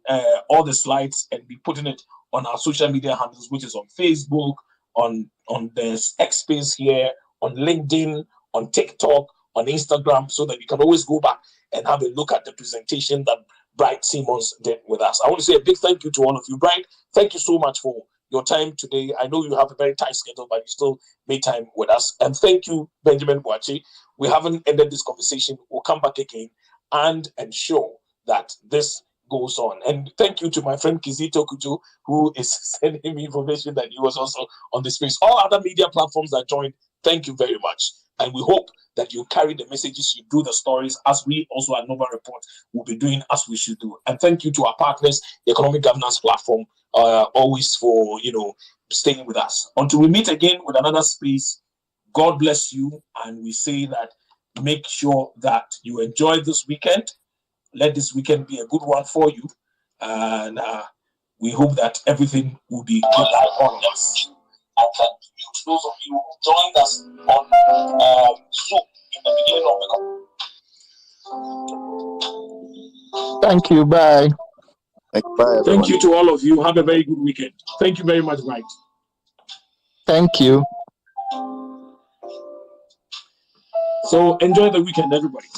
all the slides and be putting it on our social media handles, which is on Facebook, on the X space here, on LinkedIn, on TikTok, on Instagram, so that you can always go back and have a look at the presentation that Bright Simmons did with us. I want to say a big thank you to all of you. Bright, thank you so much for your time today. I know you have a very tight schedule, but you still made time with us. And thank you, Benjamin Boachi. We haven't ended this conversation. We'll come back again and ensure that this goes on. And thank you to my friend Kizito Kutu, who is sending me information that he was also on the space. All other media platforms that joined, thank you very much. And we hope that you carry the messages, you do the stories, as we also at Norvan Report will be doing as we should do. And thank you to our partners, the Economic Governance Platform, always for, staying with us. Until we meet again with another space, God bless you. And we say that make sure that you enjoy this weekend. Let this weekend be a good one for you. And we hope that everything will be good on us. And thank you to those of you who joined us on Zoom in the beginning of the call. Thank you. Bye. Bye, everyone. Thank you to all of you. Have a very good weekend. Thank you very much, Mike. Thank you. So enjoy the weekend, everybody.